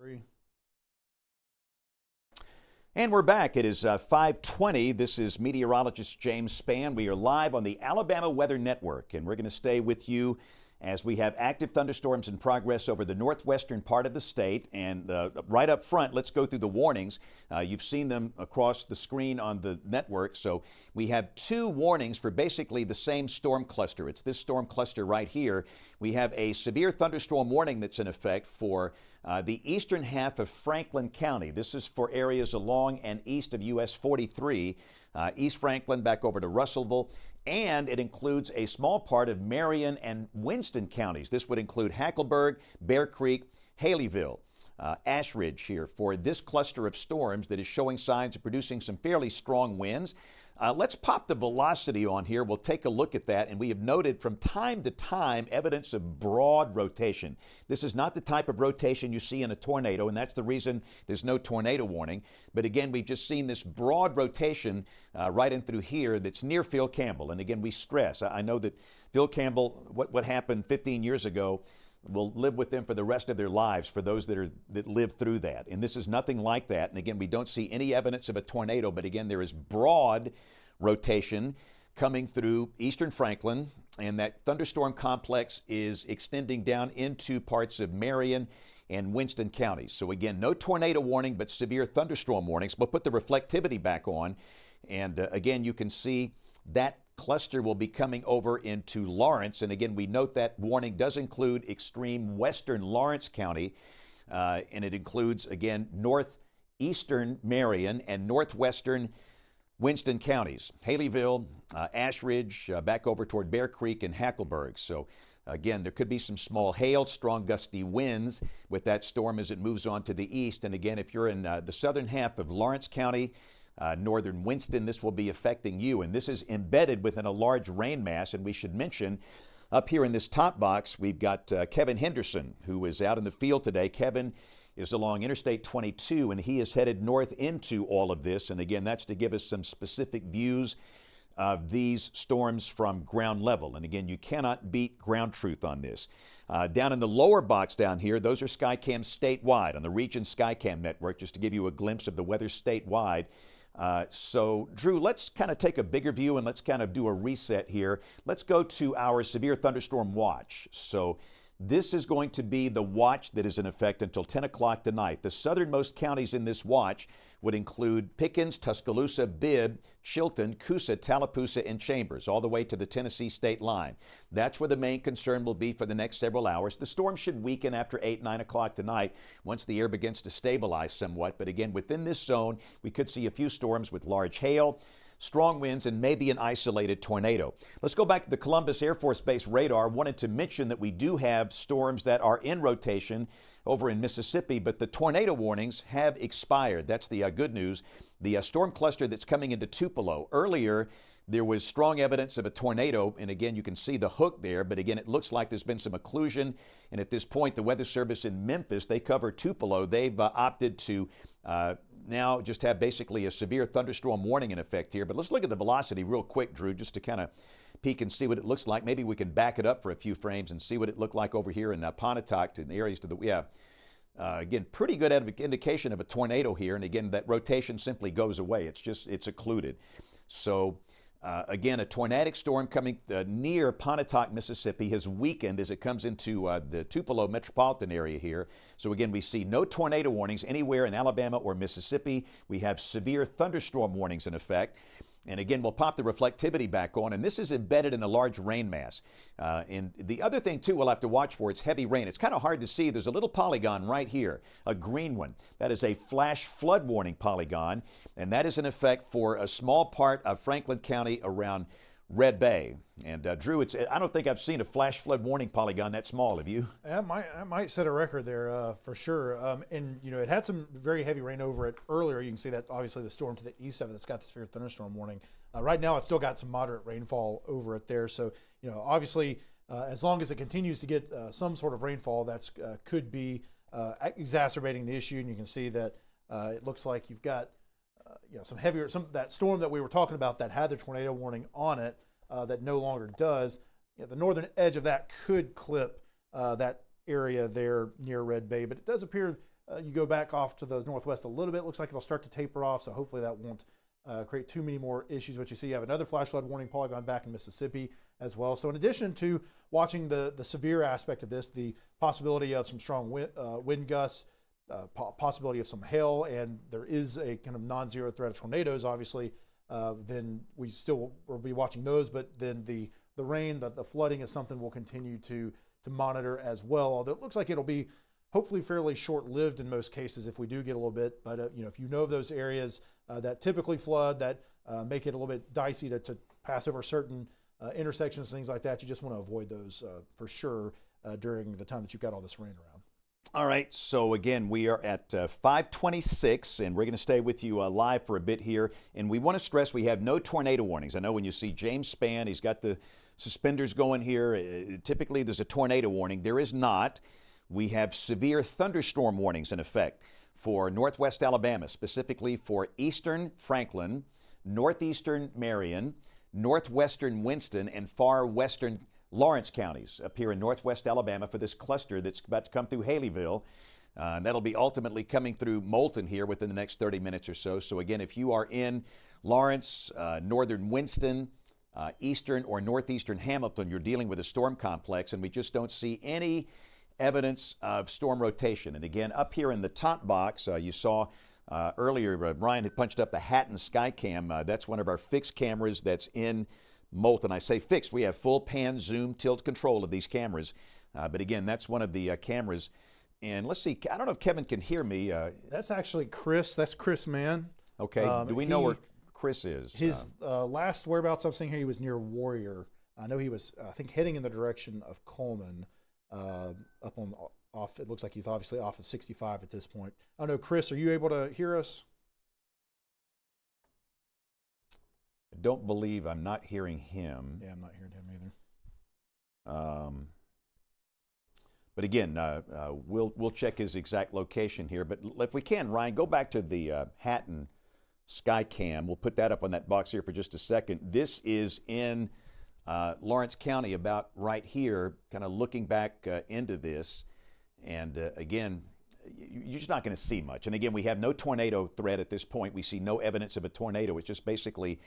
Three. And we're back. It is 5:20. This is meteorologist James Spann. We are live on the Alabama Weather Network, and we're going to stay with you as we have active thunderstorms in progress over the northwestern part of the state. And right up front, let's go through the warnings. You've seen them across the screen on the network. So we have two warnings for basically the same storm cluster. It's this storm cluster right here. We have a severe thunderstorm warning that's in effect for the eastern half of Franklin County. This is for areas along and east of US 43, East Franklin back over to Russellville, and it includes a small part of Marion and Winston counties. This would include Hackleburg, Bear Creek, Haleyville, Ashridge here for this cluster of storms that is showing signs of producing some fairly strong winds. Let's pop the velocity on here. We'll take a look at that, and we have noted from time to time evidence of broad rotation. This is not the type of rotation you see in a tornado, and that's the reason there's no tornado warning. But again, we've just seen this broad rotation right in through here that's near Phil Campbell. And again, we stress, I know that Phil Campbell, what happened 15 years ago, will live with them for the rest of their lives for those that live through that. And this is nothing like that. And again, we don't see any evidence of a tornado, but again, there is broad rotation coming through eastern Franklin, and that thunderstorm complex is extending down into parts of Marion and Winston counties. So again, no tornado warning, but severe thunderstorm warnings. We'll put the reflectivity back on, and again, you can see that cluster will be coming over into Lawrence. And again, we note that warning does include extreme western Lawrence County, and it includes, again, northeastern Marion and northwestern Winston counties, Haleyville, Ashridge, back over toward Bear Creek and Hackleburg. So again, there could be some small hail, strong gusty winds with that storm as it moves on to the east. And again, if you're in the southern half of Lawrence County, northern Winston, this will be affecting you. And this is embedded within a large rain mass. And we should mention up here in this top box, we've got Kevin Henderson, who is out in the field today. Kevin is along Interstate 22, and he is headed north into all of this. And again, that's to give us some specific views of these storms from ground level. And again, you cannot beat ground truth on this. Down in the lower box down here, those are Skycam statewide on the Region Skycam network, just to give you a glimpse of the weather statewide. So, Drew, let's kind of take a bigger view and let's kind of do a reset here. Let's go to our severe thunderstorm watch. So this is going to be the watch that is in effect until 10 o'clock tonight. The southernmost counties in this watch would include Pickens, Tuscaloosa, Bibb, Chilton, Coosa, Tallapoosa, and Chambers, all the way to the Tennessee state line. That's where the main concern will be for the next several hours. The storm should weaken after 8, 9 o'clock tonight once the air begins to stabilize somewhat. But again, within this zone, we could see a few storms with large hail, strong winds, and maybe an isolated tornado. Let's go back to the Columbus Air Force Base radar. Wanted to mention that we do have storms that are in rotation over in Mississippi, but the tornado warnings have expired. That's the good news. The storm cluster that's coming into Tupelo. Earlier, there was strong evidence of a tornado, and again, you can see the hook there, but again, it looks like there's been some occlusion, and at this point, the Weather Service in Memphis, they cover Tupelo. They've opted to now just have basically a severe thunderstorm warning in effect here. But let's look at the velocity real quick, Drew, just to kind of peek and see what it looks like. Maybe we can back it up for a few frames and see what it looked like over here in Pontotoc and areas to the, again, pretty good indication of a tornado here. And again, that rotation simply goes away. It's occluded. So again, a tornadic storm coming near Pontotoc, Mississippi has weakened as it comes into the Tupelo metropolitan area here. So again, we see no tornado warnings anywhere in Alabama or Mississippi. We have severe thunderstorm warnings in effect. And again, we'll pop the reflectivity back on, and this is embedded in a large rain mass. And the other thing, too, we'll have to watch for, it's heavy rain. It's kind of hard to see. There's a little polygon right here, a green one. That is a flash flood warning polygon, and that is in effect for a small part of Franklin County around Red Bay. And Drew, I don't think I've seen a flash flood warning polygon that small. Have you? I might set a record there for sure. And you know, it had some very heavy rain over it earlier. You can see that obviously the storm to the east of it that's got the severe thunderstorm warning. Right now, it's still got some moderate rainfall over it there. So you know, obviously, as long as it continues to get some sort of rainfall, that's could be exacerbating the issue. And you can see that it looks like you've got that storm that we were talking about that had the tornado warning on it that no longer does. You know, the northern edge of that could clip that area there near Red Bay, but it does appear you go back off to the northwest a little bit. Looks like it'll start to taper off, so hopefully that won't create too many more issues. But you see, you have another flash flood warning polygon back in Mississippi as well. So in addition to watching the severe aspect of this, the possibility of some strong wind gusts, possibility of some hail, and there is a kind of non-zero threat of tornadoes, obviously, then we still will be watching those. But then the rain, the flooding is something we'll continue to monitor as well. Although it looks like it'll be hopefully fairly short-lived in most cases if we do get a little bit. But if you know of those areas that typically flood, that make it a little bit dicey to pass over certain intersections, things like that, you just want to avoid those for sure during the time that you've got all this rain around. All right, so again, we are at 5:26, and we're going to stay with you live for a bit here. And we want to stress we have no tornado warnings. I know when you see James Spann, he's got the suspenders going here. Typically, there's a tornado warning. There is not. We have severe thunderstorm warnings in effect for northwest Alabama, specifically for eastern Franklin, northeastern Marion, northwestern Winston, and far western Lawrence counties up here in northwest Alabama for this cluster that's about to come through Haleyville. And that'll be ultimately coming through Moulton here within the next 30 minutes or so. So again, if you are in Lawrence, northern Winston, eastern or northeastern Hamilton, you're dealing with a storm complex, and we just don't see any evidence of storm rotation. And again, up here in the top box, you saw earlier, Ryan had punched up the Hatton Skycam. That's one of our fixed cameras that's in Moulton. I say fixed. We have full pan, zoom, tilt control of these cameras. But again, that's one of the cameras. And let's see, I don't know if Kevin can hear me. That's actually Chris. That's Chris Mann. Okay. Do we know where Chris is? His last whereabouts I'm seeing here, he was near Warrior. I know he was, I think, heading in the direction of Coleman, up on off. It looks like he's obviously off of 65 at this point. I don't know, Chris, are you able to hear us? I don't believe I'm not hearing him. Yeah, I'm not hearing him either. But again, we'll check his exact location here. But if we can, Ryan, go back to the Hatton Skycam. We'll put that up on that box here for just a second. This is in Lawrence County, about right here, kind of looking back into this. And again, you're just not going to see much. And again, we have no tornado threat at this point. We see no evidence of a tornado. It's just basically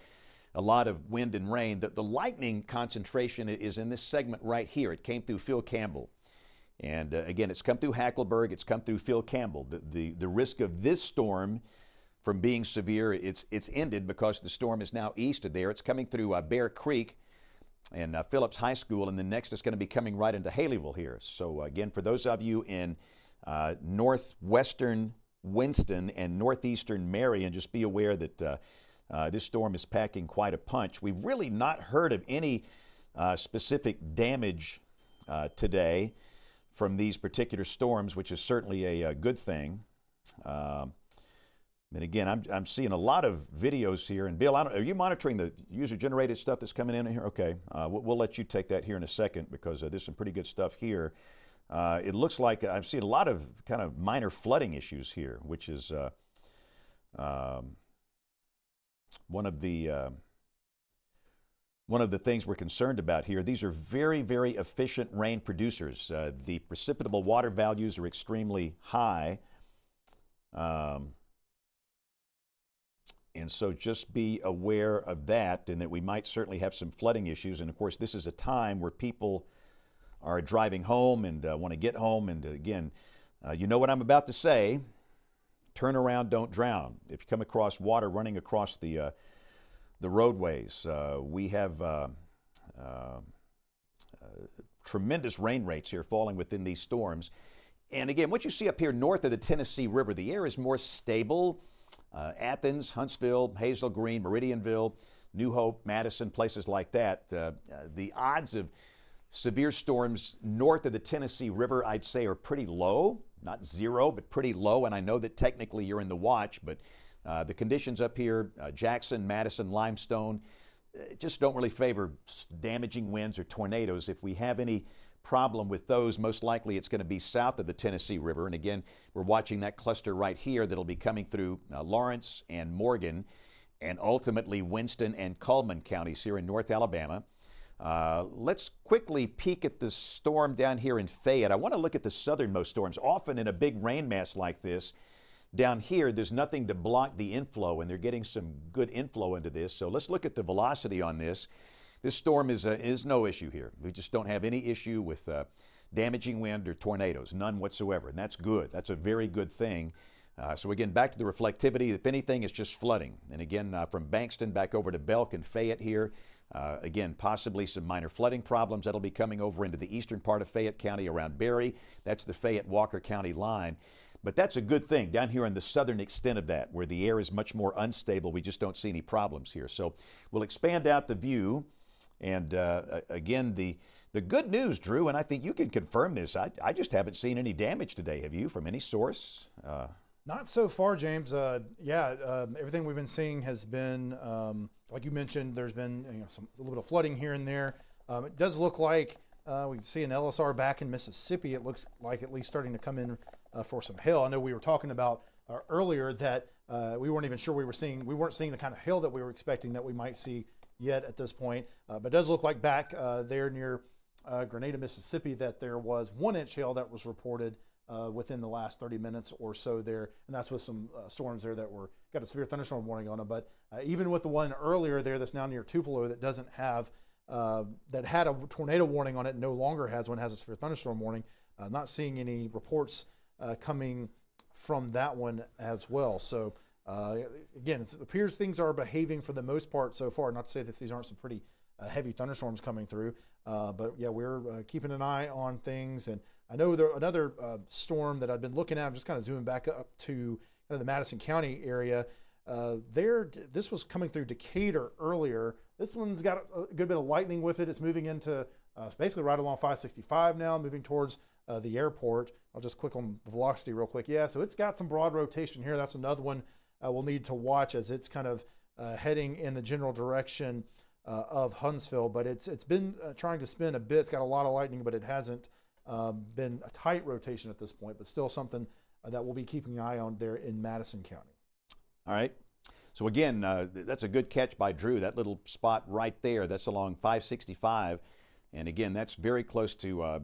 a lot of wind and rain. The lightning concentration is in this segment right here. It came through Phil Campbell. And again, it's come through Hackleburg. It's come through Phil Campbell. The risk of this storm from being severe, it's ended because the storm is now east of there. It's coming through Bear Creek and Phillips High School, and then next it's going to be coming right into Haleyville here. So again, for those of you in northwestern Winston and northeastern Marion, just be aware that this storm is packing quite a punch. We've really not heard of any specific damage today from these particular storms, which is certainly a good thing. And again, I'm seeing a lot of videos here. And Bill, are you monitoring the user-generated stuff that's coming in here? Okay, we'll let you take that here in a second because there's some pretty good stuff here. It looks like I'm seeing a lot of kind of minor flooding issues here, which is one of the things we're concerned about here. These are very, very efficient rain producers. The precipitable water values are extremely high. And so just be aware of that, and that we might certainly have some flooding issues. And of course, this is a time where people are driving home and want to get home. And again, you know what I'm about to say. Turn around, don't drown. If you come across water running across the roadways, we have tremendous rain rates here falling within these storms. And again, what you see up here north of the Tennessee River, the air is more stable. Athens, Huntsville, Hazel Green, Meridianville, New Hope, Madison, places like that. The odds of severe storms north of the Tennessee River, I'd say, are pretty low. Not zero, but pretty low. And I know that technically you're in the watch, but the conditions up here, Jackson, Madison, Limestone, just don't really favor damaging winds or tornadoes. If we have any problem with those, most likely it's going to be south of the Tennessee River. And again, we're watching that cluster right here that'll be coming through Lawrence and Morgan and ultimately Winston and Cullman counties here in North Alabama. Let's quickly peek at the storm down here in Fayette. I want to look at the southernmost storms. Often in a big rain mass like this, down here, there's nothing to block the inflow, and they're getting some good inflow into this. So let's look at the velocity on this. This storm is no issue here. We just don't have any issue with damaging wind or tornadoes, none whatsoever, and that's good. That's a very good thing. So again, back to the reflectivity. If anything, it's just flooding. And again, from Bankston back over to Belk and Fayette here, again, possibly some minor flooding problems that'll be coming over into the eastern part of Fayette County around Berry. That's the Fayette-Walker County line. But that's a good thing down here in the southern extent of that, where the air is much more unstable. We just don't see any problems here. So we'll expand out the view. And again, the good news, Drew, and I think you can confirm this, I just haven't seen any damage today. Have you, from any source? Not so far, James. Everything we've been seeing has been, like you mentioned, there's been a little bit of flooding here and there. It does look like we can see an LSR back in Mississippi. It looks like at least starting to come in for some hail. I know we were talking about earlier that we weren't even sure we weren't seeing the kind of hail that we were expecting that we might see yet at this point. But it does look like back there near Grenada, Mississippi, that there was 1-inch hail that was reported within the last 30 minutes or so there, and that's with some storms there that got a severe thunderstorm warning on them. But even with the one earlier there that's now near Tupelo that doesn't have, that had a tornado warning on it, no longer has one, has a severe thunderstorm warning. Not seeing any reports coming from that one as well. So again, it appears things are behaving for the most part so far. Not to say that these aren't some pretty heavy thunderstorms coming through, but yeah, we're keeping an eye on things. And I know another storm that I've been looking at, I'm just kind of zooming back up to kind of the Madison County area. This was coming through Decatur earlier. This one's got a good bit of lightning with it. It's moving into basically right along 565 now, moving towards the airport. I'll just click on the velocity real quick. Yeah, so it's got some broad rotation here. That's another one we'll need to watch as it's kind of heading in the general direction of Huntsville. But it's been trying to spin a bit. It's got a lot of lightning, but it hasn't been a tight rotation at this point, but still something that we'll be keeping an eye on there in Madison County. All right. So again, that's a good catch by Drew. That little spot right there, that's along 565. And again, that's very close to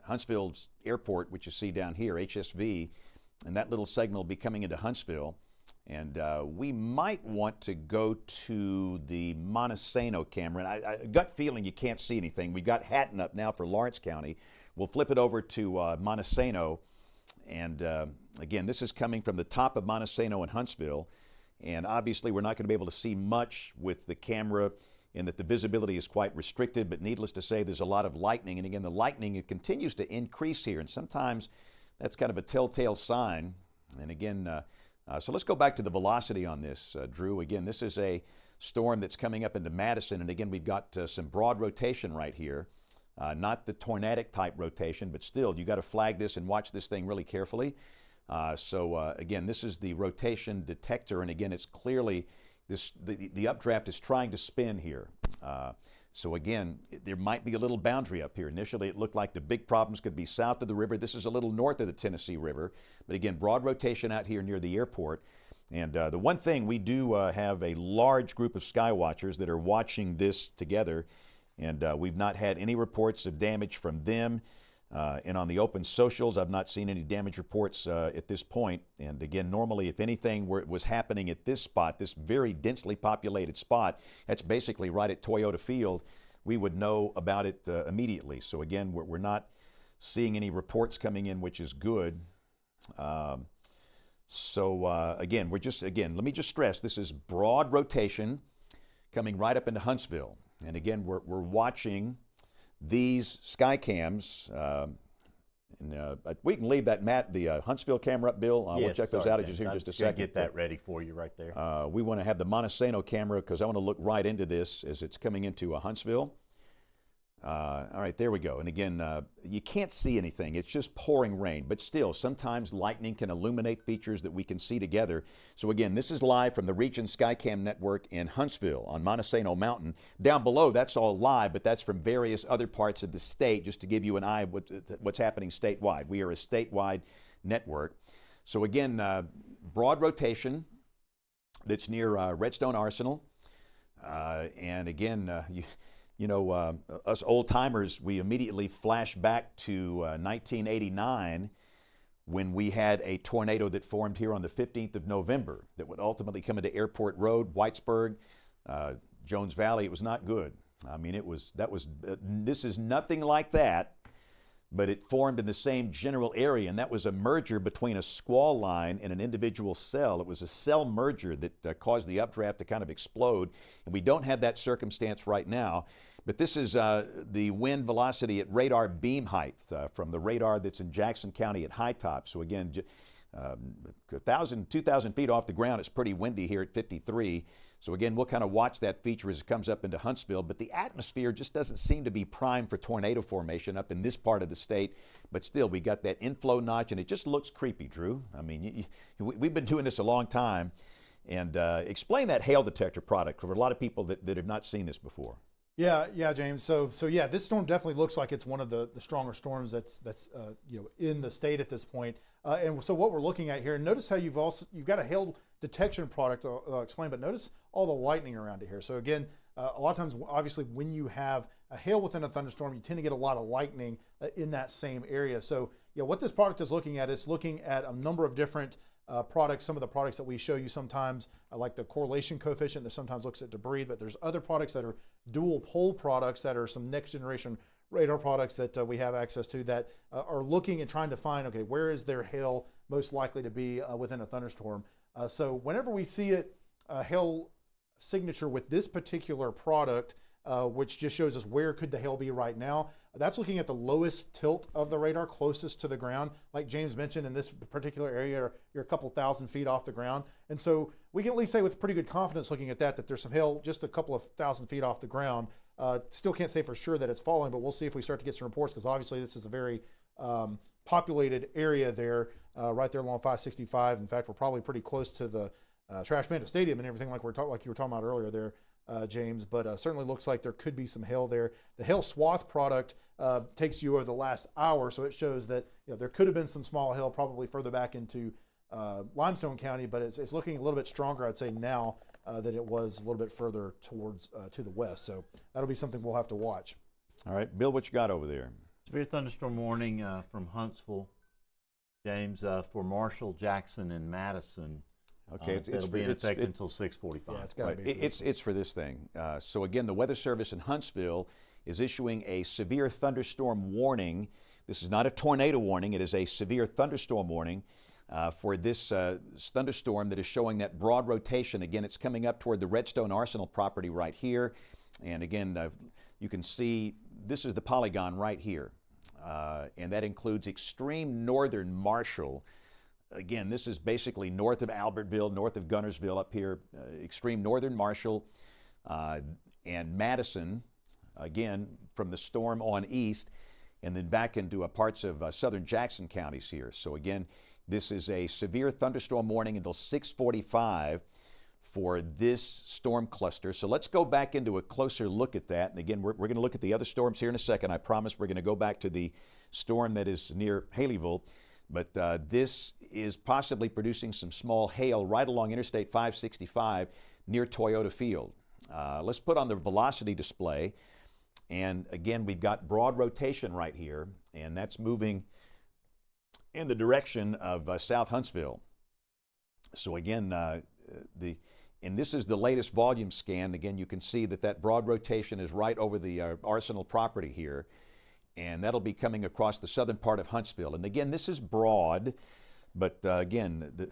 Huntsville's airport, which you see down here, HSV. And that little segment will be coming into Huntsville. And we might want to go to the Montesano camera. And I gut feeling you can't see anything. We've got Hatton up now for Lawrence County. We'll flip it over to Montesano. And again, this is coming from the top of Montesano in Huntsville. And obviously, we're not going to be able to see much with the camera in that the visibility is quite restricted. But needless to say, there's a lot of lightning. And again, the lightning, it continues to increase here. And sometimes that's kind of a telltale sign. And again, so let's go back to the velocity on this, Drew. Again, this is a storm that's coming up into Madison. And again, we've got some broad rotation right here. Not the tornadic type rotation, but still, you got to flag this and watch this thing really carefully. Again, this is the rotation detector. And again, it's clearly the updraft is trying to spin here. So again, there might be a little boundary up here. Initially, it looked like the big problems could be south of the river. This is a little north of the Tennessee River. But again, broad rotation out here near the airport. And the one thing, we do have a large group of sky watchers that are watching this together. And we've not had any reports of damage from them. And on the open socials, I've not seen any damage reports at this point. And again, normally, if anything was happening at this spot, this very densely populated spot, that's basically right at Toyota Field, we would know about it immediately. So again, we're not seeing any reports coming in, which is good. Again, let me just stress, this is broad rotation coming right up into Huntsville. And again, we're watching these sky cams. We can leave the Huntsville camera up, Bill. We'll check those outages here in just a second. Get that ready for you right there. We want to have the Montesano camera because I want to look right into this as it's coming into Huntsville. All right, there we go. And again, you can't see anything. It's just pouring rain. But still, sometimes lightning can illuminate features that we can see together. So again, this is live from the Region Skycam Network in Huntsville on Montesano Mountain. Down below, that's all live, but that's from various other parts of the state, just to give you an eye of what's happening statewide. We are a statewide network. So again, broad rotation that's near Redstone Arsenal. And again, Us old timers, we immediately flash back to 1989 when we had a tornado that formed here on the 15th of November that would ultimately come into Airport Road, Whitesburg, Jones Valley. It was not good. I mean, this is nothing like that, but it formed in the same general area, and that was a merger between a squall line and an individual cell. It was a cell merger that caused the updraft to kind of explode, and we don't have that circumstance right now. But this is the wind velocity at radar beam height from the radar that's in Jackson County at high top. So again, 1,000, 2,000 feet off the ground, it's pretty windy here at 53. So again, we'll kind of watch that feature as it comes up into Huntsville. But the atmosphere just doesn't seem to be primed for tornado formation up in this part of the state. But still, we got that inflow notch, and it just looks creepy, Drew. I mean, we've been doing this a long time. And explain that hail detector product for a lot of people that have not seen this before. Yeah, James. So yeah, this storm definitely looks like it's one of the stronger storms that's in the state at this point. And so what we're looking at here, notice how you've got a hail detection product. I'll explain, but notice all the lightning around it here. So again, a lot of times, obviously, when you have a hail within a thunderstorm, you tend to get a lot of lightning in that same area. So what this product is looking at is looking at a number of different products. Some of the products that we show you sometimes, like the correlation coefficient that sometimes looks at debris, but there's other products that are dual pole products that are some next generation radar products that we have access to that are looking and trying to find, okay, where is their hail most likely to be within a thunderstorm. So whenever we see it, hail signature with this particular product, which just shows us where could the hail be right now. That's looking at the lowest tilt of the radar closest to the ground. Like James mentioned, in this particular area, you're a couple thousand feet off the ground. And so we can at least say with pretty good confidence looking at that there's some hail just a couple of thousand feet off the ground. Still can't say for sure that it's falling, but we'll see if we start to get some reports, because obviously this is a very populated area there, right there along 565. In fact, we're probably pretty close to the Trash Panda Stadium and everything like you were talking about earlier there, James, but certainly looks like there could be some hail there. The hail swath product takes you over the last hour, so it shows that there could have been some small hail probably further back into Limestone County, but it's looking a little bit stronger, I'd say, now than it was a little bit further towards to the west. So that'll be something we'll have to watch. All right, Bill, what you got over there? Severe thunderstorm warning from Huntsville, James, for Marshall, Jackson, and Madison. Okay, it'll be in effect until 6:45. Yeah, it's got to be. It's for this thing. So again, the Weather Service in Huntsville is issuing a severe thunderstorm warning. This is not a tornado warning. It is a severe thunderstorm warning for this thunderstorm that is showing that broad rotation. Again, it's coming up toward the Redstone Arsenal property right here. And again, you can see this is the polygon right here. And that includes extreme northern Marshall. Again, this is basically north of Albertville, north of Gunnersville up here, extreme northern Marshall and Madison, again, from the storm on east, and then back into parts of southern Jackson counties here. So again, this is a severe thunderstorm warning until 6:45 for this storm cluster. So let's go back into a closer look at that. And again, we're going to look at the other storms here in a second. I promise we're going to go back to the storm that is near Haleyville. But this is possibly producing some small hail right along Interstate 565 near Toyota Field. Let's put on the velocity display. And again, we've got broad rotation right here, and that's moving in the direction of South Huntsville. So again, and this is the latest volume scan. Again, you can see that broad rotation is right over the Arsenal property here. And that'll be coming across the southern part of Huntsville. And again, this is broad, but again,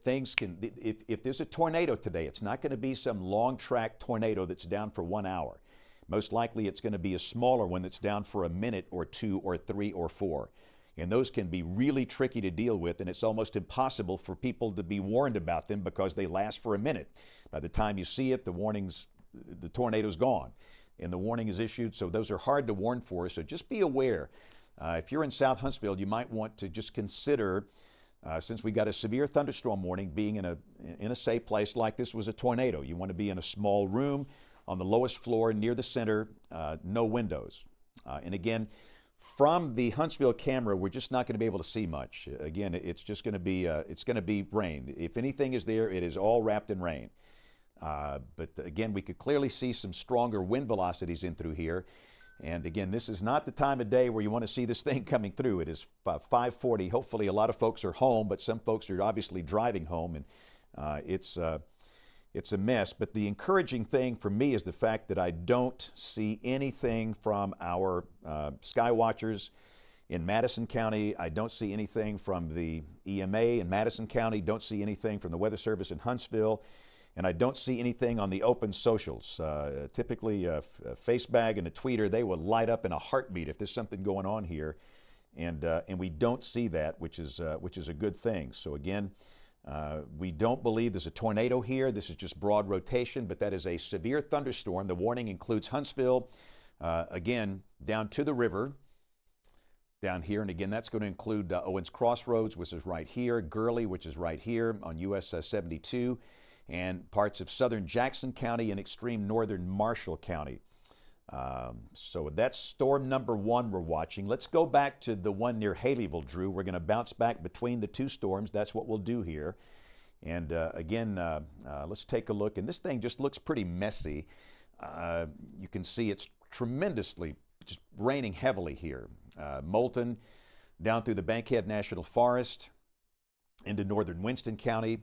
things can, if there's a tornado today, it's not going to be some long track tornado that's down for 1 hour. Most likely it's going to be a smaller one that's down for a minute or 2 or 3 or 4. And those can be really tricky to deal with, and it's almost impossible for people to be warned about them because they last for a minute. By the time you see it, the tornado's gone. And the warning is issued, so those are hard to warn for. So just be aware. If you're in South Huntsville, you might want to just consider, since we got a severe thunderstorm warning, being in a safe place like this was a tornado. You want to be in a small room on the lowest floor near the center, no windows. And again, from the Huntsville camera, we're just not going to be able to see much. Again, it's just going to be rain. If anything is there, it is all wrapped in rain. But again, we could clearly see some stronger wind velocities in through here. And again, this is not the time of day where you want to see this thing coming through. It is 5:40. Hopefully a lot of folks are home, but some folks are obviously driving home, and it's a mess. But the encouraging thing for me is the fact that I don't see anything from our sky watchers in Madison County. I don't see anything from the EMA in Madison County. Don't see anything from the Weather Service in Huntsville. And I don't see anything on the open socials. Typically, a Facebag and a tweeter, they will light up in a heartbeat if there's something going on here. And we don't see that, which is a good thing. So again, we don't believe there's a tornado here. This is just broad rotation, but that is a severe thunderstorm. The warning includes Huntsville, again, down to the river, down here. And again, that's going to include Owens Crossroads, which is right here, Gurley, which is right here on US 72, and parts of southern Jackson County and extreme northern Marshall County. So that's storm number 1 we're watching. Let's go back to the one near Haleyville, Drew. We're going to bounce back between the 2 storms. That's what we'll do here. And again, let's take a look. And this thing just looks pretty messy. You can see it's tremendously just raining heavily here. Moulton down through the Bankhead National Forest into northern Winston County.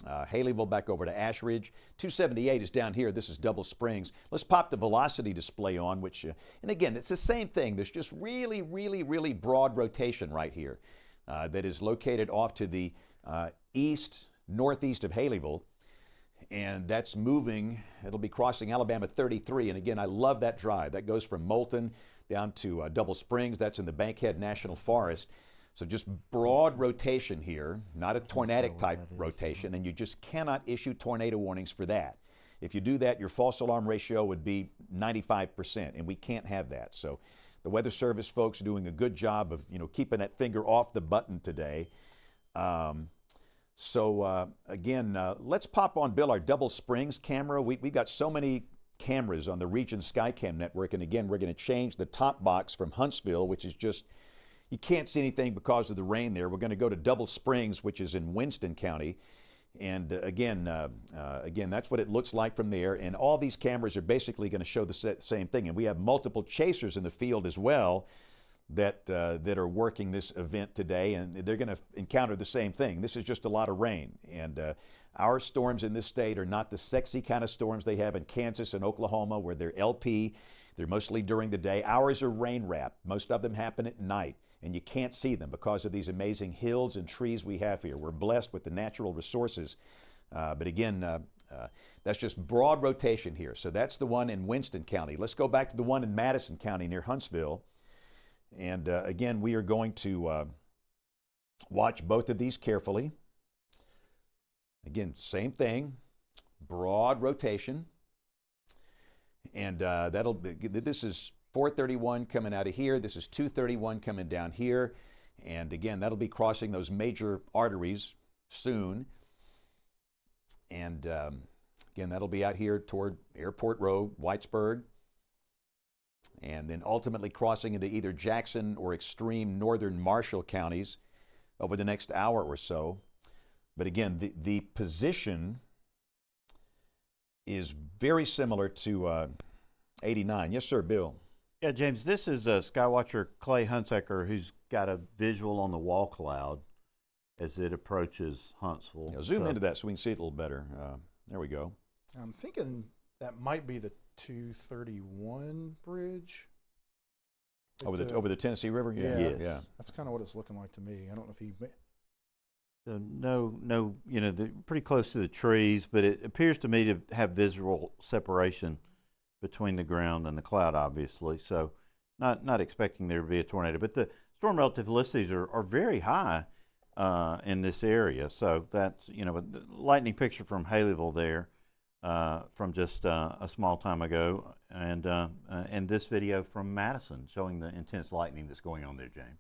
Haleyville back over to Ash Ridge. 278 is down here. This is Double Springs. Let's pop the velocity display on, which, and again, it's the same thing. There's just really, really, really broad rotation right here that is located off to the northeast of Haleyville. And that's moving. It'll be crossing Alabama 33. And again, I love that drive. That goes from Moulton down to Double Springs. That's in the Bankhead National Forest. So just broad rotation here, not a tornadic type rotation, and you just cannot issue tornado warnings for that. If you do that, your false alarm ratio would be 95%, and we can't have that. So the Weather Service folks are doing a good job of keeping that finger off the button today. Again, let's pop on, Bill, our Double Springs camera. We've got so many cameras on the Region Skycam network, and again, we're going to change the top box from Huntsville, which is just, you can't see anything because of the rain there. We're going to go to Double Springs, which is in Winston County. And again, that's what it looks like from there. And all these cameras are basically going to show the same thing. And we have multiple chasers in the field as well that are working this event today, and they're going to encounter the same thing. This is just a lot of rain. And our storms in this state are not the sexy kind of storms they have in Kansas and Oklahoma, where they're LP. They're mostly during the day. Ours are rain wrapped. Most of them happen at night, and you can't see them because of these amazing hills and trees we have here. We're blessed with the natural resources. But again, that's just broad rotation here. So that's the one in Winston County. Let's go back to the one in Madison County near Huntsville. And again, we are going to watch both of these carefully. Again, same thing, broad rotation. And this is 431 coming out of here. This is 231 coming down here. And again, that'll be crossing those major arteries soon. And again, that'll be out here toward Airport Road, Whitesburg. And then ultimately crossing into either Jackson or extreme northern Marshall counties over the next hour or so. But again, the position is very similar to 89. Yes, sir, Bill. Yeah, James, this is Skywatcher Clay Hunsaker, who's got a visual on the wall cloud as it approaches Huntsville. Yeah, zoom into that so we can see it a little better. There we go. I'm thinking that might be the 231 bridge. Over the Tennessee River? Yeah. Yes. Yeah. That's kind of what it's looking like to me. I don't know if he... So no, pretty close to the trees, but it appears to me to have visual separation between the ground and the cloud, obviously. So not expecting there to be a tornado, but the storm relative velocities are very high in this area. So that's, a lightning picture from Haleyville there from just a small time ago, and this video from Madison showing the intense lightning that's going on there, James.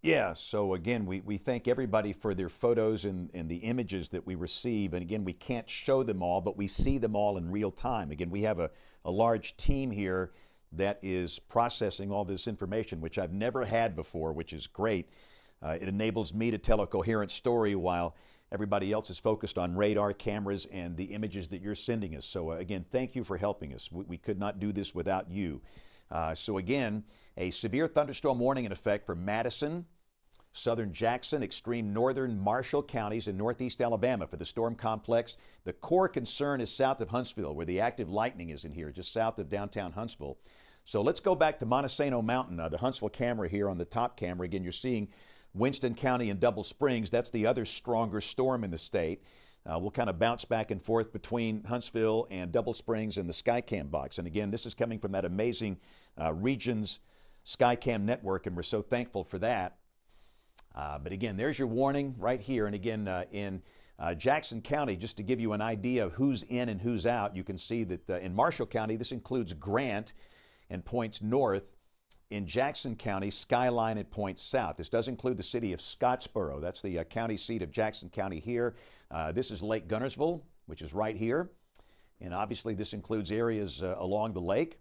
Yeah, so again, we thank everybody for their photos and the images that we receive. And again, we can't show them all, but we see them all in real time. Again, we have a large team here that is processing all this information, which I've never had before, which is great. It enables me to tell a coherent story while everybody else is focused on radar cameras and the images that you're sending us. So again, thank you for helping us. We could not do this without you. So again, a severe thunderstorm warning in effect for Madison, southern Jackson, extreme northern Marshall counties in northeast Alabama for the storm complex. The core concern is south of Huntsville, where the active lightning is in here, just south of downtown Huntsville. So let's go back to Montesano Mountain, the Huntsville camera here on the top camera. Again, you're seeing Winston County and Double Springs. That's the other stronger storm in the state. We'll kind of bounce back and forth between Huntsville and Double Springs and the Skycam box. And again, this is coming from that amazing Regions Skycam network, and we're so thankful for that. But again, there's your warning right here. And again, in Jackson County, just to give you an idea of who's in and who's out, you can see that in Marshall County, this includes Grant and points north. In Jackson County, Skyline and points south. This does include the city of Scottsboro. That's the county seat of Jackson County here. This is Lake Gunnersville, which is right here. And obviously, this includes areas along the lake.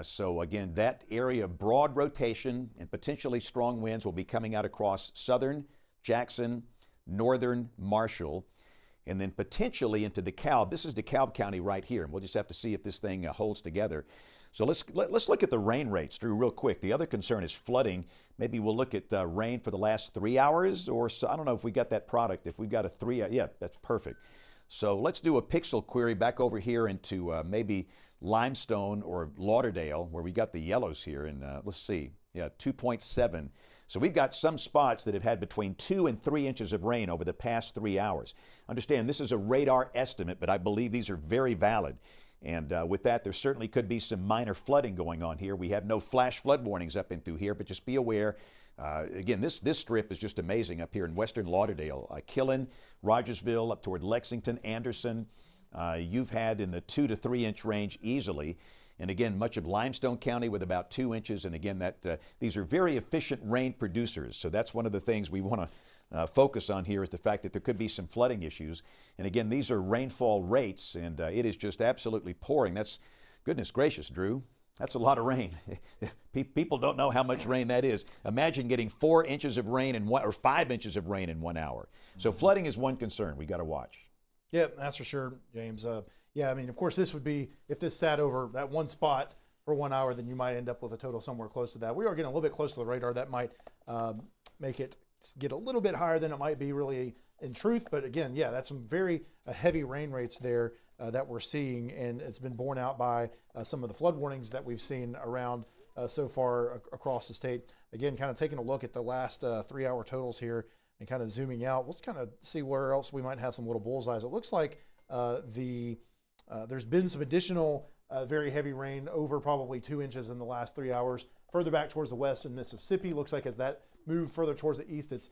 So again, that area, broad rotation and potentially strong winds will be coming out across southern Jackson, northern Marshall, and then potentially into DeKalb. This is DeKalb County right here, and we'll just have to see if this thing holds together. So let's look at the rain rates, Drew, real quick. The other concern is flooding. Maybe we'll look at rain for the last 3 hours, or so. I don't know if we got that product. If we've got a 3, yeah, that's perfect. So let's do a pixel query back over here into maybe Limestone or Lauderdale, where we got the yellows here, and let's see, yeah, 2.7. So we've got some spots that have had between 2 and 3 inches of rain over the past 3 hours. Understand, this is a radar estimate, but I believe these are very valid. And with that, there certainly could be some minor flooding going on here. We have no flash flood warnings up and through here, but just be aware. Again, this strip is just amazing up here in western Lauderdale. Killen, Rogersville, up toward Lexington, Anderson. You've had in the 2 to 3 inch range easily. And again, much of Limestone County with about 2 inches. And again, these are very efficient rain producers. So that's one of the things we want to focus on here, is the fact that there could be some flooding issues. And again, these are rainfall rates, and it is just absolutely pouring. That's, goodness gracious, Drew. That's a lot of rain. People don't know how much rain that is. Imagine getting 4 inches of rain in or 5 inches of rain in 1 hour. So flooding is one concern we got to watch. Yeah, that's for sure, James. Yeah, I mean, of course, this would be, if this sat over that one spot for 1 hour, then you might end up with a total somewhere close to that. We are getting a little bit close to the radar. That might make it get a little bit higher than it might be really in truth. But again, yeah, that's some very heavy rain rates there that we're seeing, and it's been borne out by some of the flood warnings that we've seen around so far across the state. Again, kind of taking a look at the last 3 hour totals here and kind of zooming out. Let's kind of see where else we might have some little bullseyes. It looks like there's been some additional very heavy rain, over probably 2 inches in the last 3 hours. Further back towards the west in Mississippi, looks like as that moved further towards the east, it's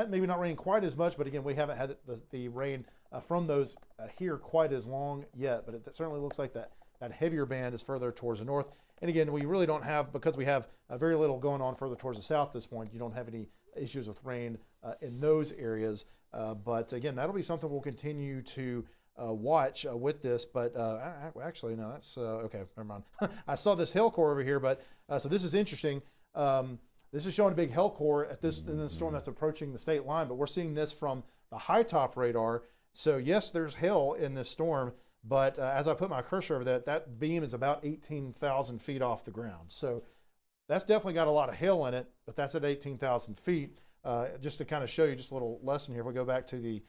maybe not rained quite as much, but again, we haven't had the rain from those here quite as long yet. But it certainly looks like that heavier band is further towards the north. And again, we really don't have, because we have very little going on further towards the south at this point, you don't have any issues with rain in those areas. But again, that'll be something we'll continue to watch with this. But actually, no, that's okay, never mind. I saw this hail core over here, but so this is interesting. This is showing a big hail core in the storm that's approaching the state line, but we're seeing this from the high top radar. So yes, there's hail in this storm, but as I put my cursor over that beam is about 18,000 feet off the ground. So that's definitely got a lot of hail in it, but that's at 18,000 feet. Just to kind of show you just a little lesson here, if we go back to the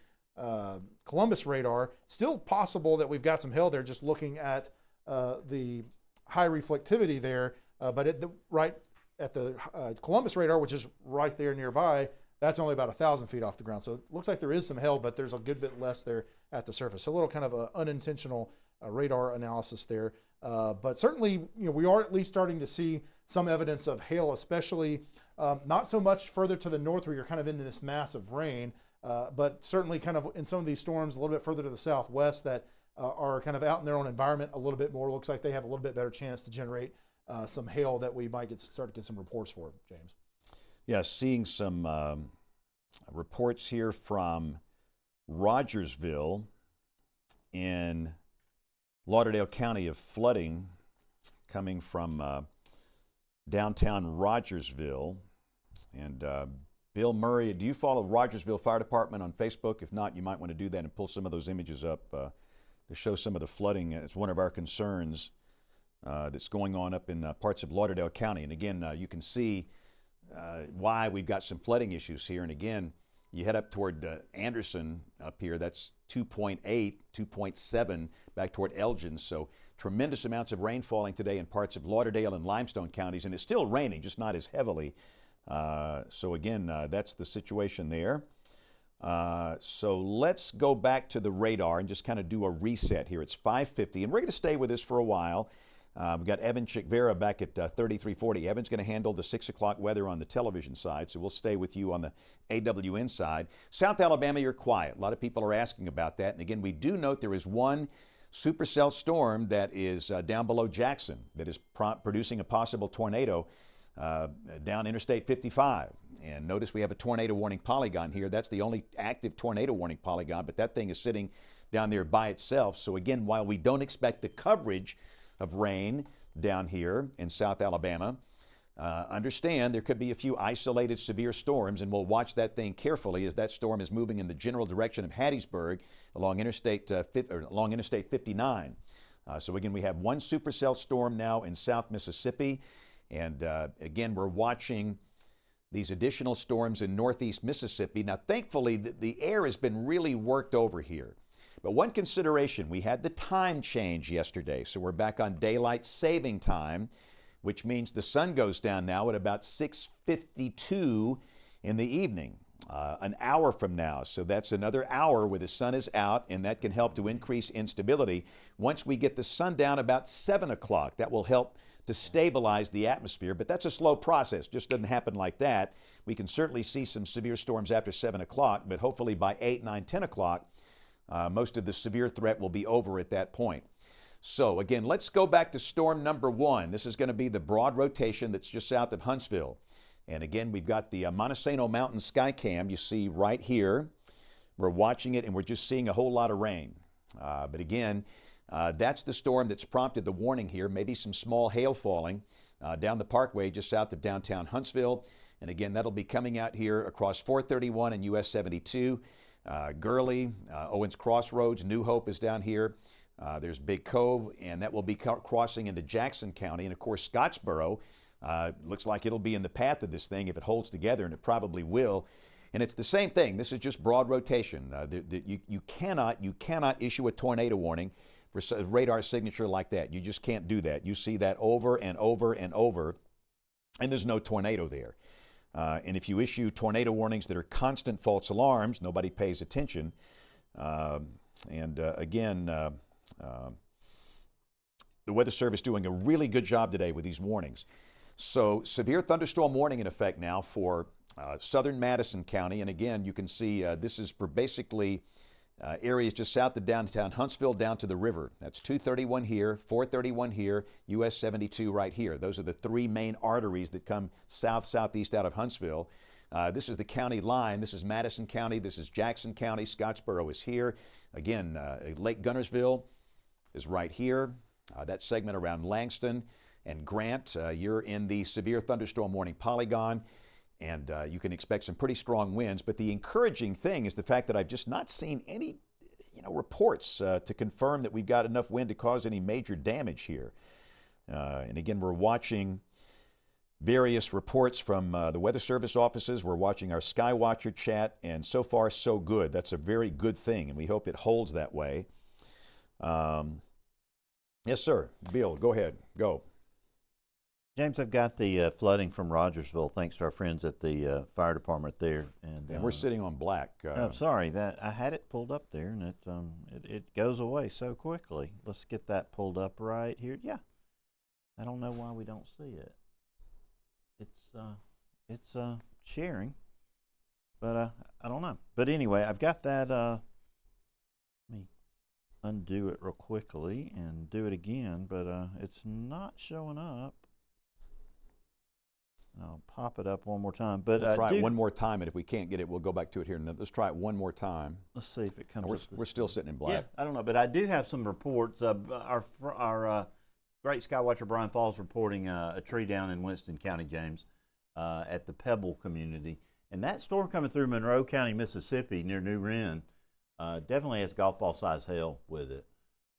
Columbus radar, still possible that we've got some hail there just looking at the high reflectivity there, but right at the Columbus radar, which is right there nearby, that's only about 1,000 feet off the ground. So it looks like there is some hail, but there's a good bit less there at the surface. So a little kind of unintentional radar analysis there. But certainly, we are at least starting to see some evidence of hail, especially not so much further to the north where you're kind of into this mass of rain, but certainly kind of in some of these storms a little bit further to the southwest that are kind of out in their own environment a little bit more. Looks like they have a little bit better chance to generate some hail that we might start to get some reports for, James. Yeah, seeing some reports here from Rogersville in Lauderdale County of flooding coming from downtown Rogersville. And Bill Murray, do you follow Rogersville Fire Department on Facebook? If not, you might want to do that and pull some of those images up to show some of the flooding. It's one of our concerns that's going on up in parts of Lauderdale County. And again, you can see why we've got some flooding issues here. And again, you head up toward Anderson up here, that's 2.8, 2.7 back toward Elgin. So tremendous amounts of rain falling today in parts of Lauderdale and Limestone counties. And it's still raining, just not as heavily. So again, that's the situation there. So let's go back to the radar and just kind of do a reset here. It's 5:50, and we're going to stay with this for a while. We've got Evan Chickvera back at 3340. Evan's going to handle the 6 o'clock weather on the television side, so we'll stay with you on the AWN side. South Alabama, you're quiet. A lot of people are asking about that. And again, we do note there is one supercell storm that is down below Jackson that is producing a possible tornado down Interstate 55. And notice we have a tornado warning polygon here. That's the only active tornado warning polygon, but that thing is sitting down there by itself. So again, while we don't expect the coverage of rain down here in South Alabama, understand there could be a few isolated severe storms, and we'll watch that thing carefully as that storm is moving in the general direction of Hattiesburg along Interstate 59. So again, we have one supercell storm now in South Mississippi. And again, we're watching these additional storms in northeast Mississippi. Now, thankfully, the air has been really worked over here. But one consideration, we had the time change yesterday. So we're back on daylight saving time, which means the sun goes down now at about 6:52 in the evening, an hour from now. So that's another hour where the sun is out, and that can help to increase instability. Once we get the sun down about 7 o'clock, that will help to stabilize the atmosphere, but that's a slow process. Just doesn't happen like that. We can certainly see some severe storms after 7 o'clock, but hopefully by 8, 9, 10 o'clock, most of the severe threat will be over at that point. So again, let's go back to storm number 1. This is going to be the broad rotation that's just south of Huntsville. And again, we've got the Montesano Mountain sky cam you see right here. We're watching it and we're just seeing a whole lot of rain. But again, that's the storm that's prompted the warning here. Maybe some small hail falling down the parkway just south of downtown Huntsville. And again, that'll be coming out here across 431 and US 72. Gurley, Owens Crossroads, New Hope is down here. There's Big Cove, and that will be crossing into Jackson County. And of course, Scottsboro looks like it'll be in the path of this thing if it holds together, and it probably will. And it's the same thing. This is just broad rotation. You cannot issue a tornado warning for a radar signature like that. You just can't do that. You see that over and over and over, and there's no tornado there. And if you issue tornado warnings that are constant false alarms, nobody pays attention. Again, the Weather Service doing a really good job today with these warnings. So severe thunderstorm warning in effect now for southern Madison County. And again, you can see this is for basically areas just south of downtown Huntsville down to the river. That's 231 here, 431 here, US 72 right here. Those are the three main arteries that come southeast out of Huntsville. This is the county line. This is Madison County. This is Jackson County. Scottsboro is here. Again, Lake Gunnersville is right here. That segment around Langston and Grant, you're in the severe thunderstorm warning polygon, and you can expect some pretty strong winds. But the encouraging thing is the fact that I've just not seen any reports to confirm that we've got enough wind to cause any major damage here. And again, we're watching various reports from the Weather Service offices. We're watching our Skywatcher chat, and so far, so good. That's a very good thing, and we hope it holds that way. Yes, sir. Bill, go ahead. Go. James, I've got the flooding from Rogersville, thanks to our friends at the fire department there. And we're sitting on black. I'm sorry, that I had it pulled up there, and it goes away so quickly. Let's get that pulled up right here. Yeah. I don't know why we don't see it. It's sharing, but I don't know. But anyway, I've got that. Let me undo it real quickly and do it again, but it's not showing up. I'll pop it up one more time. But we'll try it one more time, and if we can't get it, we'll go back to it here. Let's try it one more time. Let's see if it comes. We're still sitting in black. Yeah, I don't know, but I do have some reports. Our great Skywatcher Brian Falls reporting a tree down in Winston County, James, at the Pebble community, And that storm coming through Monroe County, Mississippi, near New Wren, definitely has golf ball size hail with it.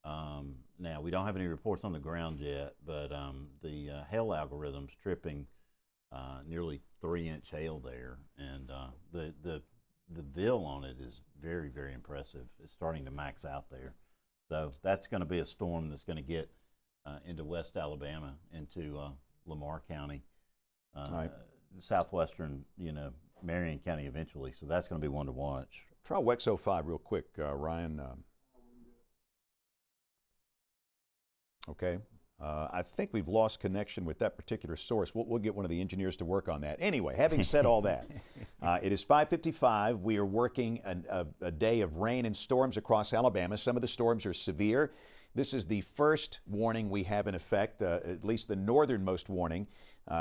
Now, we don't have any reports on the ground yet, but the hail algorithm's tripping nearly 3-inch hail there, and the VIL on it is very, very impressive. It's starting to max out there. So that's going to be a storm that's going to get into West Alabama, into Lamar County, right. southwestern, Marion County eventually. So that's going to be one to watch. Try WEX 05 real quick, Ryan. Okay. I think we've lost connection with that particular source. We'll get one of the engineers to work on that. Anyway, having said all that, it is 5:55. We are working a day of rain and storms across Alabama. Some of the storms are severe. This is the first warning we have in effect, at least the northernmost warning.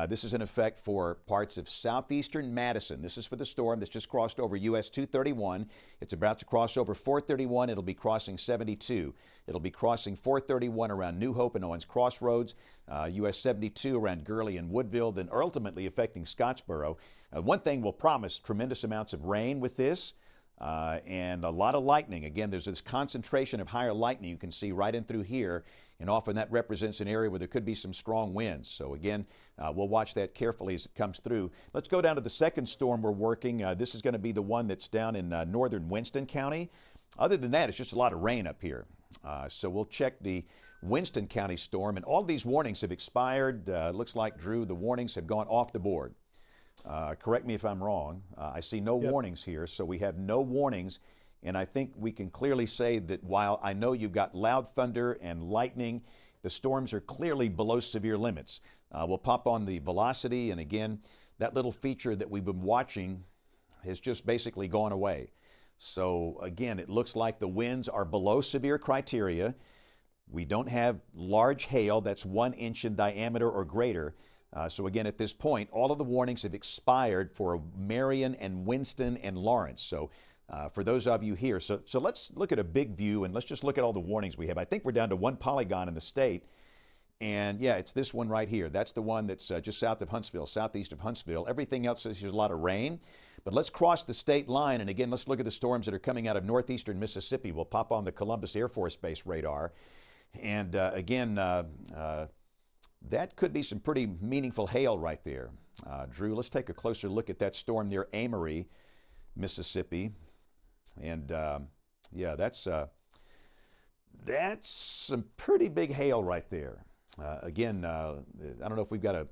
This is in effect for parts of southeastern Madison. This is for the storm that's just crossed over US 231. It's about to cross over 431. It'll be crossing 72. It'll be crossing 431 around New Hope and Owens Crossroads, US 72 around Gurley and Woodville, then ultimately affecting Scottsboro. One thing will promise tremendous amounts of rain with this. And a lot of lightning. Again, there's this concentration of higher lightning you can see right in through here, and often that represents an area where there could be some strong winds. So again, we'll watch that carefully as it comes through. Let's go down to the second storm we're working. This is going to be the one that's down in northern Winston County. Other than that, it's just a lot of rain up here. So we'll check the Winston County storm, and all these warnings have expired. Looks like, Drew, the warnings have gone off the board. Correct me if I'm wrong. I see no warnings here, so we have no warnings, and I think we can clearly say that while I know you've got loud thunder and lightning, the storms are clearly below severe limits. We'll pop on the velocity, and again, that little feature that we've been watching has just basically gone away. So again, it looks like the winds are below severe criteria. We don't have large hail that's 1 inch in diameter or greater. So again, at this point, all of the warnings have expired for Marion and Winston and Lawrence. So for those of you here, so let's look at a big view, and let's just look at all the warnings we have. I think we're down to one polygon in the state. And yeah, it's this one right here. That's the one that's just south of Huntsville, southeast of Huntsville. Everything else says there's a lot of rain. But let's cross the state line, and again, let's look at the storms that are coming out of northeastern Mississippi. We'll pop on the Columbus Air Force Base radar. And again, that could be some pretty meaningful hail right there. Drew, let's take a closer look at that storm near Amory, Mississippi. And yeah, that's some pretty big hail right there. Again, I don't know if we've got a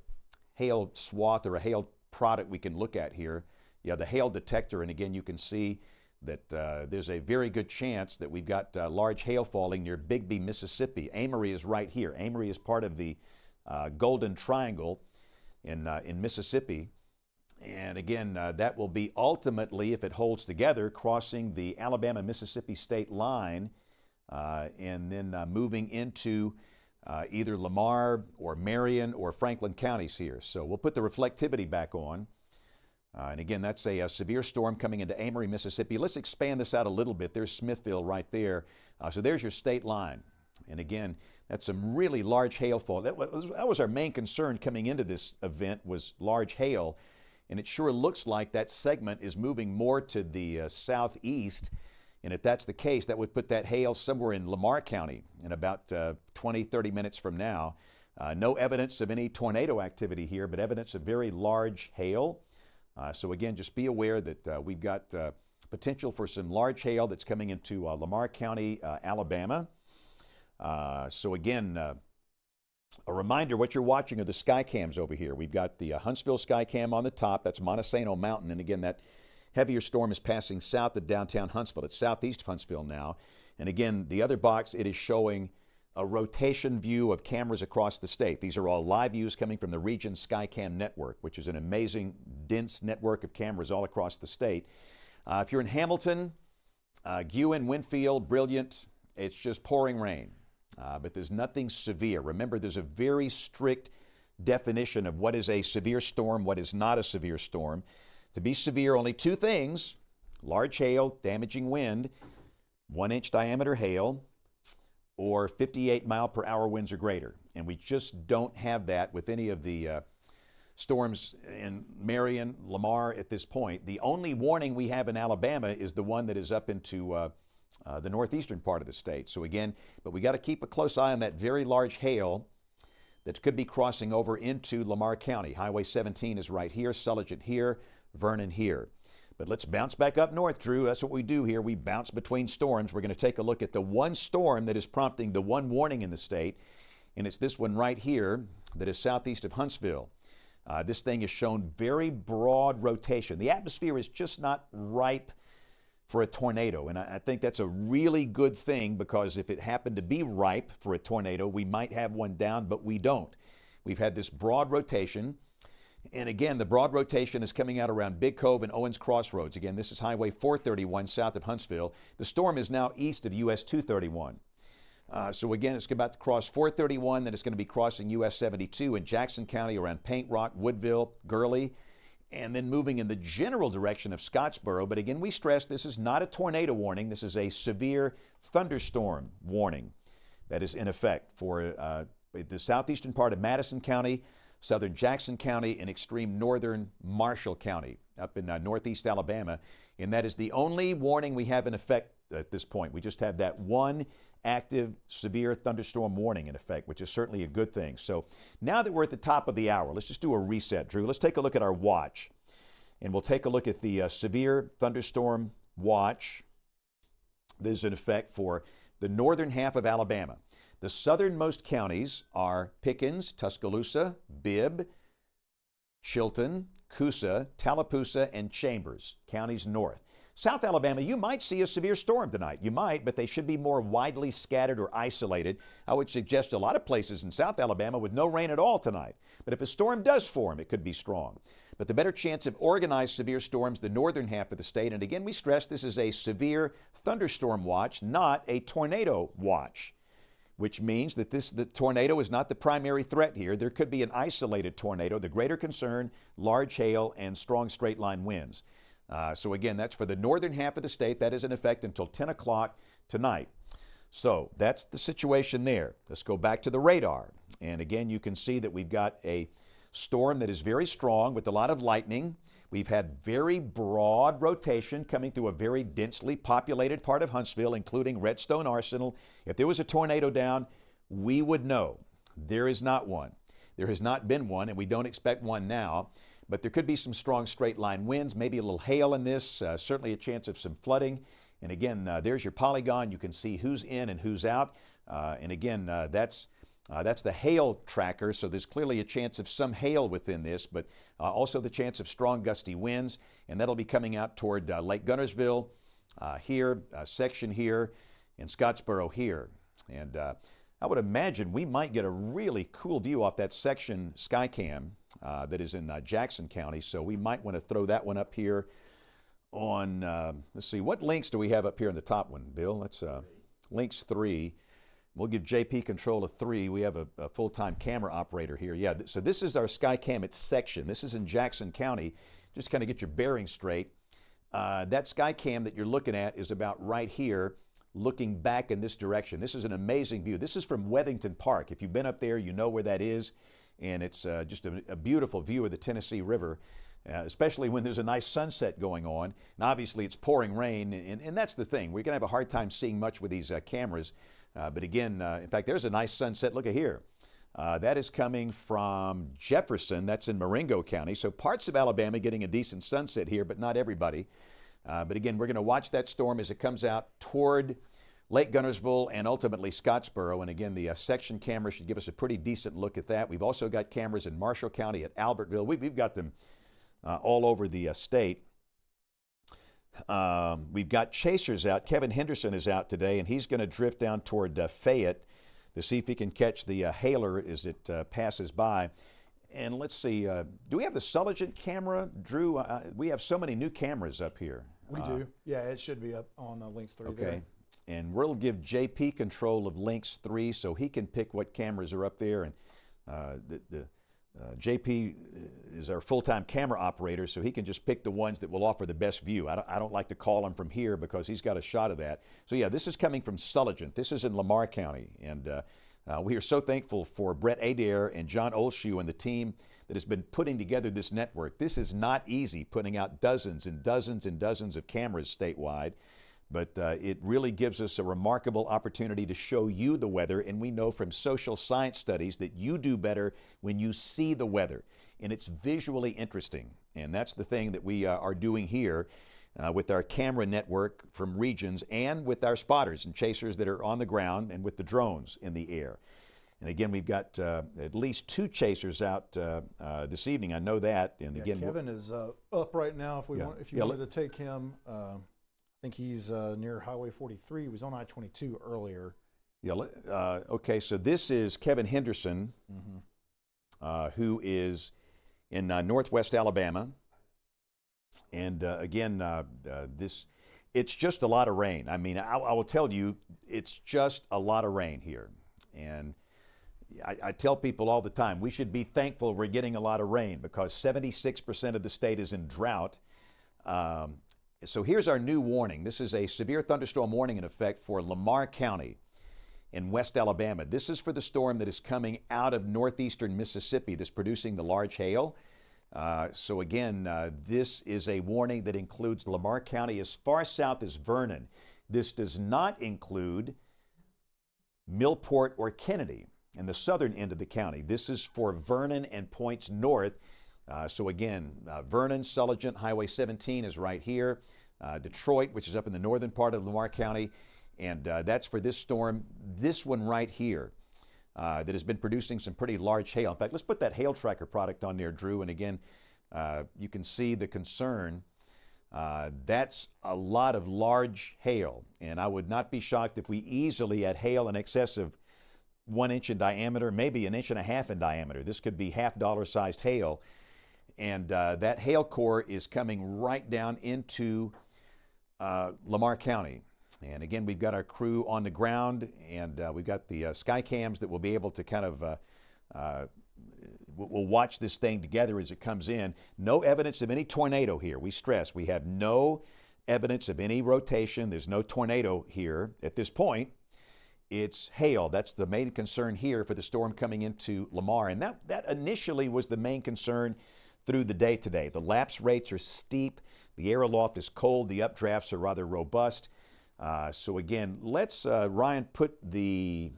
hail swath or a hail product we can look at here. Yeah, the hail detector, and again, you can see that there's a very good chance that we've got large hail falling near Bigby, Mississippi. Amory is right here. Amory is part of the Golden Triangle in Mississippi. And again, that will be ultimately, if it holds together, crossing the Alabama-Mississippi state line and then moving into either Lamar or Marion or Franklin counties here. So we'll put the reflectivity back on. And again, that's a severe storm coming into Amory, Mississippi. Let's expand this out a little bit. There's Smithville right there. So there's your state line. And again, that's some really large hailfall. That was our main concern coming into this event, was large hail. And it sure looks like that segment is moving more to the southeast. And if that's the case, that would put that hail somewhere in Lamar County in about 20, 30 minutes from now. No evidence of any tornado activity here, but evidence of very large hail. So again, just be aware that we've got potential for some large hail that's coming into Lamar County, Alabama. So again, a reminder, what you're watching are the sky cams over here. We've got the Huntsville sky cam on the top. That's Montesano Mountain. And again, that heavier storm is passing south of downtown Huntsville. It's southeast of Huntsville now. And again, the other box, it is showing a rotation view of cameras across the state. These are all live views coming from the Region Skycam network, which is an amazing, dense network of cameras all across the state. If you're in Hamilton, Guin, Winfield, Brilliant, it's just pouring rain. But there's nothing severe. Remember, there's a very strict definition of what is a severe storm, what is not a severe storm. To be severe, only two things: large hail, damaging wind, 1 inch diameter hail, or 58 mile per hour winds or greater. And we just don't have that with any of the storms in Marion, Lamar at this point. The only warning we have in Alabama is the one that is up into the northeastern part of the state. So again, but we got to keep a close eye on that very large hail that could be crossing over into Lamar County. Highway 17 is right here, Sulligent here, Vernon here. But let's bounce back up north, Drew. That's what we do here. We bounce between storms. We're going to take a look at the one storm that is prompting the one warning in the state, and it's this one right here that is southeast of Huntsville. This thing has shown very broad rotation. The atmosphere is just not ripe for a tornado, and I think that's a really good thing, because if it happened to be ripe for a tornado, we might have one down, but we don't. We've had this broad rotation, and again, the broad rotation is coming out around Big Cove and Owens Crossroads. Again, this is Highway 431 south of Huntsville. The storm is now east of US 231. So again, it's about to cross 431, then it's going to be crossing US 72 in Jackson County around Paint Rock, Woodville, Gurley, and then moving in the general direction of Scottsboro. But again, we stress this is not a tornado warning. This is a severe thunderstorm warning that is in effect for the southeastern part of Madison County, southern Jackson County, and extreme northern Marshall County up in northeast Alabama. And that is the only warning we have in effect at this point. We just have that one active severe thunderstorm warning in effect, which is certainly a good thing. So now that we're at the top of the hour, let's just do a reset, Drew. Let's take a look at our watch, and we'll take a look at the severe thunderstorm watch that is in effect for the northern half of Alabama. The southernmost counties are Pickens, Tuscaloosa, Bibb, Chilton, Coosa, Tallapoosa, and Chambers, counties north. South Alabama, you might see a severe storm tonight. You might, but they should be more widely scattered or isolated. I would suggest a lot of places in South Alabama with no rain at all tonight. But if a storm does form, it could be strong. But the better chance of organized severe storms, the northern half of the state. And again, we stress this is a severe thunderstorm watch, not a tornado watch, which means that the tornado is not the primary threat here. There could be an isolated tornado. The greater concern, large hail and strong straight line winds. So again, that's for the northern half of the state. That is in effect until 10 o'clock tonight. So that's the situation there. Let's go back to the radar. And again, you can see that we've got a storm that is very strong with a lot of lightning. We've had very broad rotation coming through a very densely populated part of Huntsville, including Redstone Arsenal. If there was a tornado down, we would know. There is not one. There has not been one, and we don't expect one now. But there could be some strong straight line winds, maybe a little hail in this, certainly a chance of some flooding. And again, there's your polygon. You can see who's in and who's out. And again, that's the hail tracker, so there's clearly a chance of some hail within this, but also the chance of strong gusty winds, and that'll be coming out toward Lake Guntersville here, section here, and Scottsboro here. And I would imagine we might get a really cool view off that section Skycam that is in Jackson County, so we might want to throw that one up here on, let's see, what links do we have up here in the top one, Bill? That's links 3. We'll give JP control of 3. We have a full-time camera operator here. Yeah, so this is our Skycam. It's section. This is in Jackson County. Just kind of get your bearings straight. That Skycam that you're looking at is about right here, looking back in this direction. This is an amazing view. This is from Weathington Park. If you've been up there, you know where that is. And it's just a beautiful view of the Tennessee River, especially when there's a nice sunset going on. And obviously, it's pouring rain, and that's the thing. We're going to have a hard time seeing much with these cameras. But again, in fact, there's a nice sunset. Look at here. That is coming from Jefferson. That's in Marengo County. So parts of Alabama getting a decent sunset here, but not everybody. But again, we're going to watch that storm as it comes out toward Lake Guntersville and ultimately Scottsboro. And again, the section camera should give us a pretty decent look at that. We've also got cameras in Marshall County at Albertville. We've got them all over the state. We've got chasers out. Kevin Henderson is out today, and he's going to drift down toward Fayette to see if he can catch the hailer as it passes by. And let's see, do we have the Sulligent camera, Drew? We have so many new cameras up here. We do. Yeah, it should be up on links 3 there. Okay. And we'll give JP control of links 3 so he can pick what cameras are up there. And JP is our full-time camera operator, so he can just pick the ones that will offer the best view. I don't like to call him from here because he's got a shot of that. So yeah, this is coming from Sulligent. This is in Lamar County, and We are so thankful for Brett Adair and John Olshew and the team that has been putting together this network. This is not easy, putting out dozens and dozens and dozens of cameras statewide, but it really gives us a remarkable opportunity to show you the weather, and we know from social science studies that you do better when you see the weather, and it's visually interesting, and that's the thing that we are doing here with our camera network from regions and with our spotters and chasers that are on the ground and with the drones in the air. And again, we've got at least 2 chasers out this evening. I know that. And Yeah, again, Kevin is up right now. If you wanted to take him, I think he's near Highway 43. He was on I-22 earlier. Yeah. Okay. So this is Kevin Henderson, who is in northwest Alabama. And again, it's just a lot of rain. I mean, I will tell you, it's just a lot of rain here. And I tell people all the time, we should be thankful we're getting a lot of rain because 76% of the state is in drought. So here's our new warning. This is a severe thunderstorm warning in effect for Lamar County in West Alabama. This is for the storm that is coming out of northeastern Mississippi that's producing the large hail. So again, this is a warning that includes Lamar County as far south as Vernon. This does not include Millport or Kennedy in the southern end of the county. This is for Vernon and points north. So again, Vernon, Sulligent, Highway 17 is right here. Detroit, which is up in the northern part of Lamar County, and that's for this storm. This one right here that has been producing some pretty large hail. In fact, let's put that hail tracker product on there, Drew. And again, you can see the concern. That's a lot of large hail, and I would not be shocked if we easily had hail in excess of 1 inch in diameter, maybe 1.5 inches in diameter. This could be half-dollar-sized hail, and that hail core is coming right down into Lamar County. And again, we've got our crew on the ground, and we've got the sky cams that will be able to kind of we'll watch this thing together as it comes in. No evidence of any tornado here. We stress we have no evidence of any rotation. There's no tornado here at this point. It's hail. That's the main concern here for the storm coming into Lamar. And that initially was the main concern through the day today. The lapse rates are steep. The air aloft is cold. The updrafts are rather robust. So again, let's, Ryan, put the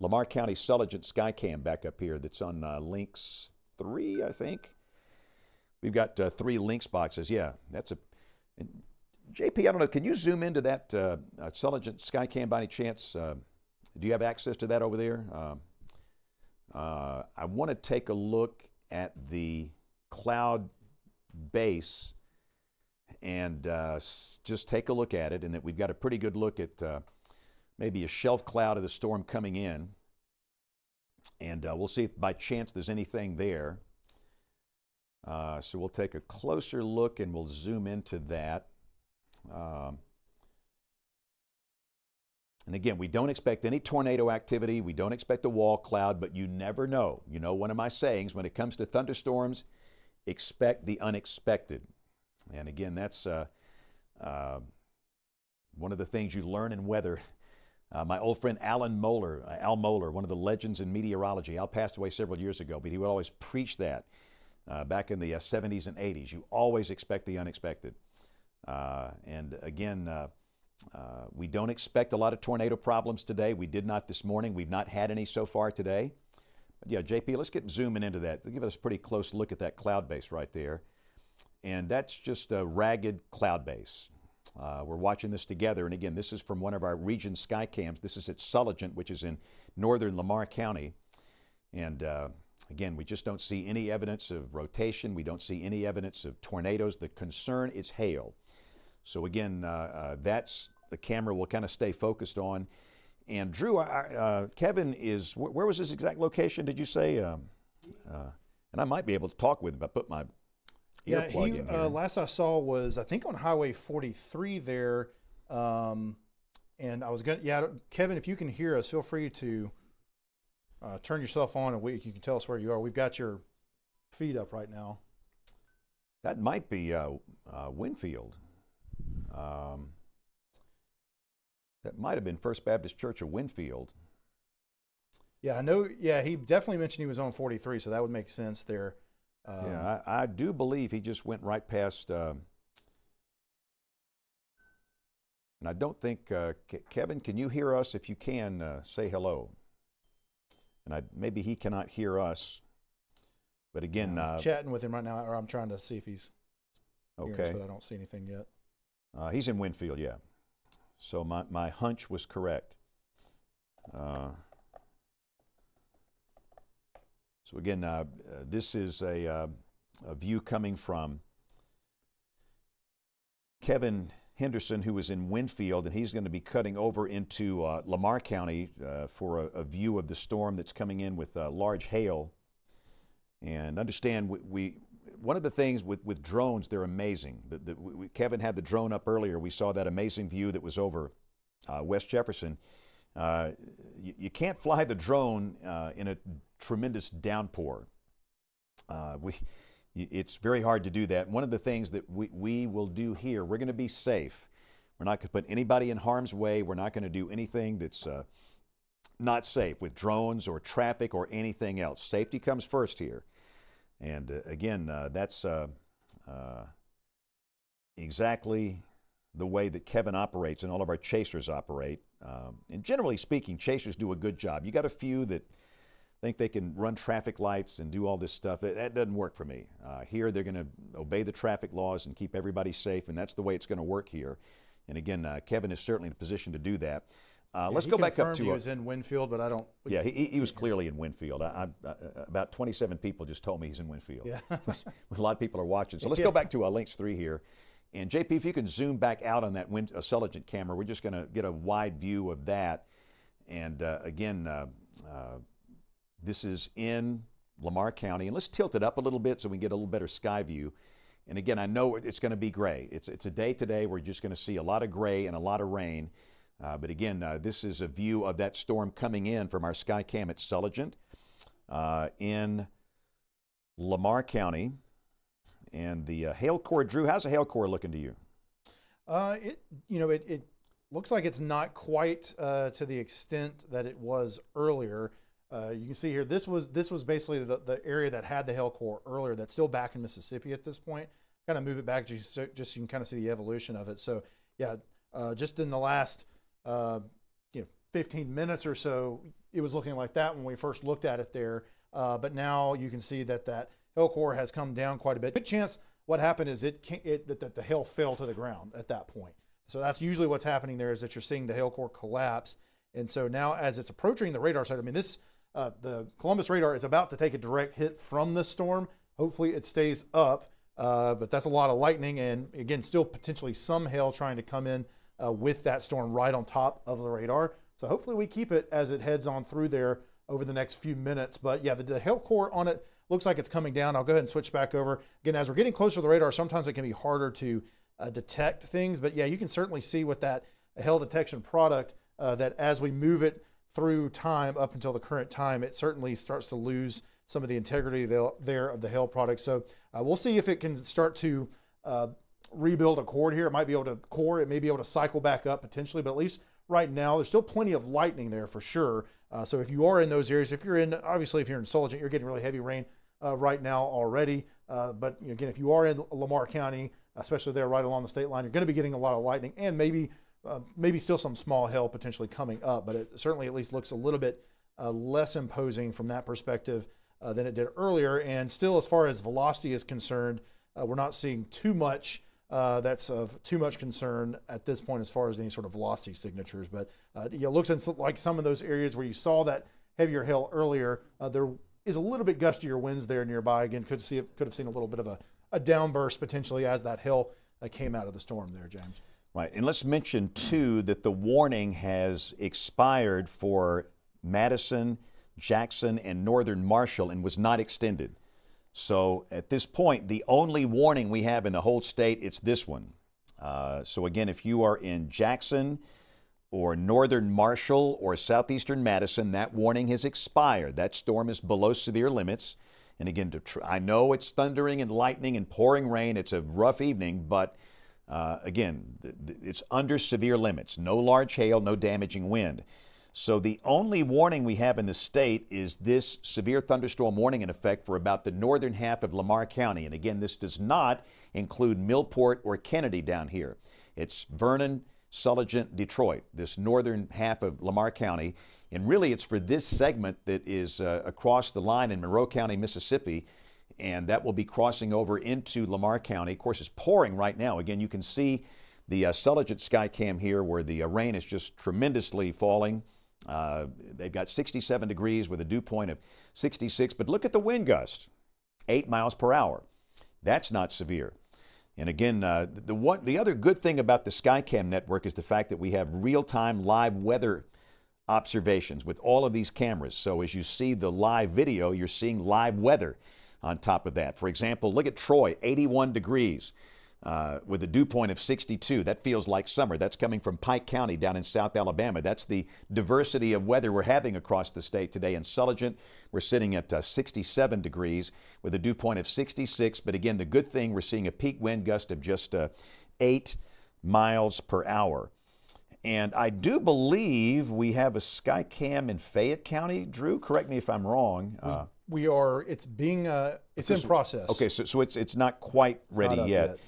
Lamar County Sulligent Skycam back up here. That's on links 3, I think. We've got 3 links boxes. Yeah, that's a... JP, I don't know, can you zoom into that Sulligent Skycam by any chance? Do you have access to that over there? I want to take a look at the cloud base and just take a look at it, and that we've got a pretty good look at maybe a shelf cloud of the storm coming in. And we'll see if by chance there's anything there. So we'll take a closer look and we'll zoom into that. And again, we don't expect any tornado activity. We don't expect a wall cloud, but you never know. You know, one of my sayings when it comes to thunderstorms, expect the unexpected. And again, that's one of the things you learn in weather. My old friend Al Moeller, one of the legends in meteorology. Al passed away several years ago, but he would always preach that back in the 70s and 80s. You always expect the unexpected. And again, we don't expect a lot of tornado problems today. We did not this morning. We've not had any so far today. But yeah, JP, let's get zooming into that. Give us a pretty close look at that cloud base right there. And that's just a ragged cloud base. We're watching this together. And again, this is from one of our region sky cams. This is at Sulligent, which is in northern Lamar County. And again, we just don't see any evidence of rotation. We don't see any evidence of tornadoes. The concern is hail. So again, that's the camera will kind of stay focused on. And Drew, Kevin is, where was his exact location, did you say? And I might be able to talk with him if I put my earplug in here. Last I saw was, I think on Highway 43 there. And I was going to, Kevin, if you can hear us, feel free to turn yourself on and you can tell us where you are. We've got your feed up right now. That might be Winfield. That might have been First Baptist Church of Winfield. Yeah, I know. Yeah, he definitely mentioned he was on 43, so that would make sense there. Yeah, I do believe he just went right past. And I don't think, Kevin, can you hear us? If you can, say hello. And maybe he cannot hear us. But again, I'm chatting with him right now, or I'm trying to see if he's hearing us, okay. but I don't see anything yet. He's in Winfield, yeah. So my hunch was correct. So again, this is a view coming from Kevin Henderson, who is in Winfield, and he's going to be cutting over into Lamar County for a view of the storm that's coming in with large hail. And understand, one of the things with drones, they're amazing. Kevin had the drone up earlier. We saw that amazing view that was over West Jefferson. You can't fly the drone in a tremendous downpour. It's very hard to do that. One of the things that we will do here, we're going to be safe. We're not going to put anybody in harm's way. We're not going to do anything that's not safe with drones or traffic or anything else. Safety comes first here. And again, that's exactly the way that Kevin operates and all of our chasers operate. And generally speaking, chasers do a good job. You got a few that think they can run traffic lights and do all this stuff. That doesn't work for me. Here, they're going to obey the traffic laws and keep everybody safe, and that's the way it's going to work here. And again, Kevin is certainly in a position to do that. Let's go back up to. He was in Winfield, but I don't. Yeah, he was clearly in Winfield. About 27 people just told me he's in Winfield. Yeah. A lot of people are watching. So let's go back to Links 3 here. And JP, if you can zoom back out on that Celigent camera, we're just going to get a wide view of that. And again, this is in Lamar County. And let's tilt it up a little bit so we can get a little better sky view. And again, I know it's going to be gray. It's a day today. We're just going to see a lot of gray and a lot of rain. But again, this is a view of that storm coming in from our sky cam at Celigent in Lamar County. And the hail core, Drew, how's the hail core looking to you? It looks like it's not quite to the extent that it was earlier. You can see here, this was basically the area that had the hail core earlier. That's still back in Mississippi at this point. Kind of move it back just so you can kind of see the evolution of it. So yeah, just in the last 15 minutes or so, it was looking like that when we first looked at it there. But now you can see that hail core has come down quite a bit. Good chance what happened is that the hail fell to the ground at that point. So that's usually what's happening there, is that you're seeing the hail core collapse. And so now as it's approaching the radar site, I mean, the Columbus radar is about to take a direct hit from the storm. Hopefully it stays up, but that's a lot of lightning, and again, still potentially some hail trying to come in with that storm right on top of the radar. So hopefully we keep it as it heads on through there over the next few minutes. But yeah, the hail core on it looks like it's coming down. I'll go ahead and switch back over. Again, as we're getting closer to the radar, sometimes it can be harder to detect things. But yeah, you can certainly see with that hail detection product that as we move it through time up until the current time, it certainly starts to lose some of the integrity there of the hail product. So we'll see if it can start to rebuild a core here. It might be able to core. It may be able to cycle back up potentially, but at least right now, there's still plenty of lightning there for sure. So if you are in those areas, if you're in Celigent, you're getting really heavy rain right now already. But again, if you are in Lamar County, especially there right along the state line, you're going to be getting a lot of lightning and maybe still some small hail potentially coming up. But it certainly at least looks a little bit less imposing from that perspective than it did earlier. And still, as far as velocity is concerned, we're not seeing too much that's of too much concern at this point as far as any sort of velocity signatures. But it looks like some of those areas where you saw that heavier hail earlier, there is a little bit gustier winds there nearby. Again, could have seen a little bit of a downburst potentially as that hail came out of the storm there, James. Right, and let's mention too that the warning has expired for Madison, Jackson, and Northern Marshall and was not extended. So at this point, the only warning we have in the whole state, it's this one. So again, if you are in Jackson or Northern Marshall or Southeastern Madison, that warning has expired. That storm is below severe limits. And again, I know it's thundering and lightning and pouring rain. It's a rough evening, but again, it's under severe limits. No large hail, no damaging wind. So the only warning we have in the state is this severe thunderstorm warning in effect for about the northern half of Lamar County. And again, this does not include Millport or Kennedy down here. It's Vernon, Sulligent, Detroit, this northern half of Lamar County. And really, it's for this segment that is across the line in Monroe County, Mississippi, and that will be crossing over into Lamar County. Of course, it's pouring right now. Again, you can see the Sulligent sky cam here where the rain is just tremendously falling. They've got 67 degrees with a dew point of 66, but look at the wind gust, 8 miles per hour. That's not severe. And again, the other good thing about the Skycam network is the fact that we have real-time live weather observations with all of these cameras. So as you see the live video, you're seeing live weather on top of that. For example, look at Troy, 81 degrees with a dew point of 62. That feels like summer. That's coming from Pike County down in South Alabama. That's the diversity of weather we're having across the state today. In Sulligent, we're sitting at 67 degrees with a dew point of 66. But again, the good thing, we're seeing a peak wind gust of just 8 miles per hour. And I do believe we have a Skycam in Fayette County. Drew, correct me if I'm wrong. We are. It's being. It's in process. Okay, so it's not quite ready yet.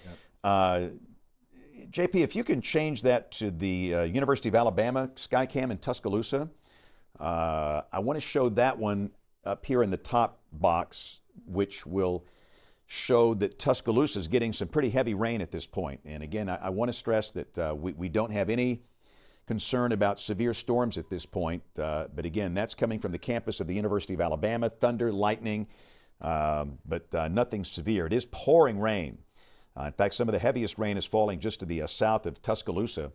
JP, if you can change that to the University of Alabama Skycam in Tuscaloosa, I want to show that one up here in the top box, which will show that Tuscaloosa is getting some pretty heavy rain at this point. And again, I want to stress that we don't have any concern about severe storms at this point. But again, that's coming from the campus of the University of Alabama, thunder, lightning, but nothing severe. It is pouring rain. In fact, some of the heaviest rain is falling just to the south of Tuscaloosa.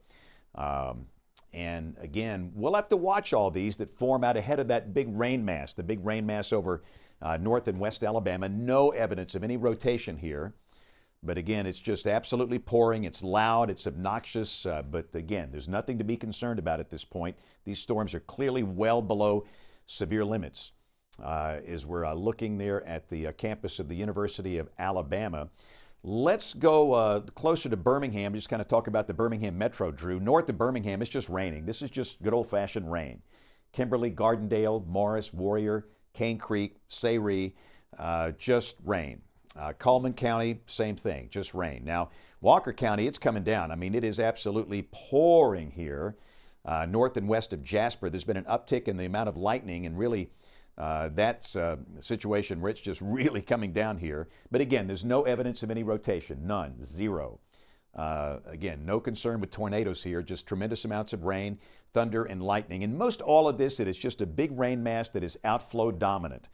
And again, we'll have to watch all these that form out ahead of that big rain mass, the big rain mass over North and West Alabama. No evidence of any rotation here. But again, it's just absolutely pouring. It's loud. It's obnoxious. But again, there's nothing to be concerned about at this point. These storms are clearly well below severe limits. As we're looking there at the campus of the University of Alabama. Let's go closer to Birmingham. Just kind of talk about the Birmingham Metro, Drew. North of Birmingham, it's just raining. This is just good old-fashioned rain. Kimberly, Gardendale, Morris, Warrior, Cane Creek, Sayre, just rain. Cullman County, same thing, just rain. Now, Walker County, it's coming down. I mean, it is absolutely pouring here. North and west of Jasper, there's been an uptick in the amount of lightning, and really that's a situation where it's just really coming down here. But again, there's no evidence of any rotation, none, zero. Again, no concern with tornadoes here, just tremendous amounts of rain, thunder, and lightning. And most all of this, it is just a big rain mass that is outflow dominant.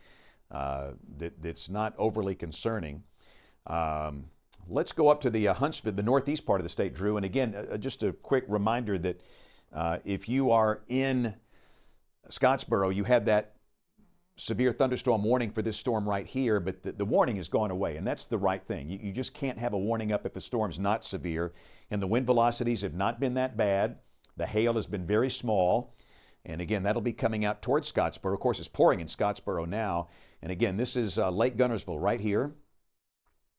That's not overly concerning. Let's go up to the Huntsville, the northeast part of the state, Drew. And again, just a quick reminder that if you are in Scottsboro, you had that severe thunderstorm warning for this storm right here, but the warning has gone away, and that's the right thing. You just can't have a warning up if a storm's not severe, and the wind velocities have not been that bad. The hail has been very small, and again, that'll be coming out towards Scottsboro. Of course, it's pouring in Scottsboro now, and again, this is Lake Gunnersville right here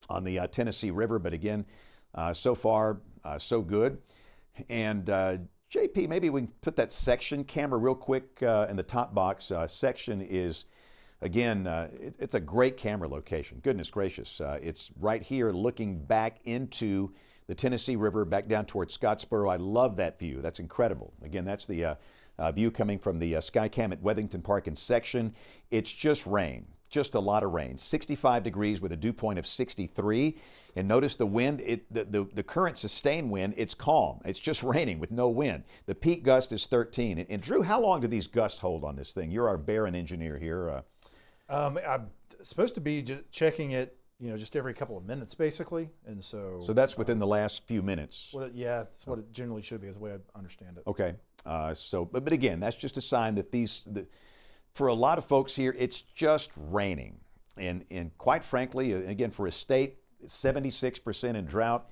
on the Tennessee River, but again, so far, so good. And JP, maybe we can put that section camera real quick in the top box. Section is, again, it's a great camera location. Goodness gracious. It's right here looking back into the Tennessee River, back down towards Scottsboro. I love that view. That's incredible. Again, that's the view coming from the Skycam at Wethington Park in Section. It's just rain. Just a lot of rain. 65 degrees with a dew point of 63. And notice the wind, the current sustained wind, it's calm. It's just raining with no wind. The peak gust is 13. And Drew, how long do these gusts hold on this thing? You're our Barron engineer here. I'm supposed to be just checking it, just every couple of minutes, basically. And so that's within the last few minutes. Yeah, that's what it generally should be, is the way I understand it. Okay. But again, that's just a sign that for a lot of folks here, it's just raining. And quite frankly, again, for a state 76% in drought,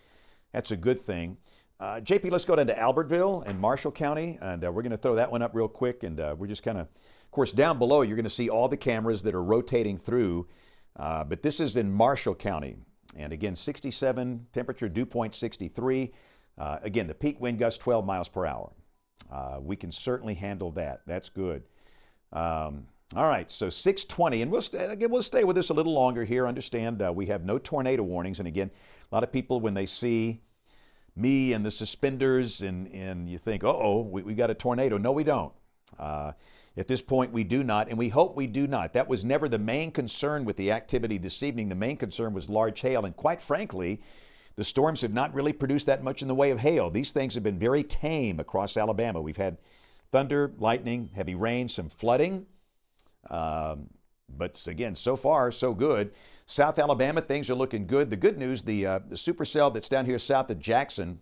that's a good thing. JP, let's go down to Albertville and Marshall County, and we're going to throw that one up real quick. And we're just kind of course, down below, you're going to see all the cameras that are rotating through. But this is in Marshall County. And again, 67, temperature dew point 63. Again, the peak wind gust 12 miles per hour. We can certainly handle that. That's good. All right, so 6:20, and we'll stay with this a little longer here. Understand we have no tornado warnings, and again, a lot of people when they see me and the suspenders, and you think, uh-oh, we got a tornado. No, we don't. At this point, we do not, and we hope we do not. That was never the main concern with the activity this evening. The main concern was large hail, and quite frankly, the storms have not really produced that much in the way of hail. These things have been very tame across Alabama. We've had thunder, lightning, heavy rain, some flooding. But again, so far, so good. South Alabama, things are looking good. The good news, the supercell that's down here south of Jackson,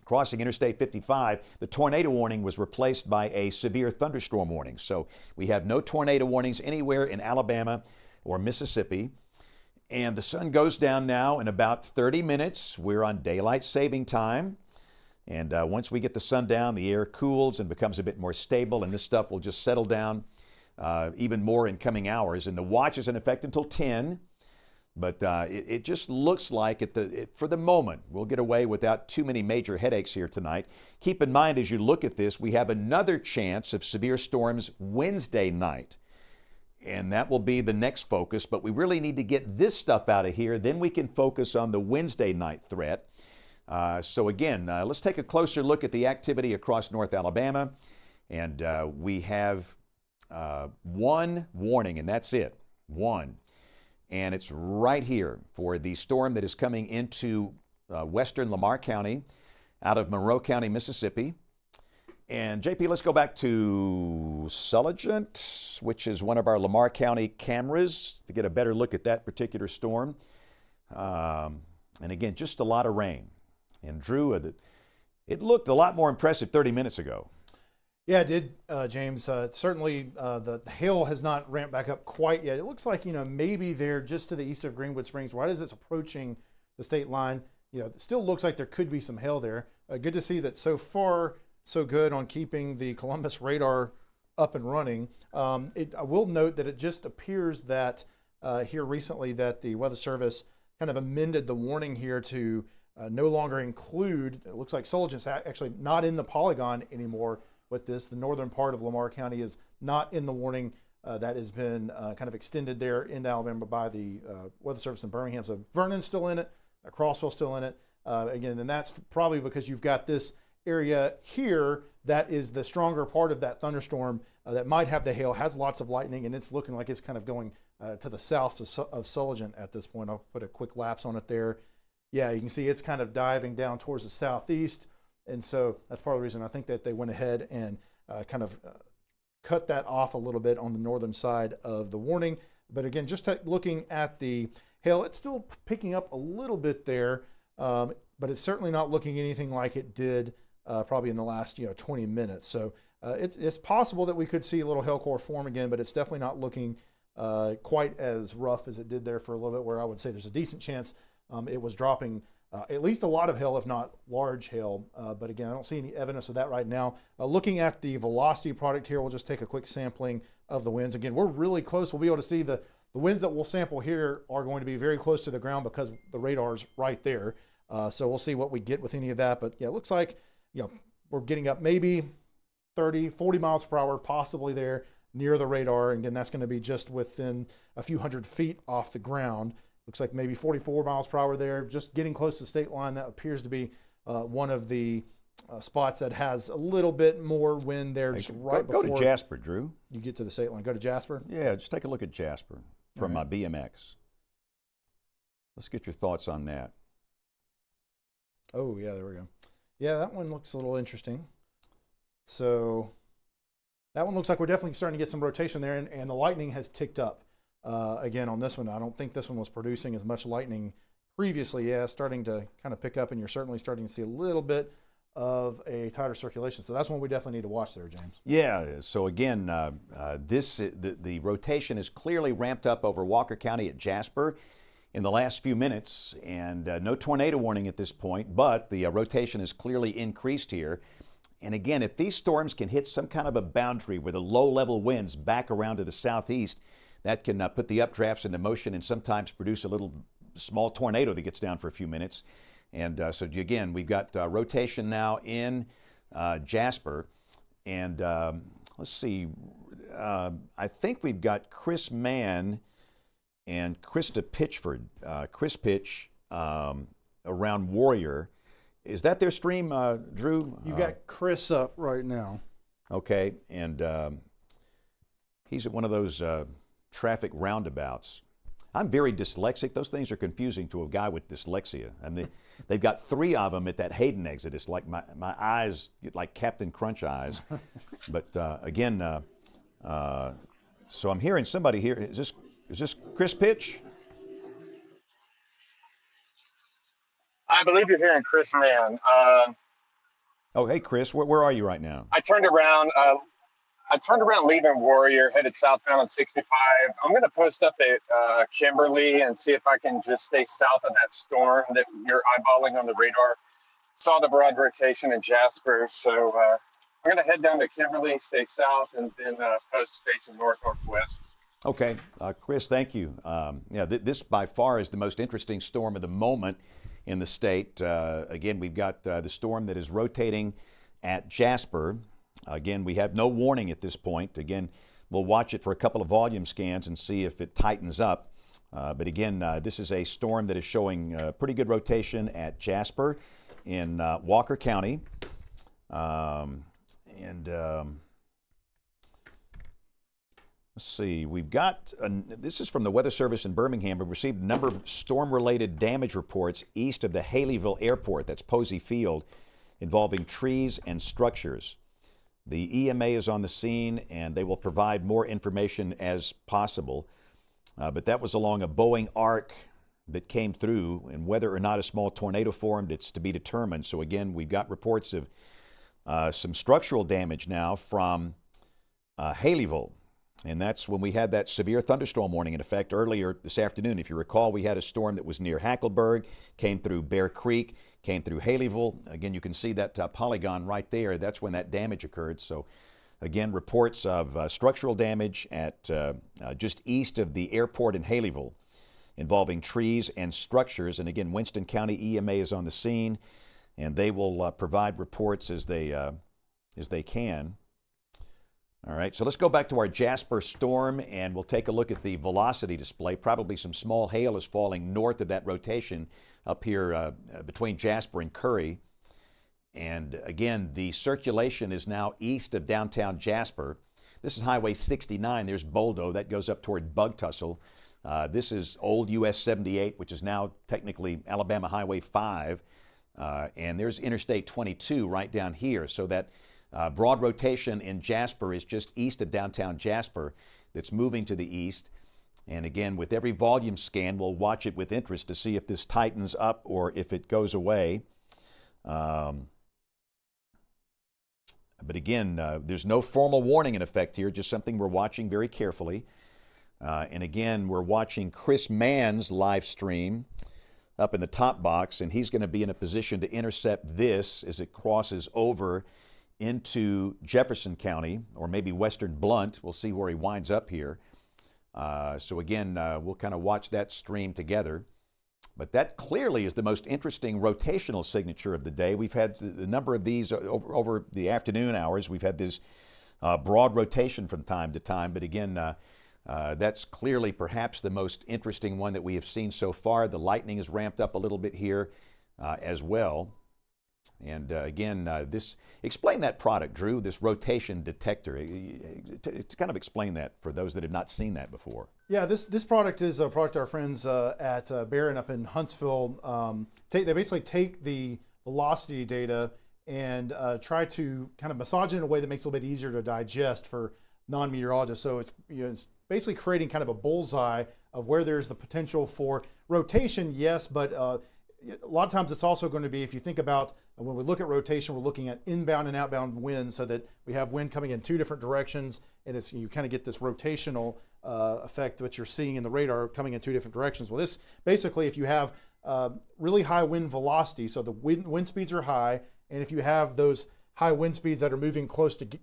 crossing Interstate 55, the tornado warning was replaced by a severe thunderstorm warning. So we have no tornado warnings anywhere in Alabama or Mississippi. And the sun goes down now in about 30 minutes. We're on daylight saving time. And once we get the sun down, the air cools and becomes a bit more stable, and this stuff will just settle down even more in coming hours. And the watch is in effect until 10. But it just looks like for the moment, we'll get away without too many major headaches here tonight. Keep in mind, as you look at this, we have another chance of severe storms Wednesday night. And that will be the next focus. But we really need to get this stuff out of here. Then we can focus on the Wednesday night threat. So again, let's take a closer look at the activity across North Alabama. And we have one warning, and that's it. One. And it's right here for the storm that is coming into western Lamar County out of Monroe County, Mississippi. And JP, let's go back to Sulligent, which is one of our Lamar County cameras, to get a better look at that particular storm. And again, just a lot of rain. And Drew, it looked a lot more impressive 30 minutes ago. Yeah, it did, James. Certainly, the hail has not ramped back up quite yet. It looks like, maybe they're just to the east of Greenwood Springs, right as it's approaching the state line. It still looks like there could be some hail there. Good to see that so far, so good on keeping the Columbus radar up and running. I will note that it just appears that here recently that the Weather Service kind of amended the warning here to no longer include, it looks like Sulligent's actually not in the polygon anymore with this. The northern part of Lamar County is not in the warning that has been kind of extended there into Alabama by the Weather Service in Birmingham. So Vernon's still in it, Crossville's still in it. Again, and that's probably because you've got this area here that is the stronger part of that thunderstorm that might have the hail, has lots of lightning, and it's looking like it's kind of going to the south of Sulligent at this point. I'll put a quick lapse on it there. Yeah, you can see it's kind of diving down towards the southeast. And so that's part of the reason I think that they went ahead and kind of cut that off a little bit on the northern side of the warning. But again, just looking at the hail, it's still picking up a little bit there, but it's certainly not looking anything like it did probably in the last 20 minutes. So it's possible that we could see a little hail core form again, but it's definitely not looking quite as rough as it did there for a little bit, where I would say there's a decent chance it was dropping at least a lot of hail, if not large hail. But again, I don't see any evidence of that right now. Looking at the velocity product here, we'll just take a quick sampling of the winds. Again, we're really close. We'll be able to see the winds that we'll sample here are going to be very close to the ground because the radar's right there. So we'll see what we get with any of that. But yeah, it looks like we're getting up maybe 30, 40 miles per hour, possibly there near the radar. And again, that's going to be just within a few hundred feet off the ground. Looks like maybe 44 miles per hour there, just getting close to the state line. That appears to be one of the spots that has a little bit more wind there just right before. Go to Jasper, Drew. You get to the state line. Go to Jasper? Yeah, just take a look at Jasper from my BMX. Let's get your thoughts on that. Oh, yeah, there we go. Yeah, that one looks a little interesting. So that one looks like we're definitely starting to get some rotation there, and the lightning has ticked up. Again, on this one, I don't think this one was producing as much lightning previously. Yeah, starting to kind of pick up, and you're certainly starting to see a little bit of a tighter circulation. So that's one we definitely need to watch there, James. Yeah, so again, the rotation is clearly ramped up over Walker County at Jasper in the last few minutes, and no tornado warning at this point, but the rotation is clearly increased here. And again, if these storms can hit some kind of a boundary where the low-level winds back around to the southeast, that can put the updrafts into motion and sometimes produce a little small tornado that gets down for a few minutes. And so again, we've got rotation now in Jasper. And let's see, I think we've got Chris Mann and Krista Pitchford. Chris Pitch around Warrior. Is that their stream, Drew? You've got Chris up right now. Okay, and he's at one of those traffic roundabouts. I'm very dyslexic. Those things are confusing to a guy with dyslexia. I mean, they've got 3 of them at that Hayden exit. It's like my eyes get like Captain Crunch eyes. But again, so I'm hearing somebody here. Is this Chris Pitch? I believe you're hearing Chris Mann. Oh, hey, Chris, where are you right now? I turned around leaving Warrior, headed southbound on 65. I'm going to post up at Kimberly and see if I can just stay south of that storm that you're eyeballing on the radar. Saw the broad rotation in Jasper, so I'm going to head down to Kimberly, stay south, and then post facing north-northwest. Okay, Chris, thank you. This by far is the most interesting storm of the moment in the state. Again, we've got the storm that is rotating at Jasper. Again, we have no warning at this point. Again, we'll watch it for a couple of volume scans and see if it tightens up. But again, this is a storm that is showing pretty good rotation at Jasper in Walker County. Let's see, we've got, this is from the Weather Service in Birmingham. We've received a number of storm-related damage reports east of the Haleyville Airport, that's Posey Field, involving trees and structures. The EMA is on the scene, and they will provide more information as possible. But that was along a Boeing arc that came through, and whether or not a small tornado formed, it's to be determined. So again, we've got reports of some structural damage now from Haleyville. And that's when we had that severe thunderstorm warning in effect earlier this afternoon. If you recall, we had a storm that was near Hackleburg, came through Bear Creek, came through Haleyville. Again, you can see that polygon right there. That's when that damage occurred. So again, reports of structural damage at just east of the airport in Haleyville involving trees and structures. And again, Winston County EMA is on the scene, and they will provide reports as they can. All right, so let's go back to our Jasper storm, and we'll take a look at the velocity display. Probably some small hail is falling north of that rotation up here between Jasper and Curry. And again, the circulation is now east of downtown Jasper. This is Highway 69. There's Boldo. That goes up toward Bugtussle. This is old US 78, which is now technically Alabama Highway 5. And there's Interstate 22 right down here. So that broad rotation in Jasper is just east of downtown Jasper that's moving to the east. And again, with every volume scan, we'll watch it with interest to see if this tightens up or if it goes away. But again, there's no formal warning in effect here, just something we're watching very carefully. And again, we're watching Chris Mann's live stream up in the top box, and he's going to be in a position to intercept this as it crosses over into Jefferson County, or maybe Western Blunt. We'll see where he winds up here. So again, we'll kind of watch that stream together. But that clearly is the most interesting rotational signature of the day. We've had a number of these over the afternoon hours. We've had this broad rotation from time to time. But again, that's clearly perhaps the most interesting one that we have seen so far. The lightning is ramped up a little bit here as well. And again, explain that product, Drew, this rotation detector. To kind of explain that for those that have not seen that before. Yeah, this product is a product our friends at Barron up in Huntsville, they basically take the velocity data and try to kind of massage it in a way that makes it a little bit easier to digest for non-meteorologists. So it's basically creating kind of a bullseye of where there's the potential for rotation, yes, but a lot of times it's also going to be, if you think about when we look at rotation, we're looking at inbound and outbound wind, so that we have wind coming in two different directions, and you kind of get this rotational effect that you're seeing in the radar coming in two different directions. Well, this basically, if you have really high wind velocity, so the wind speeds are high, and if you have those high wind speeds that are moving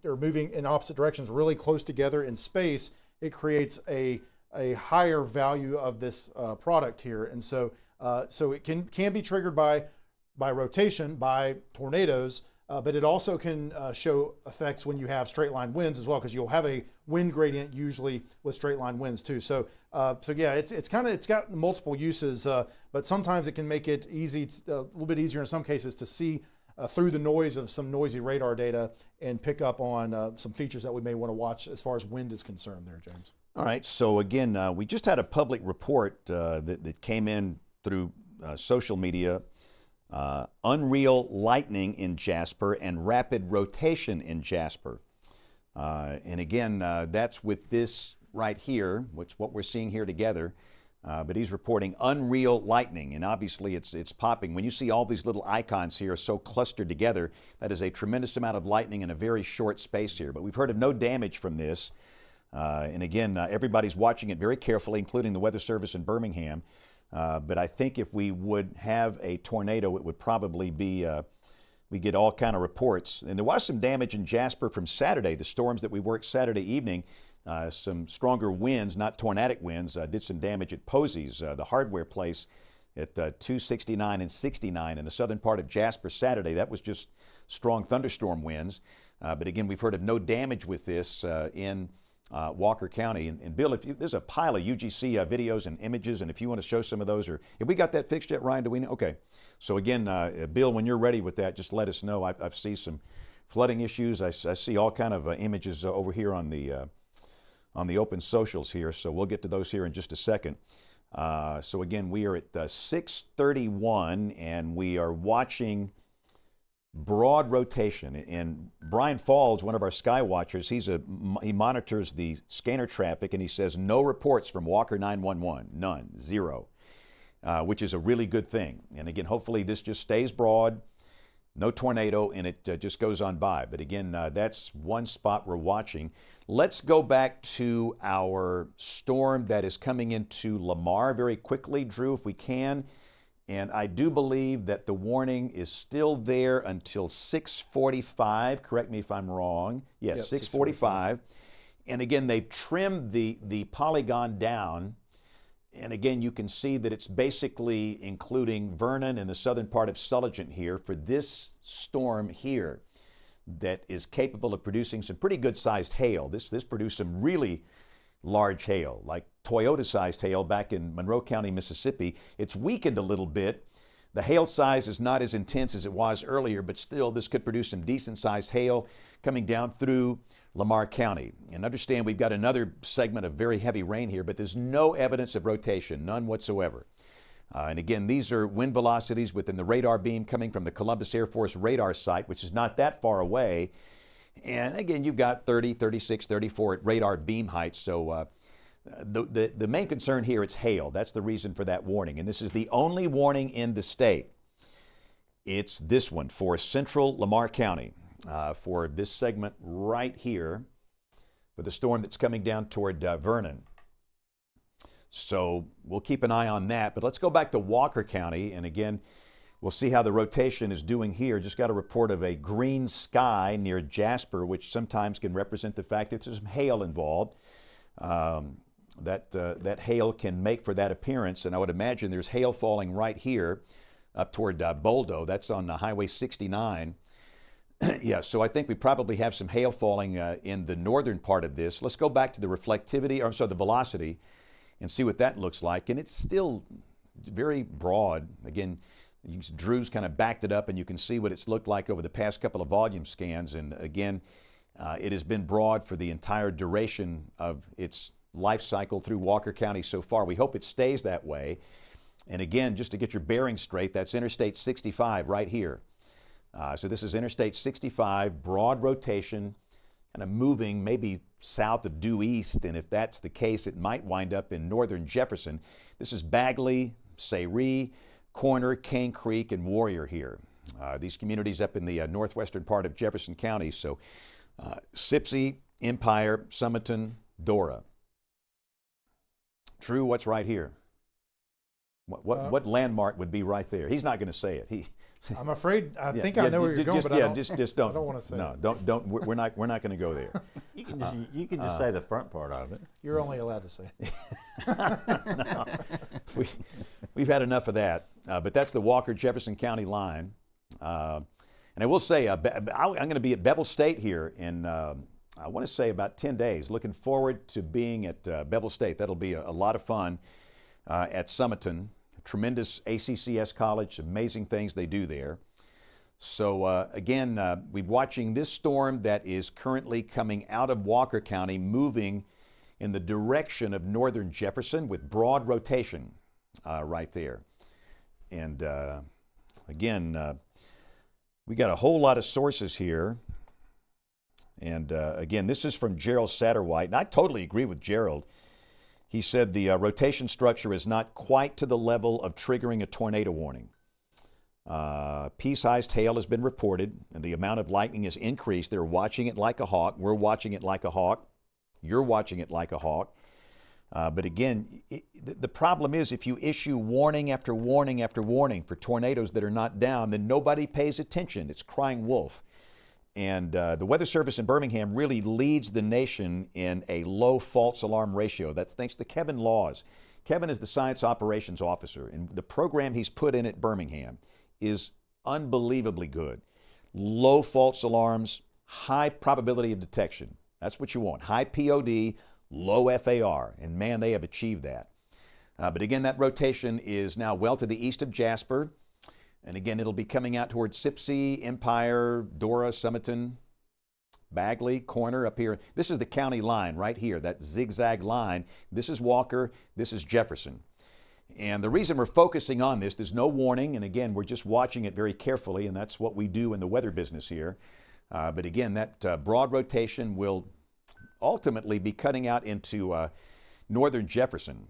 moving in opposite directions really close together in space, it creates a higher value of this product here. And so it can be triggered by rotation, by tornadoes, but it also can show effects when you have straight line winds as well, because you'll have a wind gradient usually with straight line winds too. So yeah, it's got multiple uses, but sometimes it can make it easy, a little bit easier in some cases to see through the noise of some noisy radar data and pick up on some features that we may want to watch as far as wind is concerned there, James. All right, so again, we just had a public report that came in through social media. Unreal lightning in Jasper and rapid rotation in Jasper. And again, that's with this right here, which what we're seeing here together. But he's reporting unreal lightning, and obviously it's popping. When you see all these little icons here so clustered together, that is a tremendous amount of lightning in a very short space here. But we've heard of no damage from this. And again, everybody's watching it very carefully, including the Weather Service in Birmingham. But I think if we would have a tornado, it would probably be, we get all kind of reports. And there was some damage in Jasper from Saturday, the storms that we worked Saturday evening. Some stronger winds, not tornadic winds, did some damage at Posey's, the hardware place at 269 and 69 in the southern part of Jasper Saturday. That was just strong thunderstorm winds. But again, we've heard of no damage with this in Walker County. And Bill, there's a pile of UGC videos and images, and if you want to show some of those, or if we got that fixed yet, Ryan, do we know? Okay. So again, Bill, when you're ready with that, just let us know. I've seen some flooding issues. I see all kind of images over here on the open socials here, so we'll get to those here in just a second. So again, we are at 6:31, and we are watching broad rotation. And Brian Falls, one of our sky watchers, he monitors the scanner traffic, and he says no reports from Walker 911, none, zero, which is a really good thing. And again, hopefully this just stays broad, no tornado, and it just goes on by. But again, that's one spot we're watching. Let's go back to our storm that is coming into Lamar very quickly, Drew, if we can. And I do believe that the warning is still there until 6:45. Correct me if I'm wrong. Yes, yep, 6:45. And again, they've trimmed the polygon down. And again, you can see that it's basically including Vernon and the southern part of Sulligent here for this storm here that is capable of producing some pretty good-sized hail. This produced some really large hail, like Toyota-sized hail back in Monroe County, Mississippi. It's weakened a little bit. The hail size is not as intense as it was earlier, but still this could produce some decent-sized hail coming down through Lamar County. And understand we've got another segment of very heavy rain here, but there's no evidence of rotation, none whatsoever. And again, these are wind velocities within the radar beam coming from the Columbus Air Force radar site, which is not that far away. And again, you've got 30, 36, 34 at radar beam height. So the main concern here, it's hail. That's the reason for that warning. And this is the only warning in the state. It's this one for central Lamar County, for this segment right here, for the storm that's coming down toward Vernon. So we'll keep an eye on that. But let's go back to Walker County. And again, we'll see how the rotation is doing here. Just got a report of a green sky near Jasper, which sometimes can represent the fact that there's some hail involved. That hail can make for that appearance. And I would imagine there's hail falling right here up toward Boldo. That's on Highway 69. Yeah, so I think we probably have some hail falling in the northern part of this. Let's go back to the reflectivity, or I'm sorry, the velocity, and see what that looks like. And it's still very broad. Again, Drew's kind of backed it up, and you can see what it's looked like over the past couple of volume scans. And again, it has been broad for the entire duration of its life cycle through Walker County so far. We hope it stays that way. And again, just to get your bearings straight, that's Interstate 65 right here. So this is Interstate 65, broad rotation, kind of moving maybe south of due east, and if that's the case, it might wind up in northern Jefferson. This is Bagley, Sayre, Corner, Cane Creek, and Warrior here. These communities up in the northwestern part of Jefferson County. So Sipsey, Empire, Summerton, Dora. Drew, what's right here? What landmark would be right there? He's not going to say it. I'm afraid. I think I know where you're going, but just don't. I don't want to say. No, don't. We're not going to go there. You can just say the front part of it. You're only allowed to say it. No, we've had enough of that. But that's the Walker Jefferson County line. And And I will say, I'm going to be at Bevel State here in, I want to say about 10 days. Looking forward to being at Bevel State. That'll be a lot of fun at Summerton. Tremendous ACCS college, amazing things they do there. So again, we're watching this storm that is currently coming out of Walker County, moving in the direction of northern Jefferson with broad rotation right there. And again, we got a whole lot of sources here. And again, this is from Gerald Satterwhite, and I totally agree with Gerald. He said the rotation structure is not quite to the level of triggering a tornado warning. Pea-sized hail has been reported, and the amount of lightning has increased. They're watching it like a hawk. We're watching it like a hawk. You're watching it like a hawk. But again, the problem is if you issue warning after warning after warning for tornadoes that are not down, then nobody pays attention. It's crying wolf. And the Weather Service in Birmingham really leads the nation in a low false alarm ratio. That's thanks to Kevin Laws. Kevin is the Science Operations Officer, and the program he's put in at Birmingham is unbelievably good. Low false alarms, high probability of detection. That's what you want. High POD, low FAR. And man, they have achieved that. But again, that rotation is now well to the east of Jasper. And again, it'll be coming out towards Sipsey, Empire, Dora, Summerton, Bagley, Corner up here. This is the county line right here, that zigzag line. This is Walker, this is Jefferson. And the reason we're focusing on this, there's no warning, and again, we're just watching it very carefully, and that's what we do in the weather business here. But again, that broad rotation will ultimately be cutting out into northern Jefferson.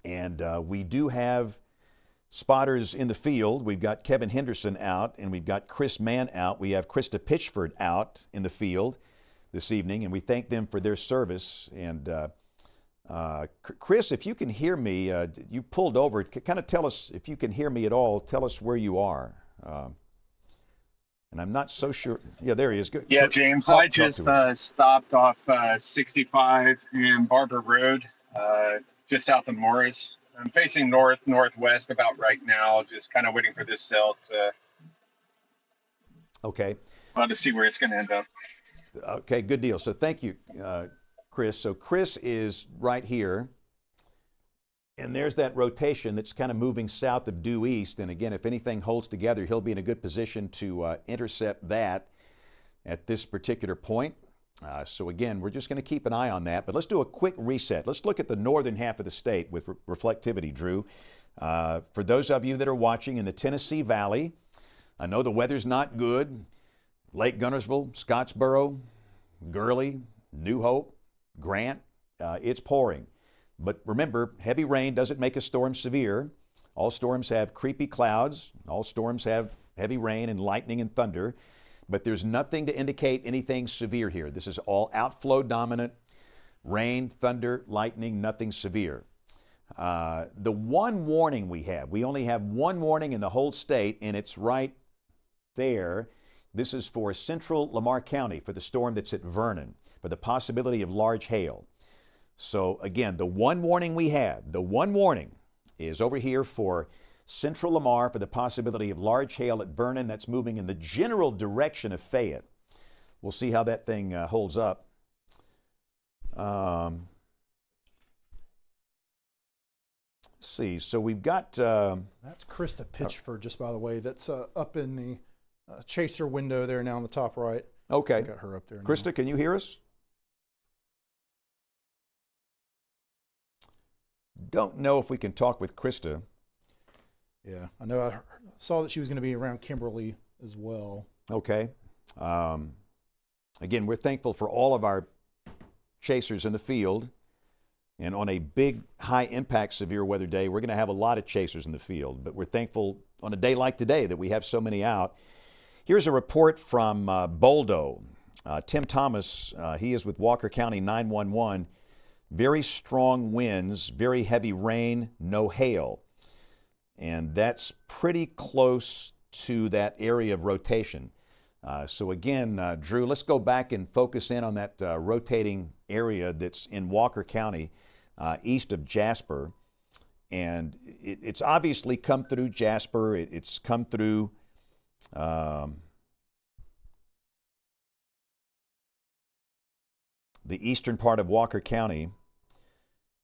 And we do have spotters in the field. We've got Kevin Henderson out, and we've got Chris Mann out. We have Krista Pitchford out in the field this evening, and we thank them for their service. And Chris, if you can hear me, you pulled over. Kind of tell us, if you can hear me at all, tell us where you are. And I'm not so sure. Yeah, there he is. Good. Yeah, James, I just stopped off 65 and Barber Road, just out of Morris. I'm facing northwest about right now, just kind of waiting for this cell to. Okay. To see where it's going to end up. Okay, good deal. So thank you, Chris. So Chris is right here, and there's that rotation that's kind of moving south of due east. And again, if anything holds together, he'll be in a good position to intercept that at this particular point. So again, we're just going to keep an eye on that. But let's do a quick reset. Let's look at the northern half of the state with reflectivity, Drew. For those of you that are watching in the Tennessee Valley, I know the weather's not good. Lake Gunnersville, Scottsboro, Gurley, New Hope, Grant, it's pouring. But remember, heavy rain doesn't make a storm severe. All storms have creepy clouds. All storms have heavy rain and lightning and thunder. But there's nothing to indicate anything severe here. This is all outflow dominant, rain, thunder, lightning, nothing severe. The one warning we only have one warning in the whole state, and it's right there. This is for central Lamar County for the storm that's at Vernon, for the possibility of large hail. So again, the one warning we have, the one warning is over here for central Lamar for the possibility of large hail at Vernon. That's moving in the general direction of Fayette. We'll see how that thing holds up. Let's see. So we've got... That's Krista Pitchford, just by the way. That's up in the chaser window there now on the top right. Okay. Got her up there now. Krista, can you hear us? Don't know if we can talk with Krista. Yeah, I know. I saw that she was going to be around Kimberly as well. Okay. Again, we're thankful for all of our chasers in the field. And on a big, high-impact severe weather day, we're going to have a lot of chasers in the field. But we're thankful on a day like today that we have so many out. Here's a report from Boldo. Tim Thomas, he is with Walker County 911. Very strong winds, very heavy rain, no hail. And that's pretty close to that area of rotation. So again, Drew, let's go back and focus in on that rotating area that's in Walker County, east of Jasper. And it's obviously come through Jasper. It's come through the eastern part of Walker County.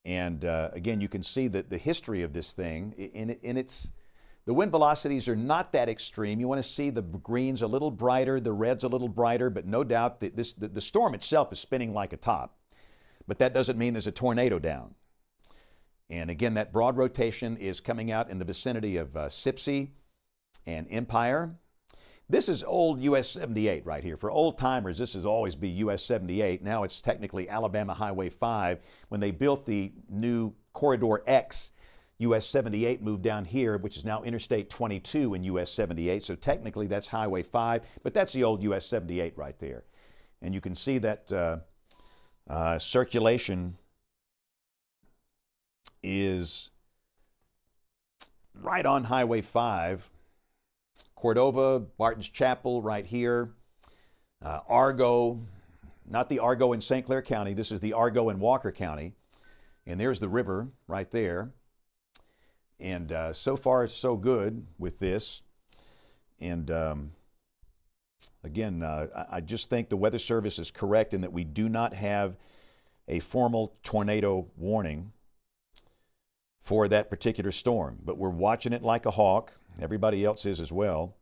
And again, you can see that the history of this thing, the wind velocities are not that extreme. You want to see the greens a little brighter, the reds a little brighter, but no doubt that the storm itself is spinning like a top. But that doesn't mean there's a tornado down. And again, that broad rotation is coming out in the vicinity of Sipsey and Empire. This is old US 78 right here. For old timers, this has always be US 78. Now it's technically Alabama Highway 5. When they built the new Corridor X, US 78 moved down here, which is now Interstate 22 in US 78. So technically that's Highway 5, but that's the old US 78 right there. And you can see that circulation is right on Highway 5. Cordova, Barton's Chapel right here. Argo, not the Argo in St. Clair County. This is the Argo in Walker County. And there's the river right there. And so far, so good with this. And again, I just think the Weather Service is correct in that we do not have a formal tornado warning for that particular storm. But we're watching it like a hawk. Everybody else is as well.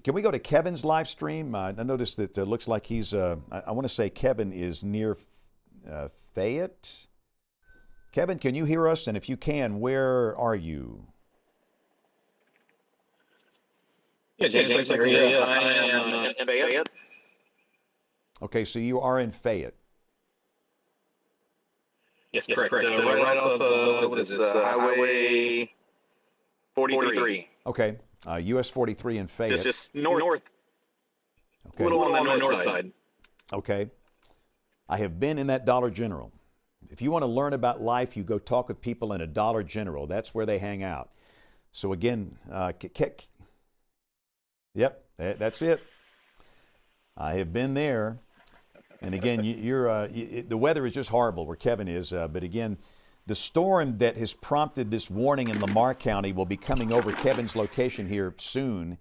Can we go to Kevin's live stream? I noticed that it looks like he's, I want to say Kevin is near Fayette. Kevin, can you hear us? And if you can, where are you? Yeah, James, I can hear you. I am in Fayette. Okay, so you are in Fayette. Yes, correct. Right off of, what is this, Highway 43. Okay, US 43 in Fayette. Just north. Okay. A little on the north side. Okay. I have been in that Dollar General. If you want to learn about life, you go talk with people in a Dollar General. That's where they hang out. So again, yep, that's it. I have been there. And again, the weather is just horrible where Kevin is. But again, the storm that has prompted this warning in Lamar County will be coming over Kevin's location here soon.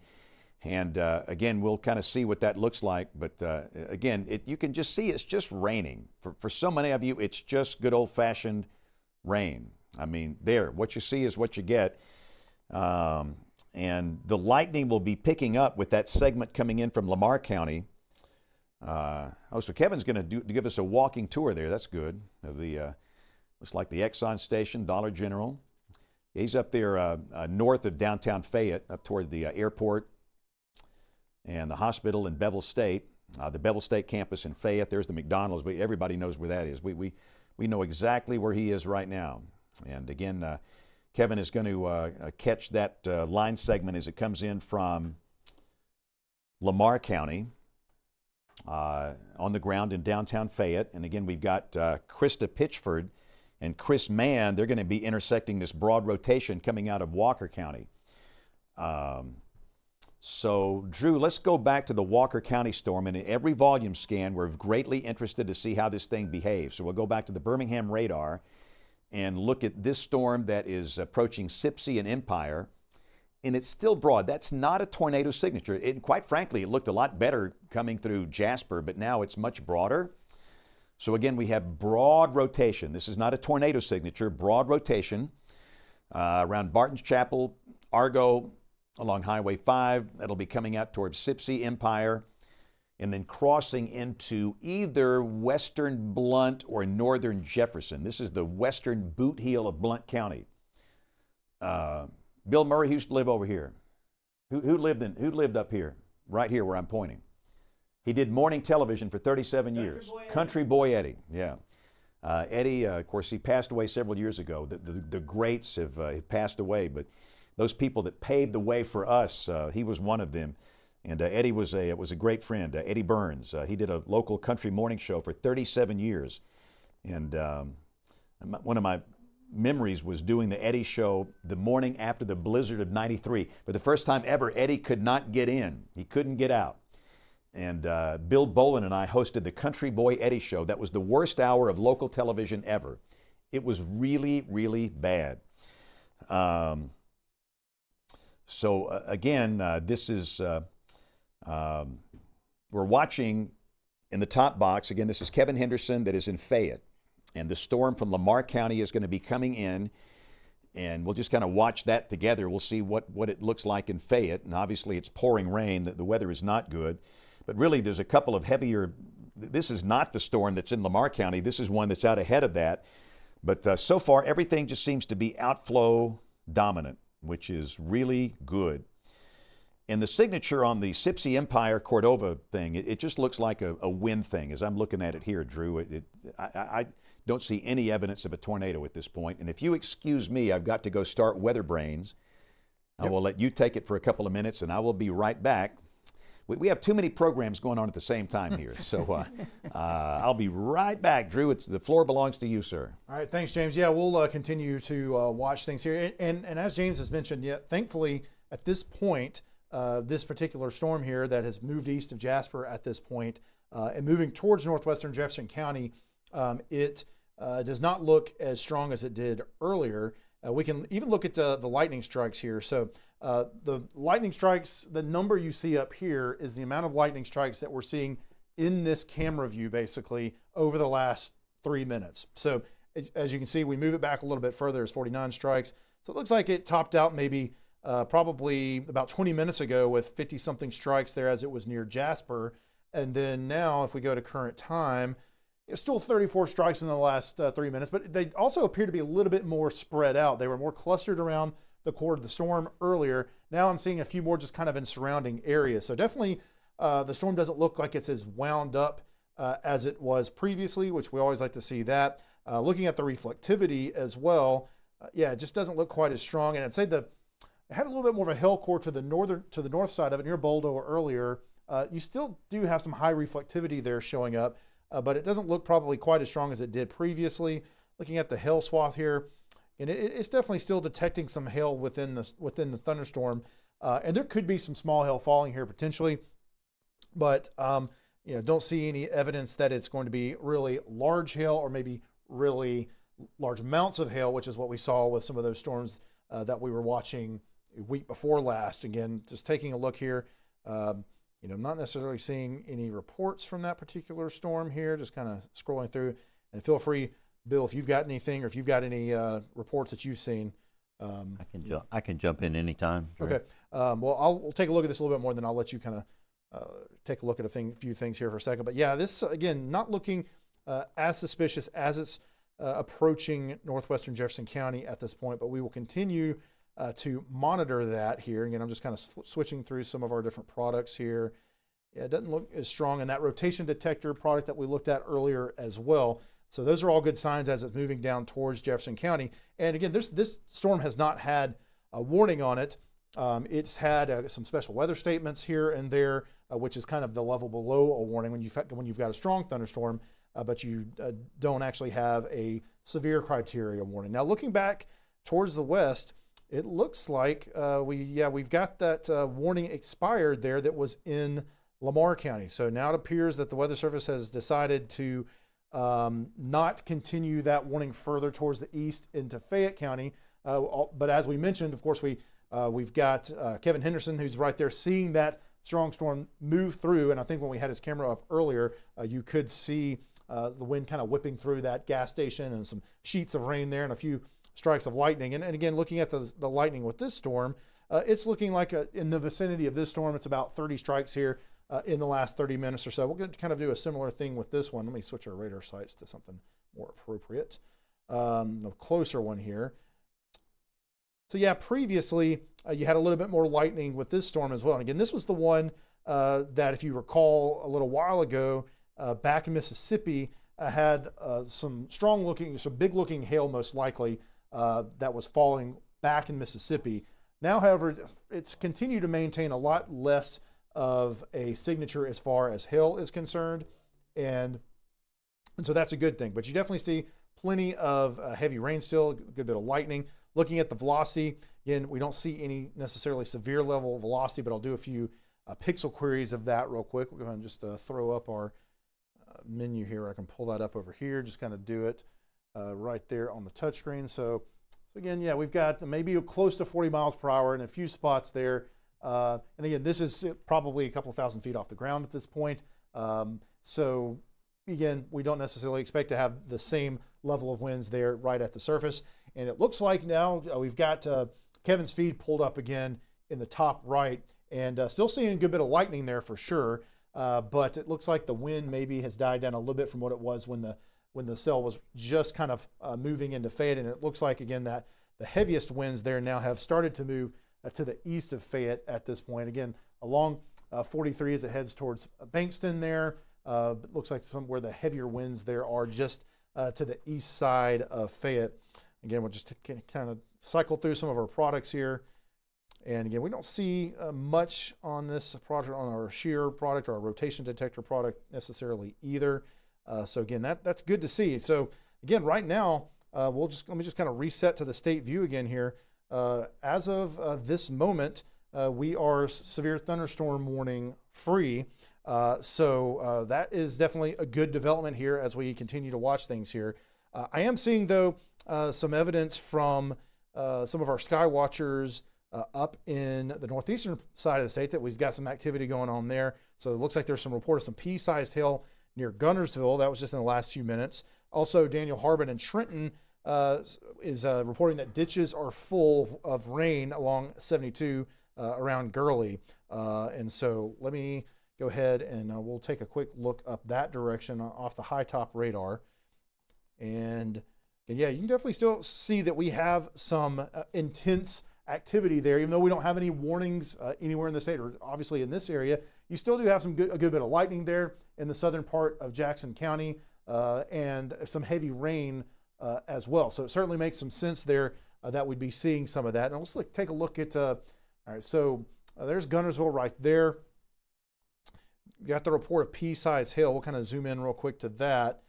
And again, we'll kind of see what that looks like. But again, you can just see it's just raining. For so many of you, it's just good old-fashioned rain. I mean, what you see is what you get. And the lightning will be picking up with that segment coming in from Lamar County. So Kevin's going to give us a walking tour there. That's good. Of the looks like the Exxon station, Dollar General. He's up there north of downtown Fayette, up toward the airport and the hospital in Bevel State, the Bevel State campus in Fayette. There's the McDonald's. Everybody knows where that is. We know exactly where he is right now. And again, Kevin is going to catch that line segment as it comes in from Lamar County on the ground in downtown Fayette. And again, we've got Krista Pitchford and Chris Mann. They're going to be intersecting this broad rotation coming out of Walker County. So, Drew, let's go back to the Walker County storm. And in every volume scan, we're greatly interested to see how this thing behaves. So we'll go back to the Birmingham radar and look at this storm that is approaching Sipsey and Empire. And it's still broad. That's not a tornado signature. Quite frankly, it looked a lot better coming through Jasper, but now it's much broader. So again, we have broad rotation. This is not a tornado signature, broad rotation around Barton's Chapel, Argo, along Highway 5. That'll be coming out towards Sipsey, Empire, and then crossing into either western Blount or northern Jefferson. This is the western boot heel of Blount County. Bill Murray, who used to live over here? Who lived up here? Right here where I'm pointing. He did morning television for 37 years. Country Boy Eddie, yeah. Eddie, of course, he passed away several years ago. The greats have passed away, but those people that paved the way for us, he was one of them. And Eddie was a great friend. Eddie Burns, he did a local country morning show for 37 years. And one of my memories was doing the Eddie show the morning after the blizzard of '93. For the first time ever, Eddie could not get in. He couldn't get out. And Bill Bolin and I hosted the Country Boy Eddie show. That was the worst hour of local television ever. It was really, really bad. Again, this is, we're watching in the top box, again, this is Kevin Henderson that is in Fayette. And the storm from Lamar County is going to be coming in. And we'll just kind of watch that together. We'll see what it looks like in Fayette. And obviously it's pouring rain. The weather is not good. But really there's a couple of heavier, this is not the storm that's in Lamar County. This is one that's out ahead of that. But so far everything just seems to be outflow dominant, which is really good. And the signature on the Sipsey Empire Cordova thing, it just looks like a wind thing as I'm looking at it here, Drew. I don't see any evidence of a tornado at this point. And if you excuse me, I've got to go start Weather Brains. I will let you take it for a couple of minutes, and I will be right back. We have too many programs going on at the same time here. So I'll be right back. Drew, the floor belongs to you, sir. All right, thanks, James. Yeah, we'll continue to watch things here. And as James has mentioned, thankfully, at this point, this particular storm here that has moved east of Jasper at this point and moving towards northwestern Jefferson County, it does not look as strong as it did earlier. We can even look at the lightning strikes here. So the lightning strikes, the number you see up here is the amount of lightning strikes that we're seeing in this camera view basically over the last 3 minutes. So as you can see, we move it back a little bit further, it's 49 strikes. So it looks like it topped out maybe probably about 20 minutes ago with 50 something strikes there as it was near Jasper. And then now if we go to current time, it's still 34 strikes in the last 3 minutes, but they also appear to be a little bit more spread out. They were more clustered around the core of the storm earlier. Now I'm seeing a few more just kind of in surrounding areas. So definitely the storm doesn't look like it's as wound up as it was previously, which we always like to see that. Looking at the reflectivity as well, it just doesn't look quite as strong. And I'd say it had a little bit more of a hail core to the north side of it near Boldo earlier. You still do have some high reflectivity there showing up. But it doesn't look probably quite as strong as it did previously. Looking at the hail swath here, and it's definitely still detecting some hail within the thunderstorm, and there could be some small hail falling here potentially, but don't see any evidence that it's going to be really large hail or maybe really large amounts of hail, which is what we saw with some of those storms that we were watching a week before last. Again, just taking a look here. Not necessarily seeing any reports from that particular storm here, just kind of scrolling through. And feel free, Bill, if you've got anything or if you've got any reports that you've seen. I can jump in anytime. Drew. Okay. We'll take a look at this a little bit more, then I'll let you kind of take a look at a few things here for a second. But yeah, this, again, not looking as suspicious as it's approaching northwestern Jefferson County at this point, but we will continue to monitor that here. Again, I'm just kind of switching through some of our different products here. Yeah, it doesn't look as strong in that rotation detector product that we looked at earlier as well. So those are all good signs as it's moving down towards Jefferson County. And again, this storm has not had a warning on it. It's had some special weather statements here and there, which is kind of the level below a warning when you've got a strong thunderstorm, but you don't actually have a severe criteria warning. Now looking back towards the west, it looks like we've got that warning expired there that was in Lamar County. So now it appears that the Weather Service has decided to not continue that warning further towards the east into Fayette County. But as we mentioned, of course, we've got Kevin Henderson, who's right there seeing that strong storm move through. And I think when we had his camera up earlier, you could see the wind kind of whipping through that gas station and some sheets of rain there and a few strikes of lightning. And again, looking at the lightning with this storm, it's looking like in the vicinity of this storm, it's about 30 strikes here in the last 30 minutes or so. We're going to kind of do a similar thing with this one. Let me switch our radar sights to something more appropriate. The closer one here. So yeah, previously you had a little bit more lightning with this storm as well. And again, this was the one that, if you recall a little while ago, back in Mississippi, had some big looking hail most likely that was falling back in Mississippi. Now, however, it's continued to maintain a lot less of a signature as far as hail is concerned. And so that's a good thing. But you definitely see plenty of heavy rain still, a good bit of lightning. Looking at the velocity, again, we don't see any necessarily severe level of velocity, but I'll do a few pixel queries of that real quick. We'll go ahead and just throw up our menu here. I can pull that up over here, just kind of do it right there on the touchscreen. So again, yeah, we've got maybe close to 40 miles per hour in a few spots there And again, this is probably a couple thousand feet off the ground at this point. So again, we don't necessarily expect to have the same level of winds there right at the surface. And it looks like now we've got Kevin's feed pulled up again in the top right, and still seeing a good bit of lightning there for sure. But it looks like the wind maybe has died down a little bit from what it was when the cell was just kind of moving into Fayette. And it looks like, again, that the heaviest winds there now have started to move to the east of Fayette at this point. Again, along 43 as it heads towards Bankston there. It looks like somewhere the heavier winds there are just to the east side of Fayette. Again, we'll just kind of cycle through some of our products here. And again, we don't see much on this product, on our shear product or our rotation detector product necessarily either. So again, that's good to see. So again, right now, let me just kind of reset to the state view again here. As of this moment, we are severe thunderstorm warning free. So that is definitely a good development here as we continue to watch things here. I am seeing, though, some evidence from some of our sky watchers up in the northeastern side of the state that we've got some activity going on there. So it looks like there's some report of some pea-sized hail near Gunnersville. That was just in the last few minutes. Also, Daniel Harbin and Trenton is reporting that ditches are full of rain along 72 around Gurley. And so let me go ahead and we'll take a quick look up that direction off the high top radar. And yeah, you can definitely still see that we have some intense activity there, even though we don't have any warnings anywhere in the state, or obviously in this area. You still do have a good bit of lightning there in the southern part of Jackson County and some heavy rain as well. So it certainly makes some sense there that we'd be seeing some of that. And let's take a look at, all right, so there's Gunnersville right there. You got the report of pea-sized hail. We'll kind of zoom in real quick to that.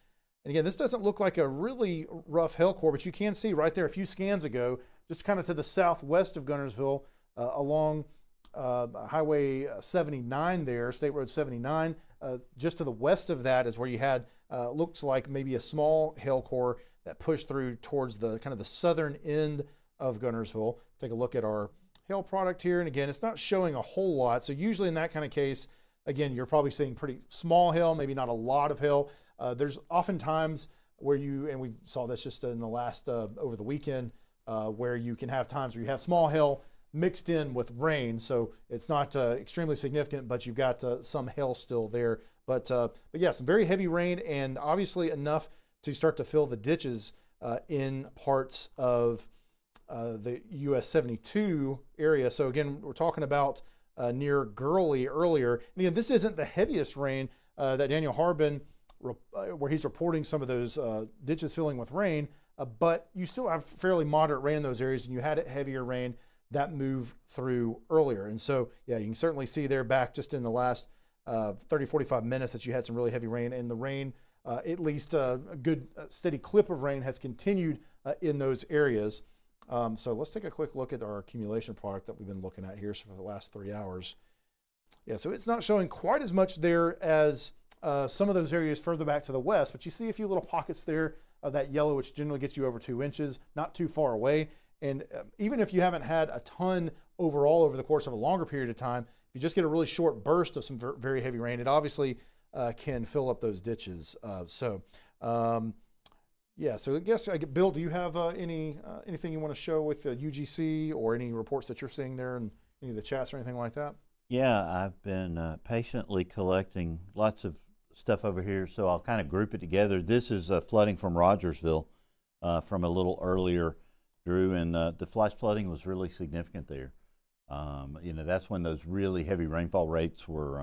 And again, this doesn't look like a really rough hail core, but you can see right there a few scans ago, just kind of to the southwest of Gunnersville, along Highway 79 there, State Road 79. Just to the west of that is where you had, looks like maybe a small hail core that pushed through towards the kind of the southern end of Gunnersville. Take a look at our hail product here. And again, it's not showing a whole lot. So usually in that kind of case, again, you're probably seeing pretty small hail, maybe not a lot of hail. There's oftentimes where and we saw this just in the last, over the weekend, where you can have times where you have small hail mixed in with rain. So it's not extremely significant, but you've got some hail still there. But yeah, some very heavy rain, and obviously enough to start to fill the ditches in parts of the US 72 area. So again, we're talking about near Gurley earlier. And again, this isn't the heaviest rain that Daniel Harbin, where he's reporting some of those ditches filling with rain, but you still have fairly moderate rain in those areas, and you had heavier rain that moved through earlier. And so, yeah, you can certainly see there back just in the last 30, 45 minutes that you had some really heavy rain, and the rain, at least a good steady clip of rain has continued in those areas. So let's take a quick look at our accumulation product that we've been looking at here for the last 3 hours. Yeah, so it's not showing quite as much there as some of those areas further back to the west, but you see a few little pockets there of that yellow, which generally gets you over 2 inches, not too far away. And even if you haven't had a ton overall over the course of a longer period of time, if you just get a really short burst of some very heavy rain, it obviously can fill up those ditches. Yeah, so I guess, Bill, do you have anything you want to show with UGC or any reports that you're seeing there in any of the chats or anything like that? Yeah, I've been patiently collecting lots of stuff over here, so I'll kind of group it together. This is flooding from Rogersville from a little earlier, Drew, and the flash flooding was really significant there. That's when those really heavy rainfall rates were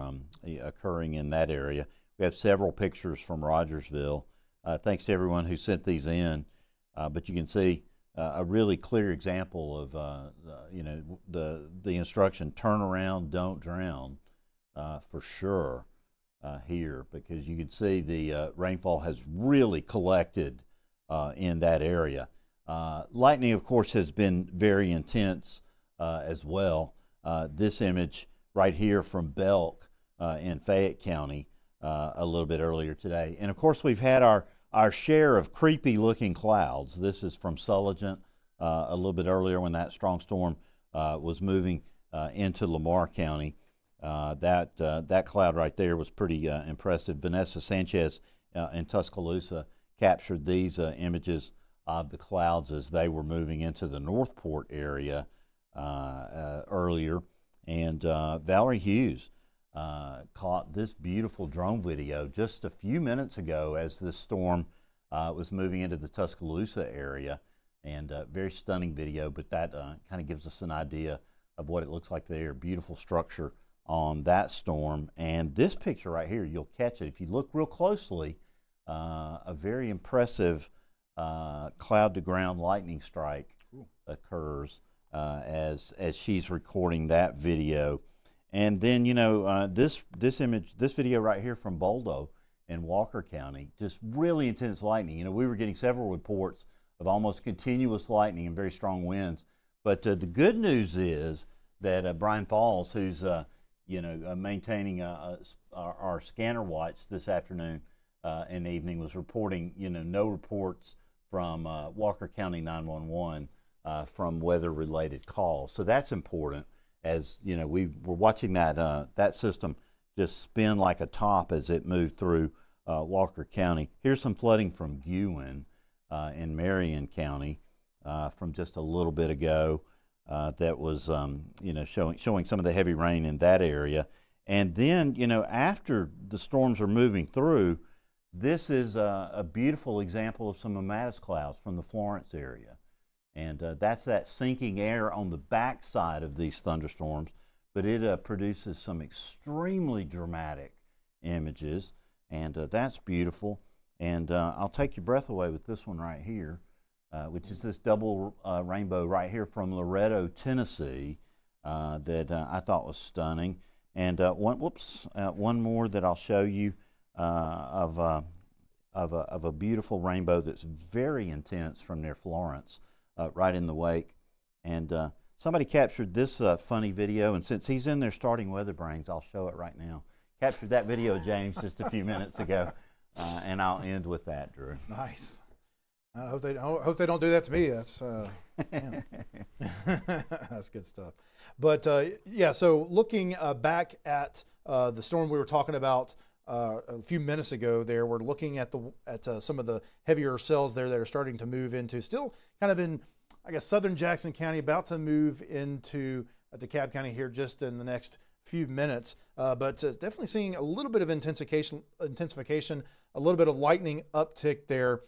occurring in that area. We have several pictures from Rogersville. Thanks to everyone who sent these in, but you can see a really clear example of the instruction: turn around, don't drown, for sure here, because you can see the rainfall has really collected in that area. Lightning, of course, has been very intense as well. This image right here from Belk in Fayette County a little bit earlier today. And of course, we've had our share of creepy looking clouds. This is from Sulligent a little bit earlier when that strong storm was moving into Lamar County. That cloud right there was pretty impressive. Vanessa Sanchez in Tuscaloosa captured these images of the clouds as they were moving into the Northport area earlier. And Valerie Hughes caught this beautiful drone video just a few minutes ago as this storm was moving into the Tuscaloosa area. And very stunning video, but that kind of gives us an idea of what it looks like there. Beautiful structure on that storm. And this picture right here, you'll catch it. If you look real closely, a very impressive cloud-to-ground lightning strike occurs as she's recording that video. And then, you know, this video right here from Boldo in Walker County, just really intense lightning. You know, we were getting several reports of almost continuous lightning and very strong winds. But the good news is that Brian Falls, who's maintaining our scanner watch this afternoon and evening, was reporting no reports from Walker County 911 from weather-related calls. So that's important. As you know, we were watching that system just spin like a top as it moved through Walker County. Here's some flooding from Gewin in Marion County from just a little bit ago. That was showing some of the heavy rain in that area. And then after the storms are moving through, this is a beautiful example of some Amatis clouds from the Florence area. And that's that sinking air on the backside of these thunderstorms, but it produces some extremely dramatic images, and that's beautiful. And I'll take your breath away with this one right here, which is this double rainbow right here from Loretto, Tennessee, that I thought was stunning. And one more that I'll show you of a beautiful rainbow that's very intense from near Florence. Right in the wake. And somebody captured this funny video, and since he's in there starting Weather Brains, I'll show it right now. Captured that video, James, just a few minutes ago, and I'll end with that, Drew. Nice. I hope they don't do that to me. That's that's good stuff. But yeah, so looking back at the storm we were talking about a few minutes ago there, we're looking at some of the heavier cells there that are starting to move into, still kind of in, I guess, southern Jackson County, about to move into DeKalb County here just in the next few minutes. But definitely seeing a little bit of intensification, a little bit of lightning uptick there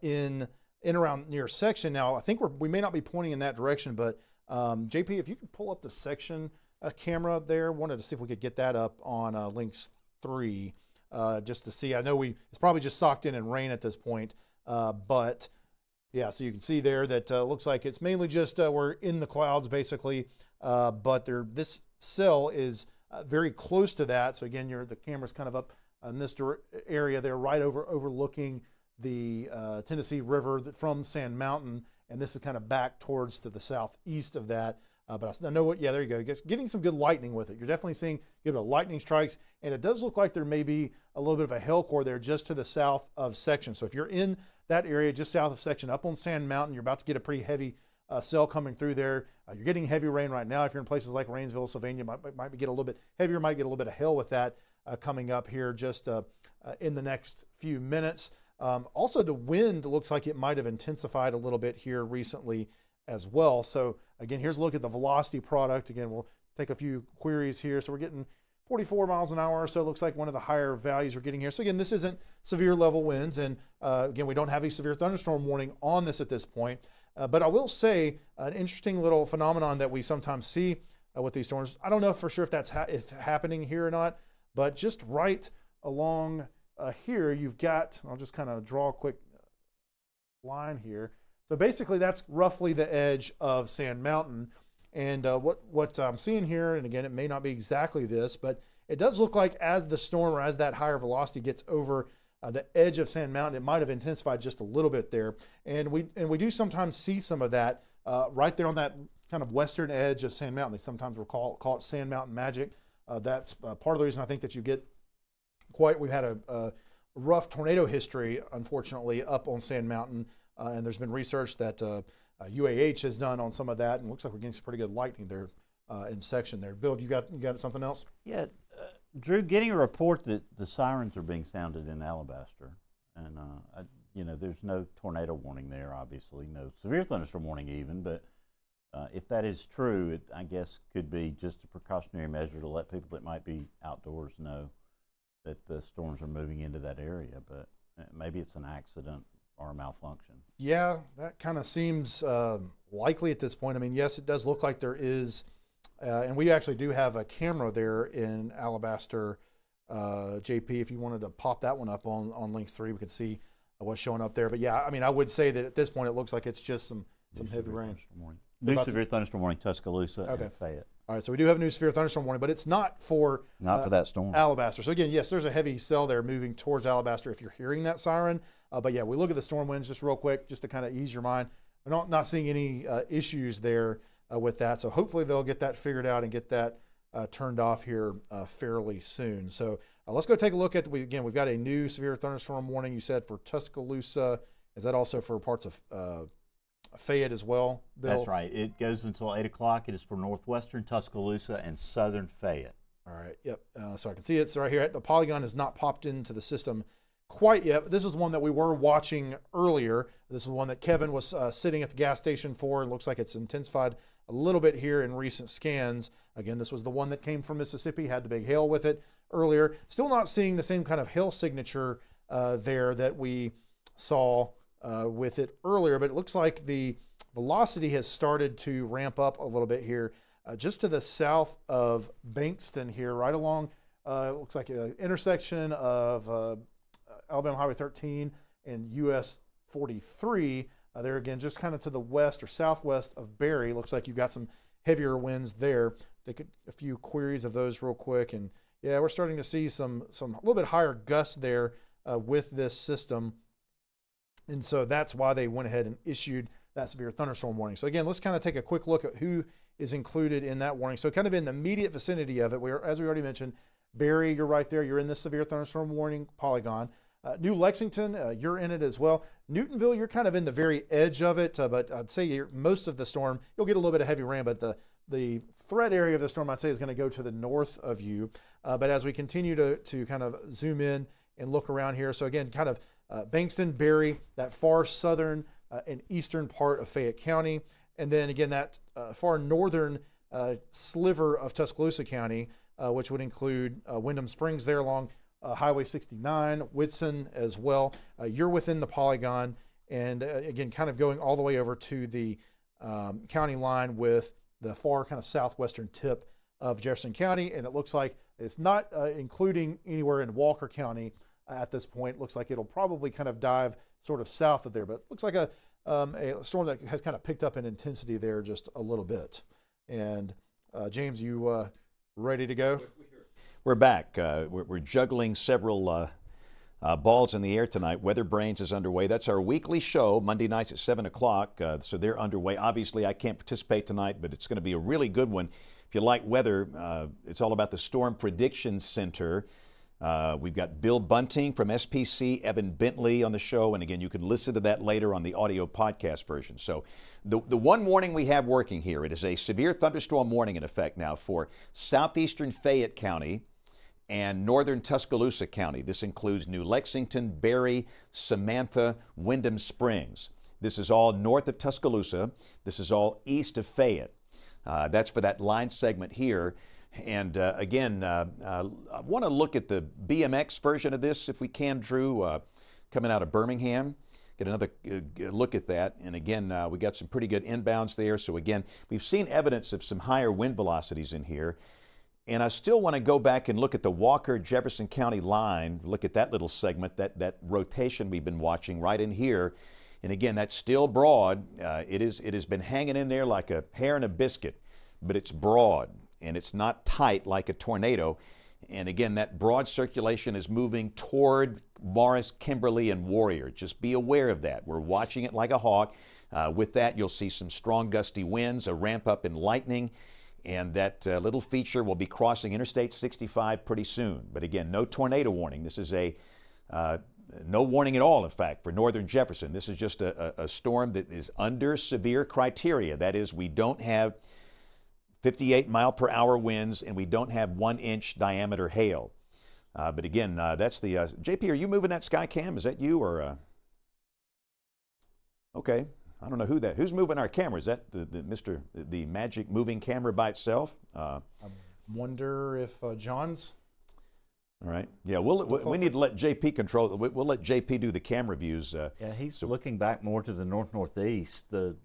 in around near Section. Now, I think we may not be pointing in that direction, but JP, if you could pull up the Section camera there, wanted to see if we could get that up on links 3 just to see. I know it's probably just socked in rain at this point, but yeah, so you can see there that looks like it's mainly just we're in the clouds basically, but this cell is very close to that. So again, the camera's kind of up in this area there, right overlooking the Tennessee River from Sand Mountain, and this is kind of back towards to the southeast of that. But I know there you go. Getting some good lightning with it. You're definitely seeing good lightning strikes, and it does look like there may be a little bit of a hail core there just to the south of Section. So if you're in that area just south of Section, up on Sand Mountain, you're about to get a pretty heavy cell coming through there. You're getting heavy rain right now. If you're in places like Rainsville, Sylvania, might get a little bit heavier, might get a little bit of hail with that coming up here just in the next few minutes. Also, the wind looks like it might have intensified a little bit here recently as well. So again, here's a look at the velocity product. Again, we'll take a few queries here. So we're getting 44 miles an hour or so. Looks like one of the higher values we're getting here. So again, this isn't severe level winds. And again, we don't have a severe thunderstorm warning on this at this point. But I will say an interesting little phenomenon that we sometimes see with these storms. I don't know for sure if that's happening here or not, but just right along here, you've got, I'll just kind of draw a quick line here. So basically that's roughly the edge of Sand Mountain. And what I'm seeing here, and again, it may not be exactly this, but it does look like as the storm or as that higher velocity gets over the edge of Sand Mountain, it might have intensified just a little bit there. And we do sometimes see some of that right there on that kind of western edge of Sand Mountain. They sometimes will call it Sand Mountain magic. That's part of the reason I think that you get we've had a rough tornado history, unfortunately, up on Sand Mountain. And there's been research that UAH has done on some of that, and it looks like we're getting some pretty good lightning there in section there. Bill, you got something else? Yeah, Drew, getting a report that the sirens are being sounded in Alabaster, and there's no tornado warning there, obviously, no severe thunderstorm warning even, but if that is true, it, I guess, could be just a precautionary measure to let people that might be outdoors know that the storms are moving into that area, but maybe it's an accident or a malfunction. Yeah, that kind of seems likely at this point. I mean, yes, it does look like there is, and we actually do have a camera there in Alabaster, JP. If you wanted to pop that one up on Links 3, we could see what's showing up there. But yeah, I mean, I would say that at this point it looks like it's just some heavy rain. New severe thunderstorm warning, Tuscaloosa and Fayette. All right, so we do have a new severe thunderstorm warning, but it's not for that storm. Alabaster. So again, yes, there's a heavy cell there moving towards Alabaster if you're hearing that siren. But yeah, we look at the storm winds just real quick, just to kind of ease your mind. We're not seeing any issues there with that. So hopefully they'll get that figured out and get that turned off here fairly soon. So let's go take a look at, we've got a new severe thunderstorm warning, you said, for Tuscaloosa. Is that also for parts of Fayette as well, Bill? That's right. It goes until 8 o'clock. It is for northwestern Tuscaloosa and southern Fayette. All right, yep. So I can see it's right here. The polygon has not popped into the system quite yet. But this is one that we were watching earlier. This is one that Kevin was sitting at the gas station for. It looks like it's intensified a little bit here in recent scans. Again, this was the one that came from Mississippi, had the big hail with it earlier. Still not seeing the same kind of hail signature there that we saw with it earlier, but it looks like the velocity has started to ramp up a little bit here, just to the south of Bankston here, right along, it looks like an intersection of Alabama Highway 13 and US 43. There again, just kind of to the west or southwest of Berry. Looks like you've got some heavier winds there. Take a few queries of those real quick, and yeah, we're starting to see some a little bit higher gusts there with this system. And so that's why they went ahead and issued that severe thunderstorm warning. So again, let's kind of take a quick look at who is included in that warning. So kind of in the immediate vicinity of it, as we already mentioned, Berry, you're right there. You're in this severe thunderstorm warning polygon. New Lexington, you're in it as well. Newtonville, you're kind of in the very edge of it, but I'd say most of the storm, you'll get a little bit of heavy rain, but the threat area of the storm, I'd say, is going to go to the north of you. But as we continue to kind of zoom in and look around here, so again, kind of Bankston, Berry, that far southern and eastern part of Fayette County, and then again that far northern sliver of Tuscaloosa County, which would include Wyndham Springs there along Highway 69, Whitson as well. You're within the polygon, and again, kind of going all the way over to the county line with the far kind of southwestern tip of Jefferson County, and it looks like it's not including anywhere in Walker County at this point. Looks like it'll probably kind of dive sort of south of there, but looks like a storm that has kind of picked up in intensity there just a little bit. And James, you ready to go? We're back. We're juggling several balls in the air tonight. Weather Brains is underway. That's our weekly show, Monday nights at 7 o'clock. So they're underway. Obviously, I can't participate tonight, but it's going to be a really good one. If you like weather, it's all about the Storm Prediction Center. We've got Bill Bunting from SPC, Evan Bentley on the show, and again, you can listen to that later on the audio podcast version. So the one warning we have working here, it is a severe thunderstorm warning in effect now for southeastern Fayette County and northern Tuscaloosa County. This includes New Lexington, Berry, Samantha, Wyndham Springs. This is all north of Tuscaloosa. This is all east of Fayette. That's for that line segment here. And again, I want to look at the BMX version of this if we can, Drew, coming out of Birmingham. Get another look at that. And again, we got some pretty good inbounds there. So again, we've seen evidence of some higher wind velocities in here. And I still want to go back and look at the Walker-Jefferson County line, look at that little segment, that rotation we've been watching right in here. And again, that's still broad. It has been hanging in there like a hair in a biscuit, but it's broad. And it's not tight like a tornado. And again, that broad circulation is moving toward Morris, Kimberly, and Warrior. Just be aware of that. We're watching it like a hawk. With that, you'll see some strong gusty winds, a ramp up in lightning, and that little feature will be crossing Interstate 65 pretty soon. But again, no tornado warning. This is no warning at all, in fact, for northern Jefferson. This is just a storm that is under severe criteria. That is, we don't have 58-mile-per-hour winds, and we don't have 1-inch diameter hail. But again, that's the JP. Are you moving that sky cam? Is that you or? Okay, I don't know who's moving our camera. Is that the magic moving camera by itself? I wonder if John's. All right. Yeah, we need to let JP control. We'll let JP do the camera views. Yeah, he's looking back more to the north-northeast. The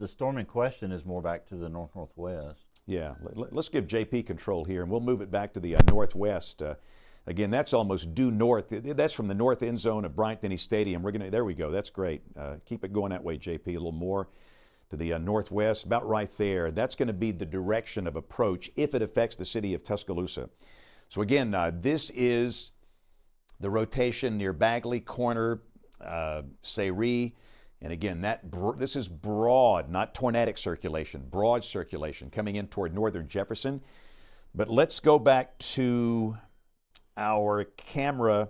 storm in question is more back to the north-northwest. Yeah, let's give JP control here, and we'll move it back to the northwest. Again, that's almost due north. That's from the north end zone of Bryant-Denny Stadium. There we go. That's great. Keep it going that way, JP. A little more to the northwest, about right there. That's going to be the direction of approach if it affects the city of Tuscaloosa. So again, this is the rotation near Bagley, Corner, Sayre. And again, this is broad, not tornadic circulation, broad circulation coming in toward northern Jefferson. But let's go back to our camera.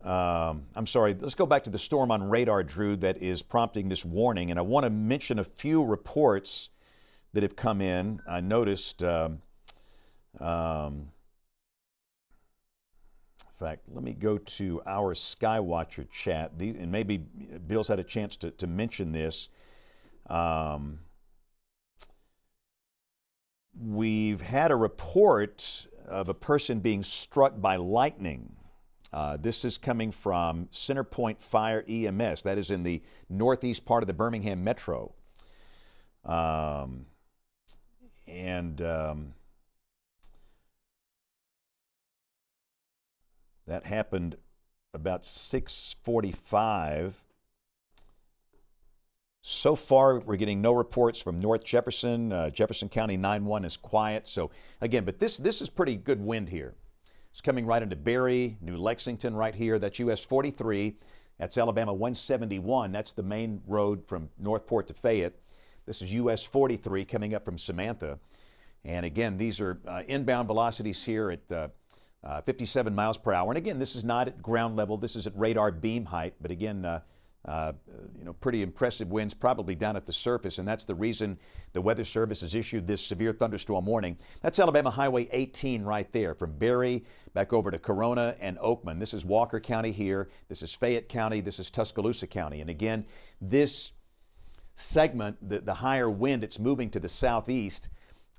Let's go back to the storm on radar, Drew, that is prompting this warning. And I want to mention a few reports that have come in. I noticed, in fact, let me go to our Skywatcher chat, and maybe Bill's had a chance to mention this. We've had a report of a person being struck by lightning. This is coming from Centerpoint Fire EMS. That is in the northeast part of the Birmingham Metro. That happened about 6:45. So far, we're getting no reports from North Jefferson. Jefferson County 911 is quiet. So again, but this is pretty good wind here. It's coming right into Berry, New Lexington right here. That's US 43. That's Alabama 171. That's the main road from Northport to Fayette. This is US 43 coming up from Samantha. And again, these are inbound velocities here at 57 miles per hour. And again, this is not at ground level. This is at radar beam height. But again, pretty impressive winds probably down at the surface, and that's the reason the Weather Service has issued this severe thunderstorm warning. That's Alabama Highway 18 right there, from Berry back over to Corona and Oakman. This is Walker County here. This is Fayette County. This is Tuscaloosa County. And again, this segment, the higher wind, it's moving to the southeast.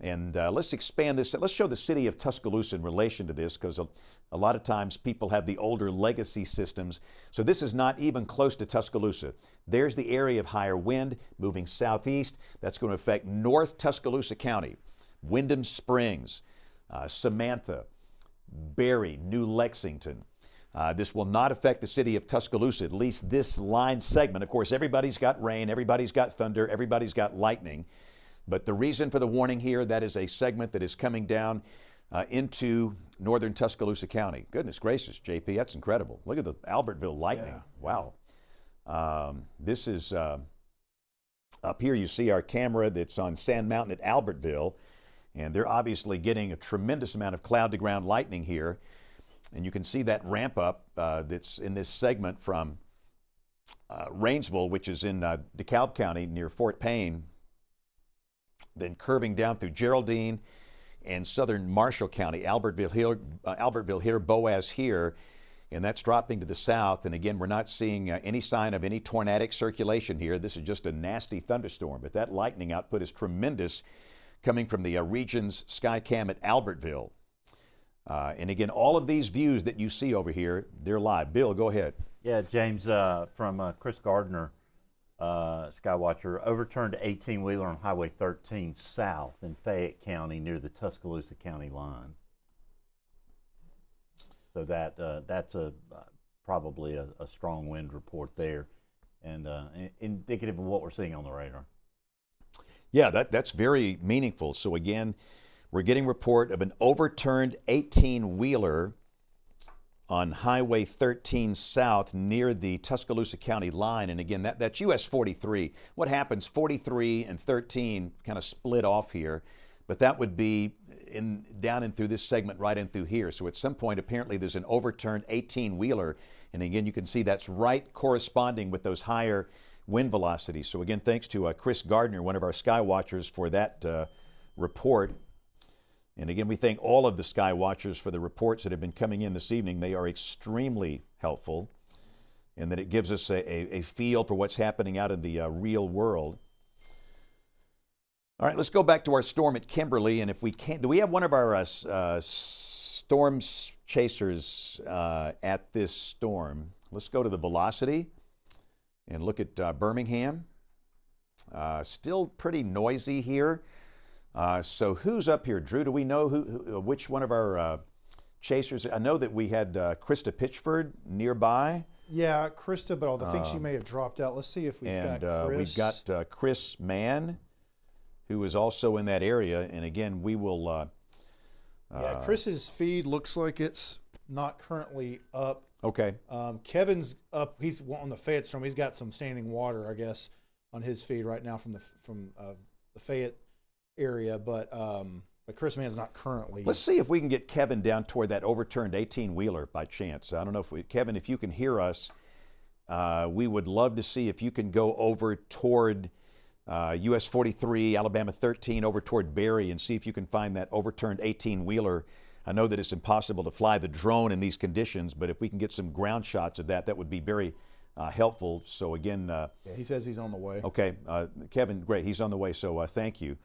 And let's expand this. Let's show the city of Tuscaloosa in relation to this, because a lot of times people have the older legacy systems. So this is not even close to Tuscaloosa. There's the area of higher wind moving southeast. That's going to affect North Tuscaloosa County, Wyndham Springs, Samantha, Berry, New Lexington. This will not affect the city of Tuscaloosa, at least this line segment. Of course, everybody's got rain, everybody's got thunder, everybody's got lightning. But the reason for the warning here, that is a segment that is coming down into northern Tuscaloosa County. Goodness gracious, JP, that's incredible. Look at the Albertville lightning. Yeah. Wow. This is up here. You see our camera that's on Sand Mountain at Albertville, and they're obviously getting a tremendous amount of cloud-to-ground lightning here. And you can see that ramp up that's in this segment from Rainsville, which is in DeKalb County near Fort Payne, then curving down through Geraldine and southern Marshall County, Albertville here, Boaz here, and that's dropping to the south. And again, we're not seeing any sign of any tornadic circulation here. This is just a nasty thunderstorm, but that lightning output is tremendous coming from the region's Skycam at Albertville. And again, all of these views that you see over here, they're live. Bill, go ahead. Yeah, James, from Chris Gardner, Skywatcher, overturned 18-wheeler on Highway 13 south in Fayette County near the Tuscaloosa County line. So that's probably a strong wind report there, and indicative of what we're seeing on the radar. Yeah, that's very meaningful. So again, we're getting report of an overturned 18-wheeler on Highway 13 south near the Tuscaloosa County line. And again, that's US 43. What happens, 43 and 13 kind of split off here, but that would be down in through this segment right in through here. So at some point, apparently there's an overturned 18-wheeler. And again, you can see that's right corresponding with those higher wind velocities. So again, thanks to Chris Gardner, one of our sky watchers, for that report. And again, we thank all of the sky watchers for the reports that have been coming in this evening. They are extremely helpful, and that it gives us a feel for what's happening out in the real world. All right, let's go back to our storm at Kimberly, and if we can, do we have one of our storm chasers at this storm? Let's go to the velocity and look at Birmingham. Still pretty noisy here. So who's up here, Drew? Do we know which one of our chasers? I know that we had Krista Pitchford nearby. Yeah, Krista, but I think she may have dropped out. Let's see if we've got Chris. We've got Chris Mann, who is also in that area. And again, we will... Chris's feed looks like it's not currently up. Okay. Kevin's up. He's on the Fayette storm. He's got some standing water, I guess, on his feed right now from the Fayette area, but Chris Mann's not currently. Let's see if we can get Kevin down toward that overturned 18-wheeler by chance. I don't know if Kevin, if you can hear us, we would love to see if you can go over toward US 43, Alabama 13, over toward Berry, and see if you can find that overturned 18-wheeler. I know that it's impossible to fly the drone in these conditions, but if we can get some ground shots of that, that would be very helpful. So again, he says he's on the way. Okay, Kevin, great, he's on the way. So thank you.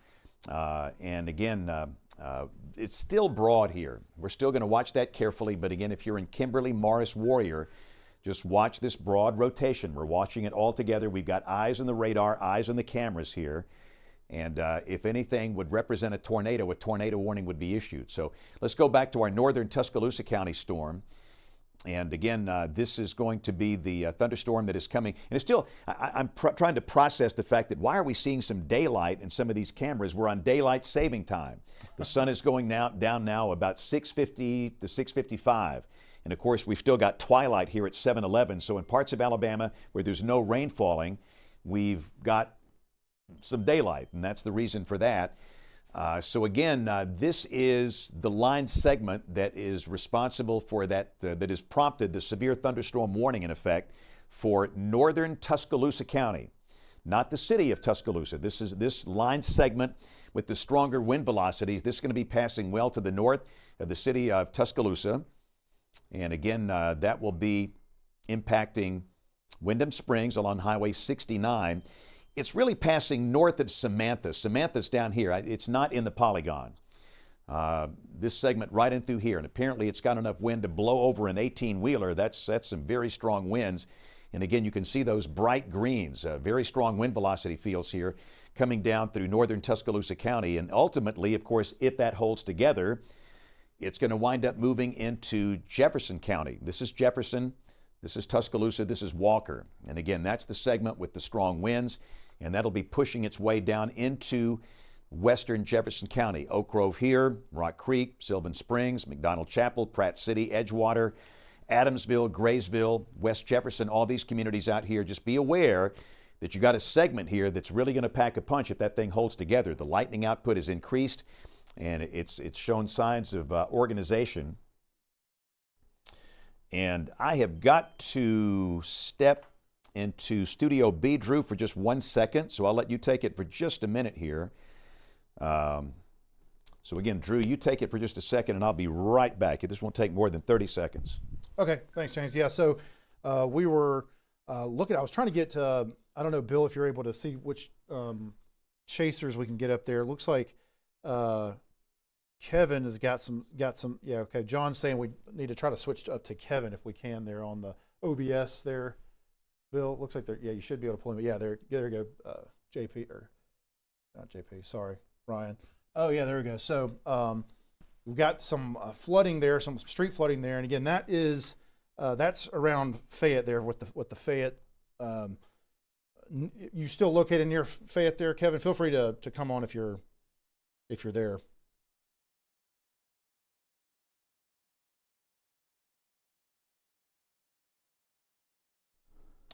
And again, it's still broad here. We're still going to watch that carefully. But again, if you're in Kimberly, Morris, Warrior, just watch this broad rotation. We're watching it all together. We've got eyes on the radar, eyes on the cameras here. And if anything would represent a tornado warning would be issued. So let's go back to our northern Tuscaloosa County storm. And again, this is going to be the thunderstorm that is coming. And it's still, I'm trying to process the fact that why are we seeing some daylight in some of these cameras? We're on daylight saving time. The sun is going down now about 6:50 to 6:55. And of course, we've still got twilight here at 7:11. So in parts of Alabama where there's no rain falling, we've got some daylight, and that's the reason for that. So again, this is the line segment that is responsible for that, that has prompted the severe thunderstorm warning in effect for northern Tuscaloosa County, not the city of Tuscaloosa. This is this line segment with the stronger wind velocities. This is going to be passing well to the north of the city of Tuscaloosa. And again, that will be impacting Wyndham Springs along Highway 69. It's really passing north of Samantha. Samantha's down here. It's not in the polygon. This segment right in through here. And apparently it's got enough wind to blow over an 18-wheeler. That's some very strong winds. And again, you can see those bright greens, very strong wind velocity fields here coming down through northern Tuscaloosa County. And ultimately, of course, if that holds together, it's going to wind up moving into Jefferson County. This is Jefferson. This is Tuscaloosa. This is Walker. And again, that's the segment with the strong winds. And that'll be pushing its way down into western Jefferson County. Oak Grove here, Rock Creek, Sylvan Springs, McDonald Chapel, Pratt City, Edgewater, Adamsville, Graysville, West Jefferson, all these communities out here. Just be aware that you got a segment here that's really going to pack a punch if that thing holds together. The lightning output is increased, and it's shown signs of organization. And I have got to step into Studio B, Drew, for just 1 second, so I'll let you take it for just a minute here. So again, Drew, you take it for just a second, and I'll be right back. This won't take more than 30 seconds. Okay, thanks, James. Yeah, so we were looking, I was trying to get to, I don't know, Bill, if you're able to see which chasers we can get up there. It looks like Kevin has got some, yeah, okay. John's saying we need to try to switch up to Kevin if we can there on the OBS there. Bill, it looks like they're, yeah, you should be able to pull him. Yeah, there you go. JP, or not JP, sorry, Ryan. Oh, yeah, there we go. So we've got some flooding there, some street flooding there. And again, that is, that's around Fayette there with the Fayette. You still located near Fayette there, Kevin? Feel free to come on if you're there.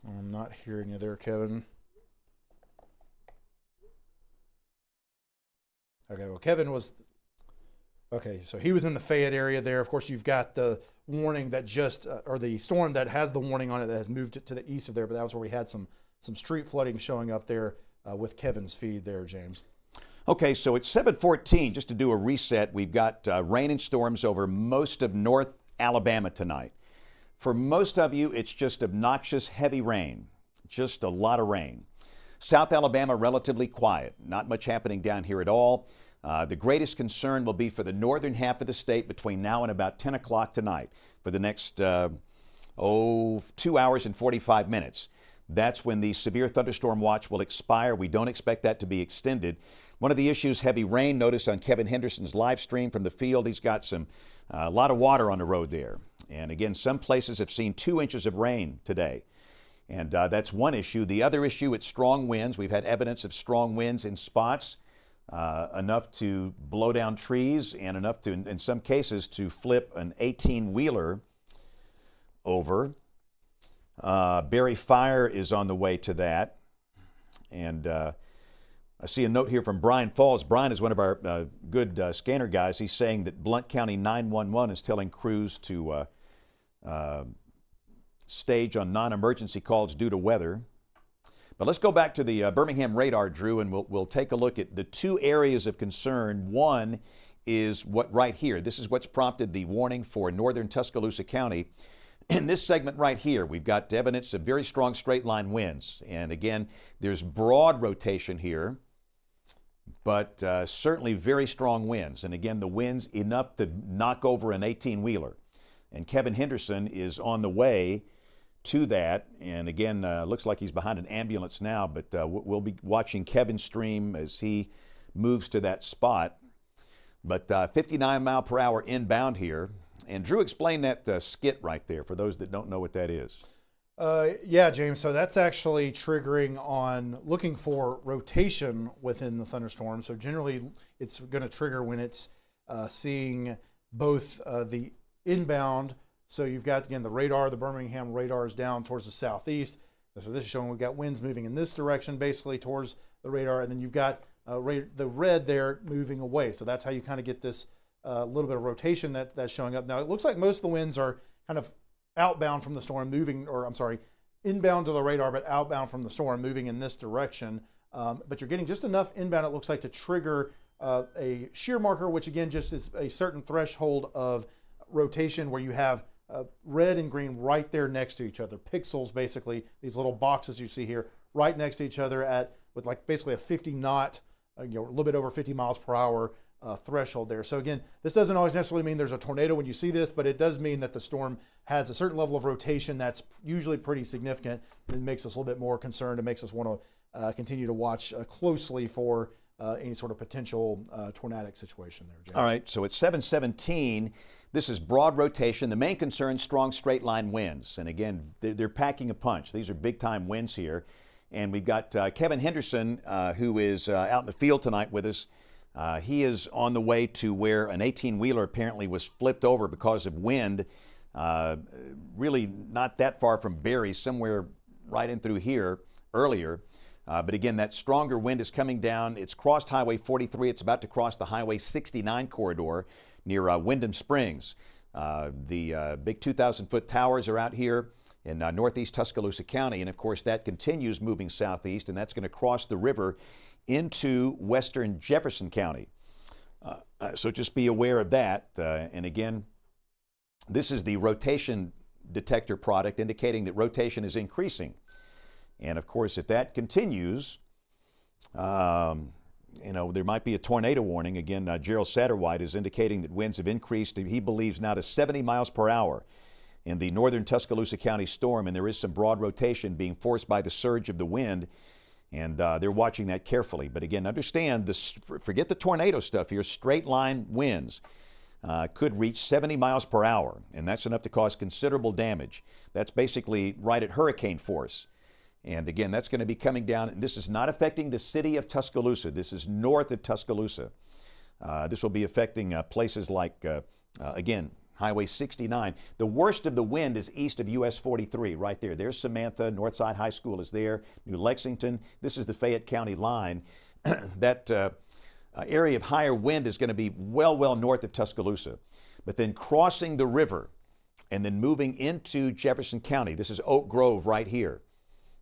I'm not hearing you there, Kevin. Okay, well, Kevin was, okay, so he was in the Fayette area there. Of course, you've got the warning that just, or the storm that has the warning on it that has moved it to the east of there, but that was where we had some street flooding showing up there with Kevin's feed there, James. Okay, so it's 7:14. Just to do a reset, we've got rain and storms over most of North Alabama tonight. For most of you, it's just obnoxious heavy rain, just a lot of rain. South Alabama, relatively quiet. Not much happening down here at all. The greatest concern will be for the northern half of the state between now and about 10 o'clock tonight for the next 2 hours and 45 minutes. That's when the severe thunderstorm watch will expire. We don't expect that to be extended. One of the issues, heavy rain. Notice on Kevin Henderson's live stream from the field, he's got a lot of water on the road there. And again, some places have seen 2 inches of rain today. And that's one issue. The other issue, it's strong winds. We've had evidence of strong winds in spots, enough to blow down trees and enough to, in some cases, to flip an 18-wheeler over. Berry Fire is on the way to that. And I see a note here from Brian Falls. Brian is one of our good scanner guys. He's saying that Blount County 911 is telling crews to stage on non-emergency calls due to weather. But let's go back to the Birmingham radar, Drew, and we'll take a look at the 2 areas of concern. One is what right here. This is what's prompted the warning for northern Tuscaloosa County. In this segment right here, we've got evidence of very strong straight line winds. And again, there's broad rotation here, but certainly very strong winds. And again, the winds enough to knock over an 18-wheeler. And Kevin Henderson is on the way to that. And again, looks like he's behind an ambulance now, but we'll be watching Kevin's stream as he moves to that spot. But 59 mile per hour inbound here. And Drew, explain that skit right there for those that don't know what that is. Yeah, James. So that's actually triggering on looking for rotation within the thunderstorm. So generally, it's going to trigger when it's seeing both the inbound. So you've got, again, the radar. The Birmingham radar is down towards the southeast. So this is showing we've got winds moving in this direction, basically towards the radar. And then you've got the red there moving away. So that's how you kind of get this little bit of rotation that's showing up. Now, it looks like most of the winds are kind of outbound from the storm, inbound to the radar, but outbound from the storm, moving in this direction. But you're getting just enough inbound, it looks like, to trigger a shear marker, which again just is a certain threshold of rotation where you have red and green right there next to each other. Pixels, basically, these little boxes you see here, right next to each other with like basically a 50 knot, a little bit over 50 miles per hour threshold there. So again, this doesn't always necessarily mean there's a tornado when you see this, but it does mean that the storm has a certain level of rotation that's usually pretty significant. It makes us a little bit more concerned. It makes us want to continue to watch closely for any sort of potential tornadic situation there, James. All right, so it's 7:17. This is broad rotation. The main concern, strong straight line winds. And again, they're packing a punch. These are big time winds here. And we've got Kevin Henderson, who is out in the field tonight with us. He is on the way to where an 18-wheeler apparently was flipped over because of wind. Really not that far from Berry, somewhere right in through here earlier. But again, that stronger wind is coming down. It's crossed Highway 43. It's about to cross the Highway 69 corridor near Wyndham Springs. The big 2,000-foot towers are out here in northeast Tuscaloosa County. And of course, that continues moving southeast, and that's going to cross the river into western Jefferson County. So just be aware of that. And again, this is the rotation detector product indicating that rotation is increasing. And of course, if that continues, there might be a tornado warning. Again, Gerald Satterwhite is indicating that winds have increased, he believes, now to 70 miles per hour in the northern Tuscaloosa County storm. And there is some broad rotation being forced by the surge of the wind. And they're watching that carefully. But again, understand, forget the tornado stuff here. Straight line winds could reach 70 miles per hour, and that's enough to cause considerable damage. That's basically right at hurricane force. And again, that's going to be coming down. And this is not affecting the city of Tuscaloosa. This is north of Tuscaloosa. This will be affecting places like, again, Highway 69. The worst of the wind is east of US 43, right there. There's Samantha. Northside High School is there. New Lexington. This is the Fayette County line. That area of higher wind is going to be well north of Tuscaloosa. But then crossing the river and then moving into Jefferson County. This is Oak Grove right here.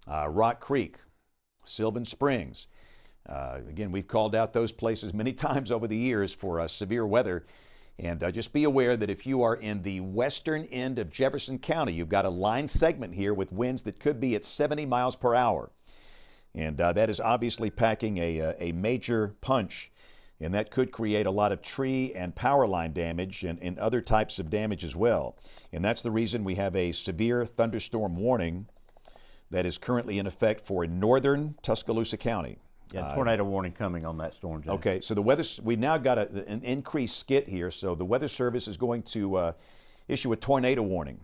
Rock Creek, Sylvan Springs. Again, we've called out those places many times over the years for severe weather. And just be aware that if you are in the western end of Jefferson County, you've got a line segment here with winds that could be at 70 miles per hour. And that is obviously packing a major punch. And that could create a lot of tree and power line damage and other types of damage as well. And that's the reason we have a severe thunderstorm warning that is currently in effect for northern Tuscaloosa County. Yeah, tornado warning coming on that storm, James. Okay, so the weather, we now got an increased skit here, so the Weather Service is going to issue a tornado warning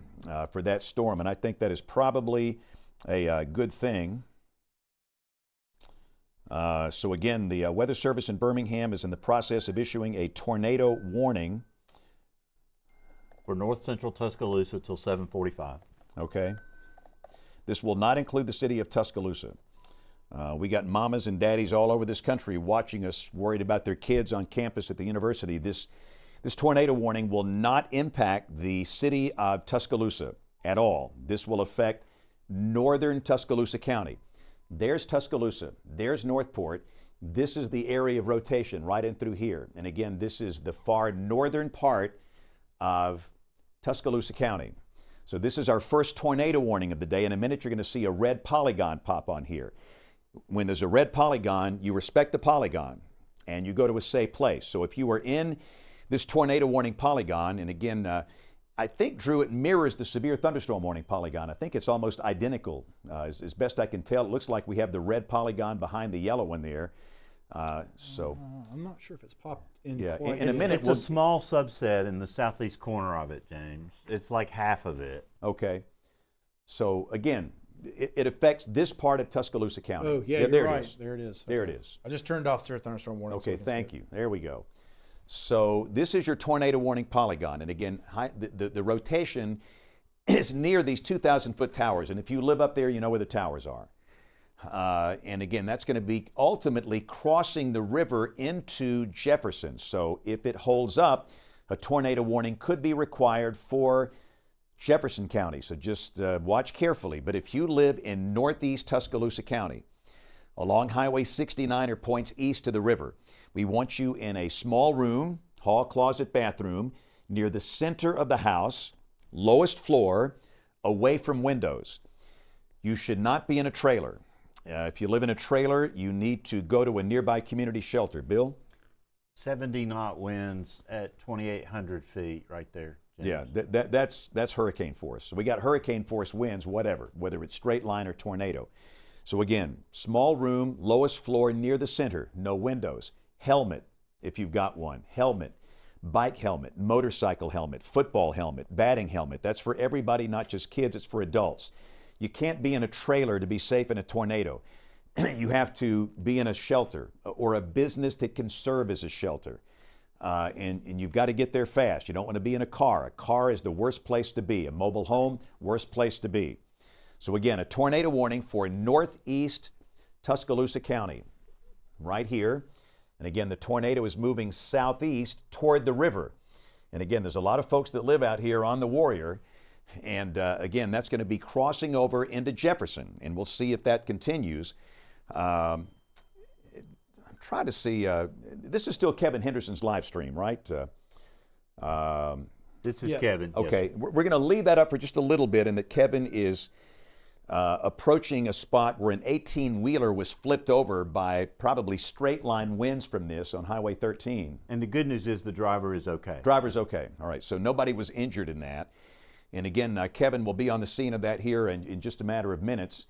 for that storm, and I think that is probably a good thing. So again, the Weather Service in Birmingham is in the process of issuing a tornado warning. For north central Tuscaloosa till 7:45. Okay. This will not include the city of Tuscaloosa. We got mamas and daddies all over this country watching us, worried about their kids on campus at the university. This tornado warning will not impact the city of Tuscaloosa at all. This will affect northern Tuscaloosa County. There's Tuscaloosa, there's Northport. This is the area of rotation right in through here. And again, this is the far northern part of Tuscaloosa County. So this is our first tornado warning of the day. In a minute, you're going to see a red polygon pop on here. When there's a red polygon, you respect the polygon and you go to a safe place. So if you are in this tornado warning polygon, and again, I think, Drew, it mirrors the severe thunderstorm warning polygon. I think it's almost identical. As best I can tell, it looks like we have the red polygon behind the yellow one there. I'm not sure if it's popped in. Yeah, quite in a yet. minute, It's a small subset in the southeast corner of it, James. It's like half of it. Okay. So again, it affects this part of Tuscaloosa County. Oh, yeah, there you're it right. is. There it is. There Okay. it is. I just turned off severe thunderstorm warning. Okay, thank you. There we go. So this is your tornado warning polygon. And again, the rotation is near these 2,000-foot towers. And if you live up there, you know where the towers are. And again, that's going to be ultimately crossing the river into Jefferson. So if it holds up, a tornado warning could be required for Jefferson County. So just watch carefully. But if you live in northeast Tuscaloosa County, along Highway 69 or points east to the river, we want you in a small room, hall, closet, bathroom, near the center of the house, lowest floor, away from windows. You should not be in a trailer. If you live in a trailer, you need to go to a nearby community shelter. Bill? 70 knot winds at 2,800 feet right there, James. Yeah, that's hurricane force. So we got hurricane force winds, whatever, whether it's straight line or tornado. So again, small room, lowest floor near the center, no windows. Helmet, if you've got one. Helmet, bike helmet, motorcycle helmet, football helmet, batting helmet. That's for everybody, not just kids, it's for adults. You can't be in a trailer to be safe in a tornado. You have to be in a shelter or a business that can serve as a shelter. And you've got to get there fast. You don't want to be in a car. A car is the worst place to be. A mobile home, worst place to be. So again, a tornado warning for northeast Tuscaloosa County, right here. And again, the tornado is moving southeast toward the river. And again, there's a lot of folks that live out here on the Warrior. And again, that's going to be crossing over into Jefferson. And we'll see if that continues. I'm trying to see, this is still Kevin Henderson's live stream, right? This is Yeah. Kevin. Okay, we're going to leave that up for just a little bit, and that Kevin is approaching a spot where an 18-wheeler was flipped over by probably straight line winds from this on Highway 13. And the good news is the driver is okay. Driver's okay. All right, so nobody was injured in that. And again, Kevin will be on the scene of that here in just a matter of minutes.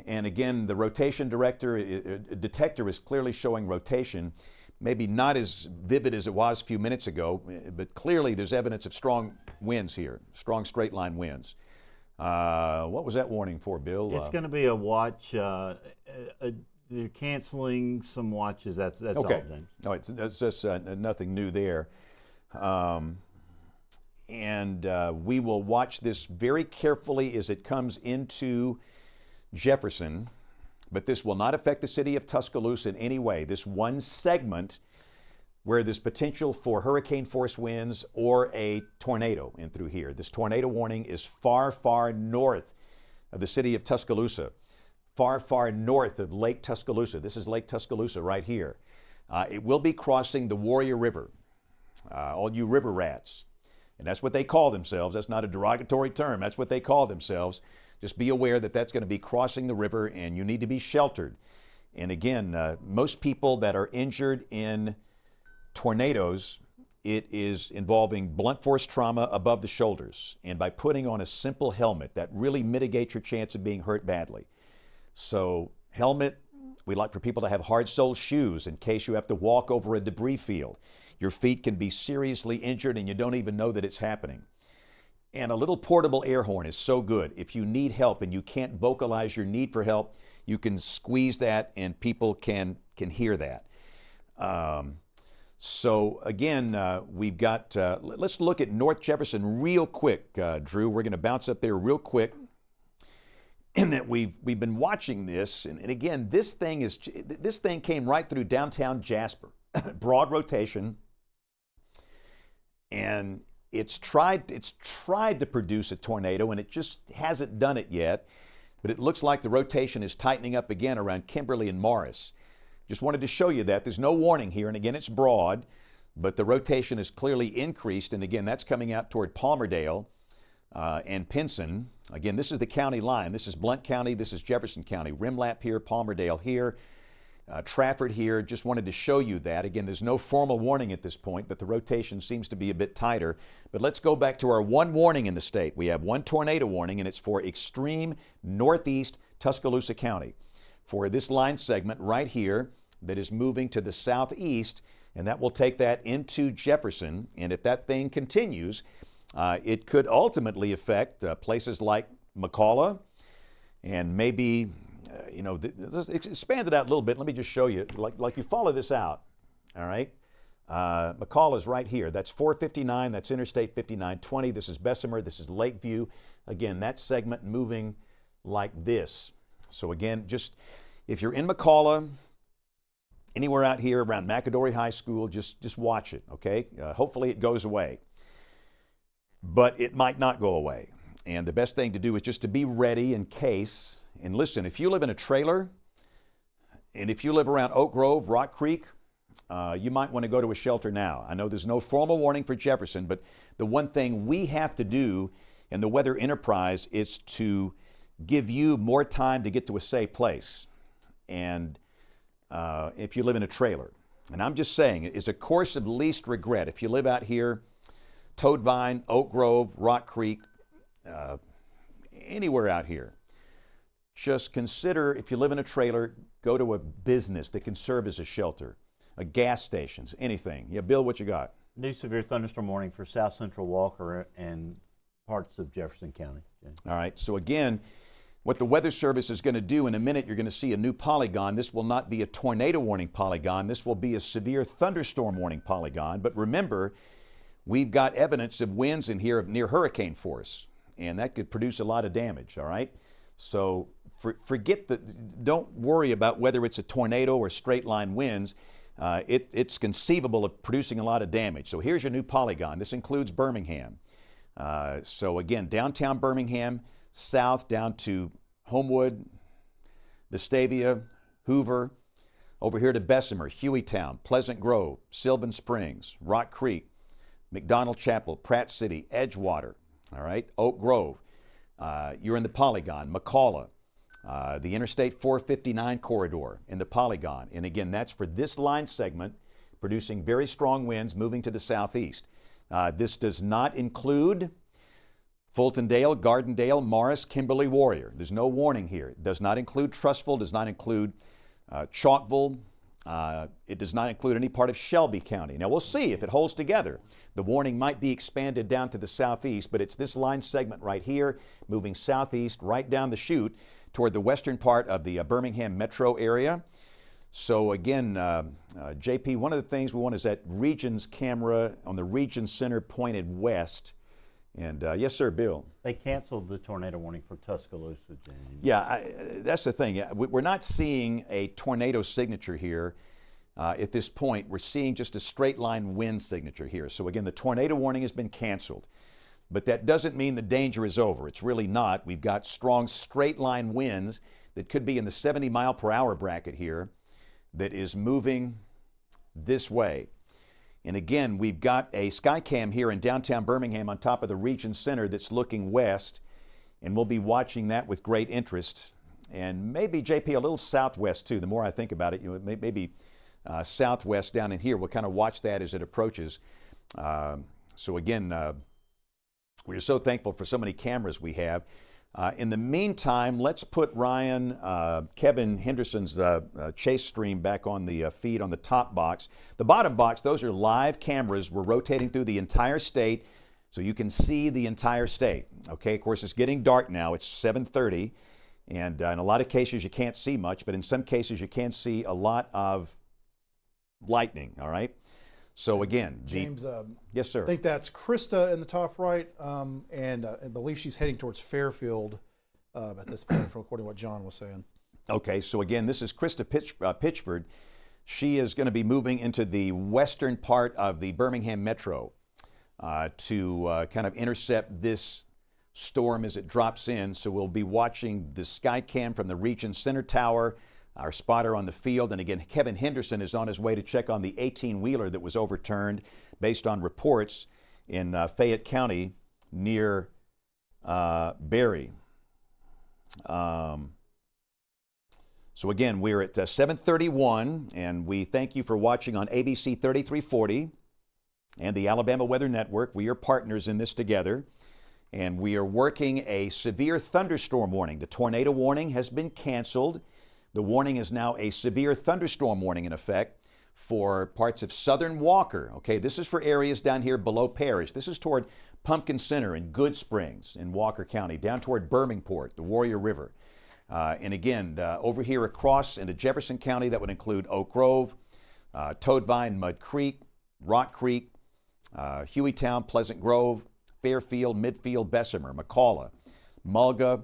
And again, the rotation detector is clearly showing rotation. Maybe not as vivid as it was a few minutes ago, but clearly there's evidence of strong winds here, strong straight line winds. What was that warning for, Bill? It's going to be a watch. They're canceling some watches. That's okay. all, James. All right, so that's just nothing new there. And we will watch this very carefully as it comes into Jefferson, but this will not affect the city of Tuscaloosa in any way. This one segment where there's potential for hurricane force winds or a tornado in through here. This tornado warning is far, far north of the city of Tuscaloosa. far, far north of Lake Tuscaloosa. This is Lake Tuscaloosa right here. It will be crossing the Warrior River. All you river rats. And that's what they call themselves. That's not a derogatory term. That's what they call themselves. Just be aware that that's going to be crossing the river and you need to be sheltered. And again, most people that are injured in tornadoes, it is involving blunt force trauma above the shoulders. And by putting on a simple helmet, that really mitigates your chance of being hurt badly. So helmet, we like for people to have hard-soled shoes in case you have to walk over a debris field. Your feet can be seriously injured and you don't even know that it's happening. And a little portable air horn is so good. If you need help and you can't vocalize your need for help, you can squeeze that and people can hear that. So again, we've got, let's look at North Jefferson real quick, Drew. We're going to bounce up there real quick. And that we've been watching this, and again, this thing came right through downtown Jasper, broad rotation, and it's tried to produce a tornado, and it just hasn't done it yet. But it looks like the rotation is tightening up again around Kimberly and Morris. Just wanted to show you that. There's no warning here, and again, it's broad, but the rotation is clearly increased, and again, that's coming out toward Palmerdale and Pinson. Again, this is the county line. This is Blount County. This is Jefferson County. Rimlap here, Palmerdale here, Trafford here. Just wanted to show you that. Again, there's no formal warning at this point, but the rotation seems to be a bit tighter. But let's go back to our one warning in the state. We have one tornado warning, and it's for extreme northeast Tuscaloosa County. For this line segment right here that is moving to the southeast, and that will take that into Jefferson. And if that thing continues, it could ultimately affect places like McCalla and maybe, let's expand it out a little bit. Let me just show you, like you follow this out, all right? McCalla is right here. That's 459. That's Interstate 5920. This is Bessemer. This is Lakeview. Again, that segment moving like this. So again, just if you're in McCalla, anywhere out here around McAdory High School, just watch it, okay? Hopefully it goes away. But it might not go away. And the best thing to do is just to be ready in case. And listen, if you live in a trailer, and if you live around Oak Grove, Rock Creek, you might want to go to a shelter now. I know there's no formal warning for Jefferson, but the one thing we have to do in the weather enterprise is to give you more time to get to a safe place. And if you live in a trailer. And I'm just saying, it's a course of least regret. If you live out here, Toadvine, Oak Grove, Rock Creek, anywhere out here, just consider, if you live in a trailer, go to a business that can serve as a shelter, a gas stations, anything. Yeah, Bill, what you got? New severe thunderstorm warning for South Central Walker and parts of Jefferson County. All right, so again, what the Weather Service is going to do in a minute, you're going to see a new polygon. This will not be a tornado warning polygon. This will be a severe thunderstorm warning polygon. But remember, we've got evidence of winds in here of near hurricane force, and that could produce a lot of damage, all right? So don't worry about whether it's a tornado or straight line winds. It's conceivable of producing a lot of damage. So here's your new polygon. This includes Birmingham. So again, downtown Birmingham, south down to Homewood, Vestavia, Hoover, over here to Bessemer, Hueytown, Pleasant Grove, Sylvan Springs, Rock Creek, McDonald Chapel, Pratt City, Edgewater, all right, Oak Grove. You're in the polygon, McCalla, the Interstate 459 corridor in the polygon. And again, that's for this line segment, producing very strong winds moving to the southeast. This does not include Fultondale, Gardendale, Morris, Kimberly, Warrior. There's no warning here. It does not include Trussville, does not include Chalkville. It does not include any part of Shelby County. Now we'll see if it holds together. The warning might be expanded down to the southeast, but it's this line segment right here, moving southeast right down the chute toward the western part of the Birmingham metro area. So again, JP, one of the things we want is that region's camera on the region center pointed west. And yes, sir, Bill. They canceled the tornado warning for Tuscaloosa, James. Yeah, that's the thing. We're not seeing a tornado signature here at this point. We're seeing just a straight line wind signature here. So again, the tornado warning has been canceled. But that doesn't mean the danger is over. It's really not. We've got strong straight line winds that could be in the 70-mile-per-hour bracket here that is moving this way. And again, we've got a sky cam here in downtown Birmingham on top of the Region Center that's looking west, and we'll be watching that with great interest. And maybe, JP, a little southwest too. The more I think about it, maybe southwest down in here. We'll kind of watch that as it approaches. So again, we're so thankful for so many cameras we have. In the meantime, let's put Kevin Henderson's chase stream back on the feed on the top box. The bottom box, those are live cameras. We're rotating through the entire state so you can see the entire state. Okay, of course, it's getting dark now. It's 7:30, and in a lot of cases you can't see much, but in some cases you can see a lot of lightning, all right? So again, James, yes, sir. I think that's Krista in the top right, and I believe she's heading towards Fairfield at this point, according to what John was saying. Okay, so again, this is Krista Pitchford. She is going to be moving into the western part of the Birmingham Metro to kind of intercept this storm as it drops in. So we'll be watching the sky cam from the Region Center Tower, our spotter on the field. And again, Kevin Henderson is on his way to check on the 18-wheeler that was overturned based on reports in Fayette County near Berry. So again, we're at 7:31, and we thank you for watching on ABC 3340 and the Alabama Weather Network. We are partners in this together, and we are working a severe thunderstorm warning. The tornado warning has been canceled. The warning is now a severe thunderstorm warning in effect for parts of southern Walker. Okay, this is for areas down here below Parish. This is toward Pumpkin Center and Good Springs in Walker County, down toward Birmingport, the Warrior River. And again, over here across into Jefferson County, that would include Oak Grove, Toadvine, Mud Creek, Rock Creek, Hueytown, Pleasant Grove, Fairfield, Midfield, Bessemer, McCalla, Mulga.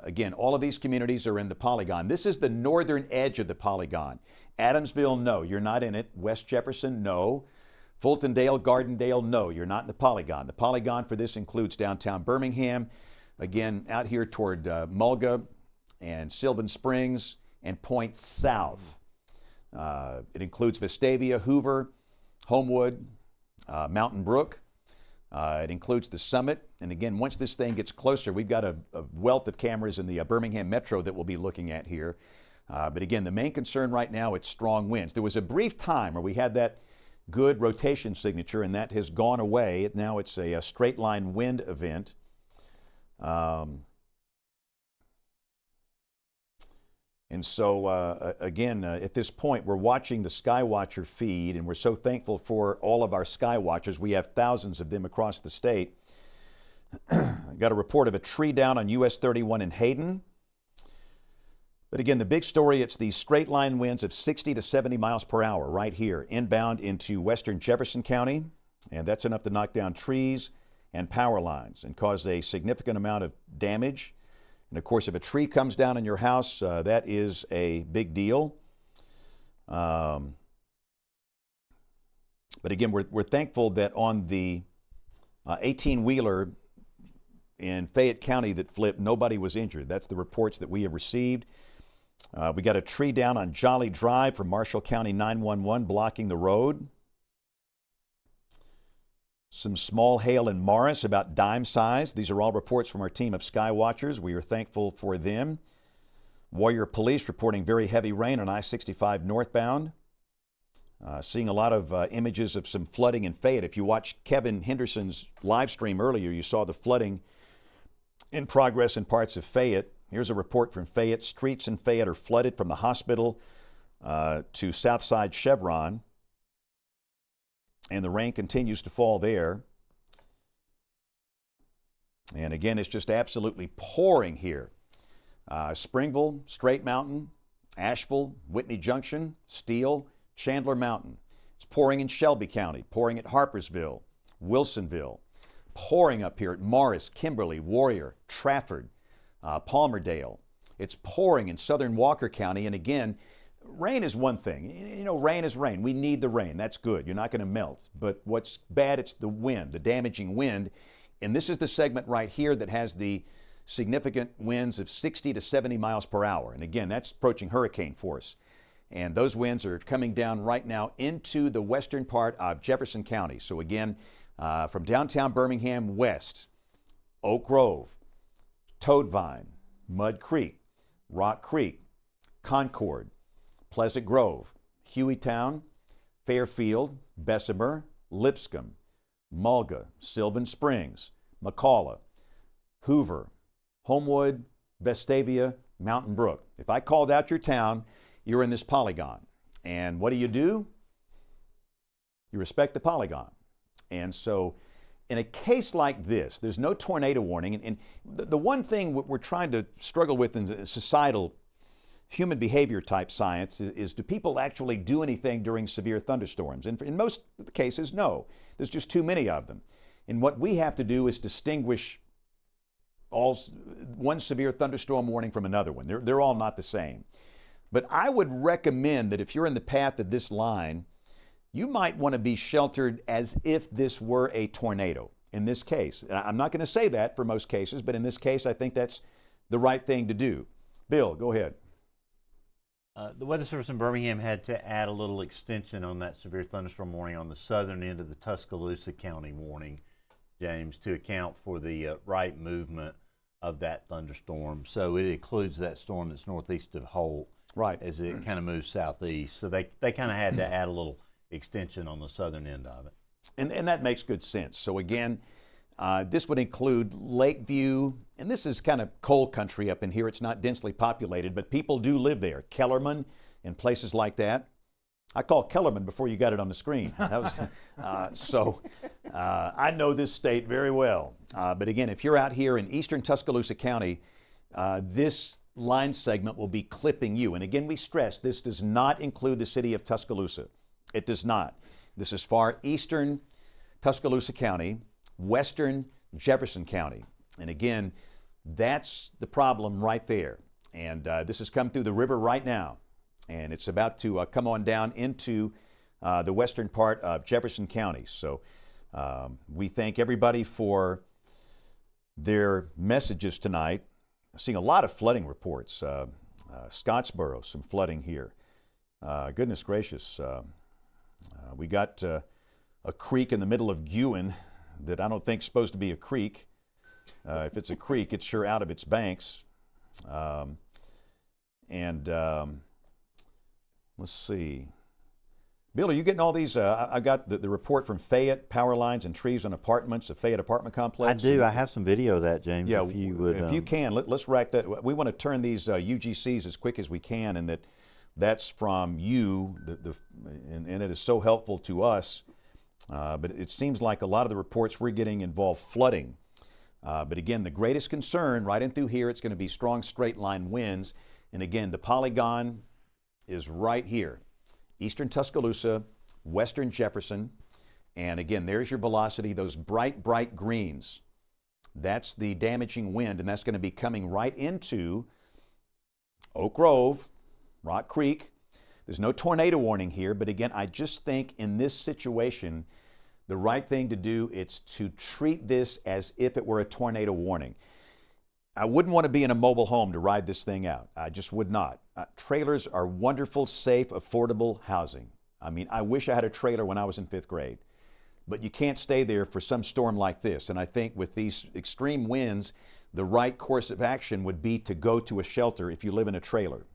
Again, all of these communities are in the polygon. This is the northern edge of the polygon. Adamsville, no, you're not in it. West Jefferson, no. Fultondale, Gardendale, no, you're not in the polygon. The polygon for this includes downtown Birmingham, again, out here toward Mulga and Sylvan Springs and Point South. It includes Vestavia, Hoover, Homewood, Mountain Brook. It includes the Summit. And again, once this thing gets closer, we've got a wealth of cameras in the Birmingham Metro that we'll be looking at here. But again, the main concern right now, it's strong winds. There was a brief time where we had that good rotation signature, and that has gone away. Now it's a straight line wind event. And so, again, at this point, we're watching the Skywatcher feed, and we're so thankful for all of our Skywatchers. We have thousands of them across the state. Got a report of a tree down on US 31 in Hayden. But again, the big story, it's these straight line winds of 60 to 70 miles per hour right here, inbound into western Jefferson County. And that's enough to knock down trees and power lines and cause a significant amount of damage. And of course, if a tree comes down in your house, that is a big deal. But again, we're thankful that on the 18-wheeler in Fayette County that flipped, nobody was injured. That's the reports that we have received. We got a tree down on Jolly Drive from Marshall County 911 blocking the road. Some small hail in Morris, about dime size. These are all reports from our team of Skywatchers. We are thankful for them. Warrior Police reporting very heavy rain on I-65 northbound. Seeing a lot of images of some flooding in Fayette. If you watched Kevin Henderson's live stream earlier, you saw the flooding in progress in parts of Fayette. Here's a report from Fayette. Streets in Fayette are flooded from the hospital to Southside Chevron. And the rain continues to fall there. And again, it's just absolutely pouring here. Springville, Straight Mountain, Asheville, Whitney Junction, Steele, Chandler Mountain. It's pouring in Shelby County, pouring at Harpersville, Wilsonville, pouring up here at Morris, Kimberly, Warrior, Trafford, Palmerdale. It's pouring in southern Walker County. And again, rain is one thing. You know, rain is rain. We need the rain. That's good. You're not going to melt. But what's bad, it's the wind, the damaging wind. And this is the segment right here that has the significant winds of 60 to 70 miles per hour. And again, that's approaching hurricane force. And those winds are coming down right now into the western part of Jefferson County. So again, from downtown Birmingham west, Oak Grove, Toadvine, Mud Creek, Rock Creek, Concord, Pleasant Grove, Hueytown, Fairfield, Bessemer, Lipscomb, Mulga, Sylvan Springs, McCalla, Hoover, Homewood, Vestavia, Mountain Brook. If I called out your town, you're in this polygon. And what do? You respect the polygon. And so in a case like this, there's no tornado warning. And the one thing we're trying to struggle with in societal human behavior type science is do people actually do anything during severe thunderstorms? And in most of the cases, no. There's just too many of them. And what we have to do is distinguish one severe thunderstorm warning from another one. They're all not the same. But I would recommend that if you're in the path of this line, you might want to be sheltered as if this were a tornado in this case. I'm not going to say that for most cases, but in this case, I think that's the right thing to do. Bill, go ahead. The Weather Service in Birmingham had to add a little extension on that severe thunderstorm warning on the southern end of the Tuscaloosa County warning, James, to account for the right movement of that thunderstorm. So it includes that storm that's northeast of Holt. Right. As it kind of moves southeast. So they kind of had to add a little extension on the southern end of it. And that makes good sense. So again, this would include Lakeview, and this is kind of coal country up in here. It's not densely populated, but people do live there. Kellerman and places like that. I called Kellerman before you got it on the screen. That was I know this state very well. But again, if you're out here in eastern Tuscaloosa County, this line segment will be clipping you. And again, we stress this does not include the city of Tuscaloosa. It does not. This is far eastern Tuscaloosa County, western Jefferson County. And again, that's the problem right there. And this has come through the river right now. And it's about to come on down into the western part of Jefferson County. So we thank everybody for their messages tonight. Seeing a lot of flooding reports. Scottsboro, some flooding here. Goodness gracious. We got a creek in the middle of Guin that I don't think is supposed to be a creek. If it's a creek, it's sure out of its banks. Let's see. Bill, are you getting all these? I got the report from Fayette, power lines and trees on apartments, a Fayette apartment complex. I do. I have some video of that, James. Yeah, if you would. If you can, let's rack that. We want to turn these UGCs as quick as we can, and that's from you, and it is so helpful to us. But it seems like a lot of the reports we're getting involve flooding. But again, the greatest concern right in through here, it's going to be strong straight line winds. And again, the polygon is right here. Eastern Tuscaloosa, western Jefferson, and again, there's your velocity, those bright, bright greens. That's the damaging wind, and that's going to be coming right into Oak Grove, Rock Creek. There's no tornado warning here, but again, I just think in this situation, the right thing to do is to treat this as if it were a tornado warning. I wouldn't want to be in a mobile home to ride this thing out. I just would not. Trailers are wonderful, safe, affordable housing. I mean, I wish I had a trailer when I was in 5th grade. But you can't stay there for some storm like this. And I think with these extreme winds, the right course of action would be to go to a shelter if you live in a trailer.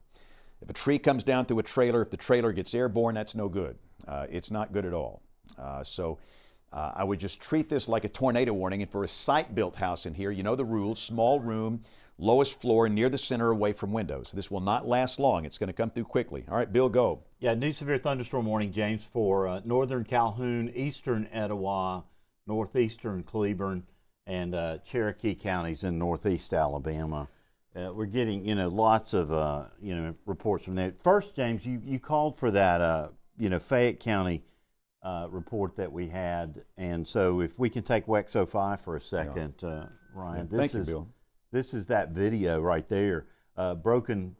If a tree comes down through a trailer, if the trailer gets airborne, that's no good. It's not good at all. I would just treat this like a tornado warning. And for a site-built house in here, you know the rules: small room, lowest floor, near the center, away from windows. This will not last long. It's going to come through quickly. All right, Bill, go. Yeah, new severe thunderstorm warning, James, for northern Calhoun, eastern Etowah, northeastern Cleburne, and Cherokee counties in northeast Alabama. We're getting, lots of, reports from there. First, James, you called for that, Fayette County report that we had, and so if we can take WEX 05 for a second, Ryan. Thank you, Bill. This is that video right there. A broken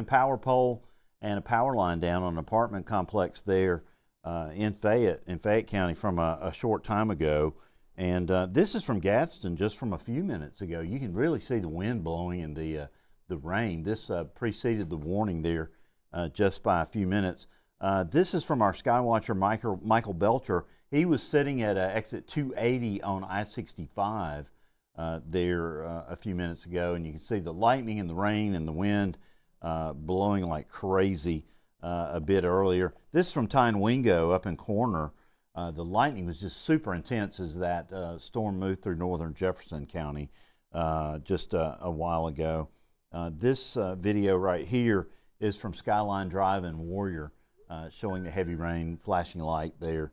power pole and a power line down on an apartment complex there in Fayette County from a short time ago. And this is from Gadsden just from a few minutes ago. You can really see the wind blowing and the rain. This preceded the warning there just by a few minutes. This is from our Skywatcher, Michael Belcher. He was sitting at exit 280 on I-65 there a few minutes ago, and you can see the lightning and the rain and the wind blowing like crazy a bit earlier. This is from Wingo up in Corner. The lightning was just super intense as that storm moved through northern Jefferson County just a while ago. This video right here is from Skyline Drive in Warrior, showing the heavy rain, flashing light there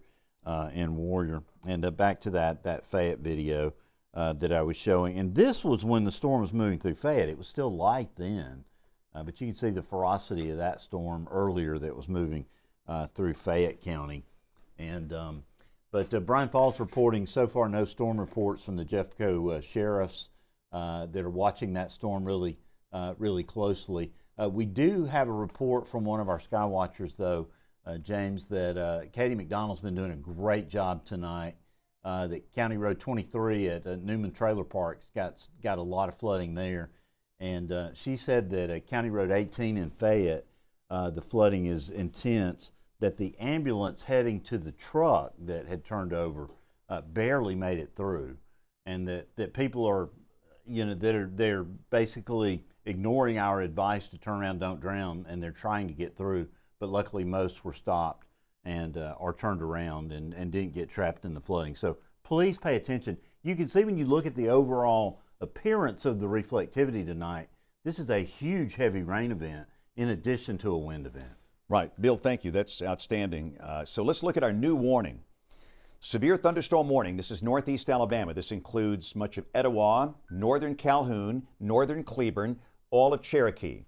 in Warrior. And back to that Fayette video that I was showing. And this was when the storm was moving through Fayette. It was still light then, but you can see the ferocity of that storm earlier that was moving through Fayette County. And but Bryan Falls reporting so far no storm reports from the Jeffco sheriffs that are watching that storm really closely. We do have a report from one of our Skywatchers, though, James, that Katie McDonald's been doing a great job tonight. That County Road 23 at Newman Trailer Park's got a lot of flooding there. And she said that County Road 18 in Fayette, the flooding is intense, that the ambulance heading to the truck that had turned over barely made it through. And that people are, they're basically ignoring our advice to turn around, don't drown, and they're trying to get through. But luckily most were stopped and are turned around and didn't get trapped in the flooding. So please pay attention. You can see when you look at the overall appearance of the reflectivity tonight, this is a huge heavy rain event in addition to a wind event. Right. Bill, thank you. That's outstanding. So let's look at our new warning. Severe thunderstorm warning. This is northeast Alabama. This includes much of Etowah, northern Calhoun, northern Cleburne, all of Cherokee.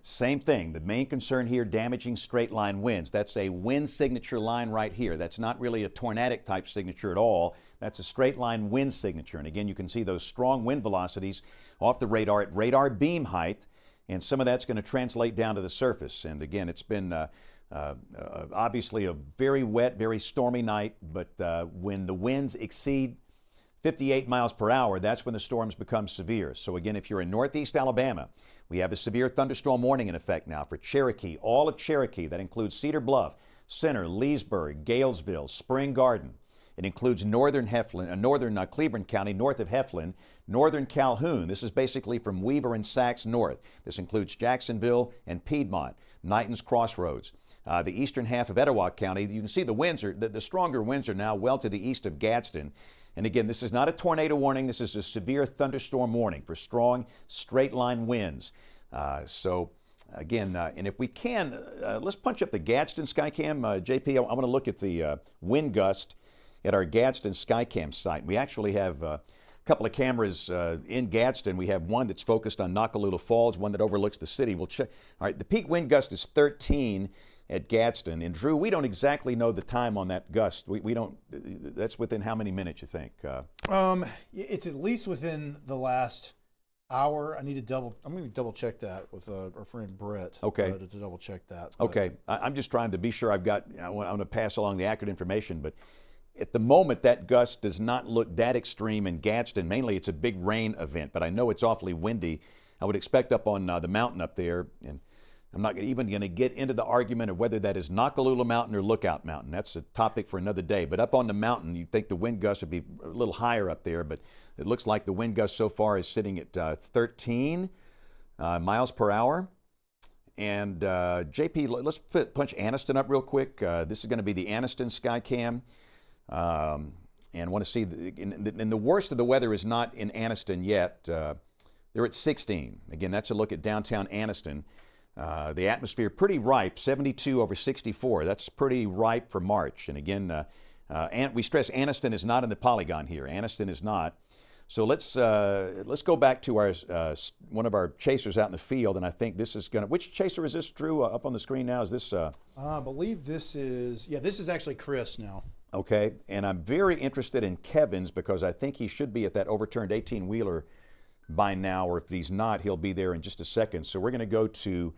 Same thing. The main concern here, damaging straight line winds. That's a wind signature line right here. That's not really a tornadic type signature at all. That's a straight line wind signature. And again, you can see those strong wind velocities off the radar at radar beam height. And some of that's going to translate down to the surface. And again, it's been obviously a very wet, very stormy night. But when the winds exceed 58 miles per hour, that's when the storms become severe. So again, if you're in northeast Alabama, we have a severe thunderstorm warning in effect now for Cherokee, all of Cherokee. That includes Cedar Bluff, Center, Leesburg, Galesville, Spring Garden. It includes northern Cleburne County, north of Heflin, northern Calhoun. This is basically from Weaver and Sachs north. This includes Jacksonville and Piedmont, Knighton's Crossroads. The eastern half of Etowah County, you can see the winds are, the stronger winds are now well to the east of Gadsden. And again, this is not a tornado warning. This is a severe thunderstorm warning for strong straight line winds. Again, and if we can, let's punch up the Gadsden Skycam. JP, I want to look at the wind gust at our Gadsden Skycam site. We actually have a couple of cameras in Gadsden. We have one that's focused on Nakalula Falls, one that overlooks the city. We'll check. All right, the peak wind gust is 13 at Gadsden. And Drew, we don't exactly know the time on that gust. We don't, that's within how many minutes, you think? It's at least within the last hour. I'm going to double check that with our friend Brett. Okay. To double check that. But. Okay. I'm just trying to be sure I want to pass along the accurate information, but at the moment, that gust does not look that extreme in Gadsden. Mainly, it's a big rain event, but I know it's awfully windy. I would expect up on the mountain up there, and I'm not even going to get into the argument of whether that is Nakalula Mountain or Lookout Mountain. That's a topic for another day. But up on the mountain, you'd think the wind gust would be a little higher up there, but it looks like the wind gust so far is sitting at 13 miles per hour. And JP, let's punch Anniston up real quick. This is going to be the Anniston Skycam. And want to see, and the worst of the weather is not in Anniston yet. They're at 16. Again, that's a look at downtown Anniston. The atmosphere pretty ripe, 72 over 64. That's pretty ripe for March. And again, we stress Anniston is not in the polygon here. Anniston is not. So let's go back to our one of our chasers out in the field, and I think this is going to. Which chaser is this, Drew? Up on the screen now? Is this? I believe this is. Yeah, this is actually Chris now. Okay, and I'm very interested in Kevin's because I think he should be at that overturned 18-wheeler by now, or if he's not, he'll be there in just a second. So we're going to go to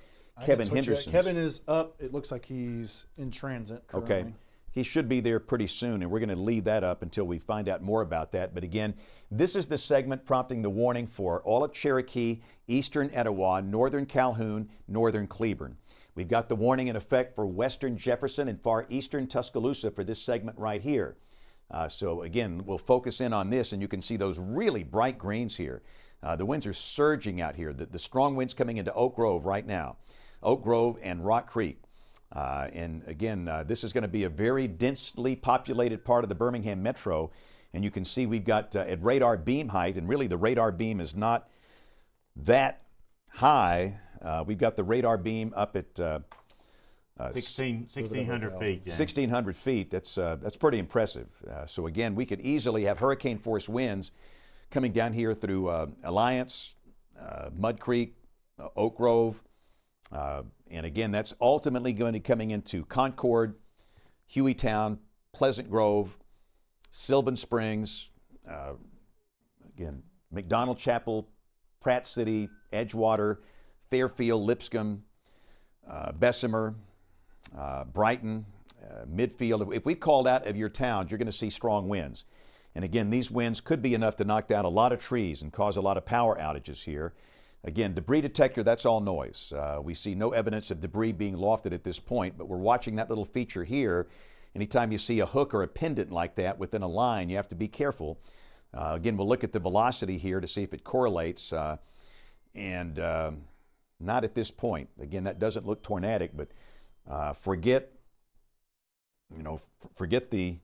Kevin Henderson. Kevin is up. It looks like he's in transit currently. Okay. he should be there pretty soon, and we're going to leave that up until we find out more about that. But again, this is the segment prompting the warning for all of Cherokee, eastern Etowah, northern Calhoun, northern Cleburne. We've got the warning in effect for western Jefferson and far eastern Tuscaloosa for this segment right here. So again, we'll focus in on this, and you can see those really bright greens here. The winds are surging out here. The strong winds coming into Oak Grove right now. Oak Grove and Rock Creek. And again, this is going to be a very densely populated part of the Birmingham Metro. And you can see we've got at radar beam height, and really the radar beam is not that high. We've got the radar beam up at 1,600 feet. Yeah. 1,600 feet. That's pretty impressive. So again, we could easily have hurricane force winds coming down here through Alliance, Mud Creek, Oak Grove. And again, that's ultimately going to be coming into Concord, Hueytown, Pleasant Grove, Sylvan Springs, again, McDonald Chapel, Pratt City, Edgewater, Fairfield, Lipscomb, Bessemer, Brighton, Midfield. If we called out of your towns, you're going to see strong winds. And again, these winds could be enough to knock down a lot of trees and cause a lot of power outages here. Again, debris detector, that's all noise. We see no evidence of debris being lofted at this point, but we're watching that little feature here. Anytime you see a hook or a pendant like that within a line, you have to be careful. Again, we'll look at the velocity here to see if it correlates, and not at this point. Again, that doesn't look tornadic, but forget the,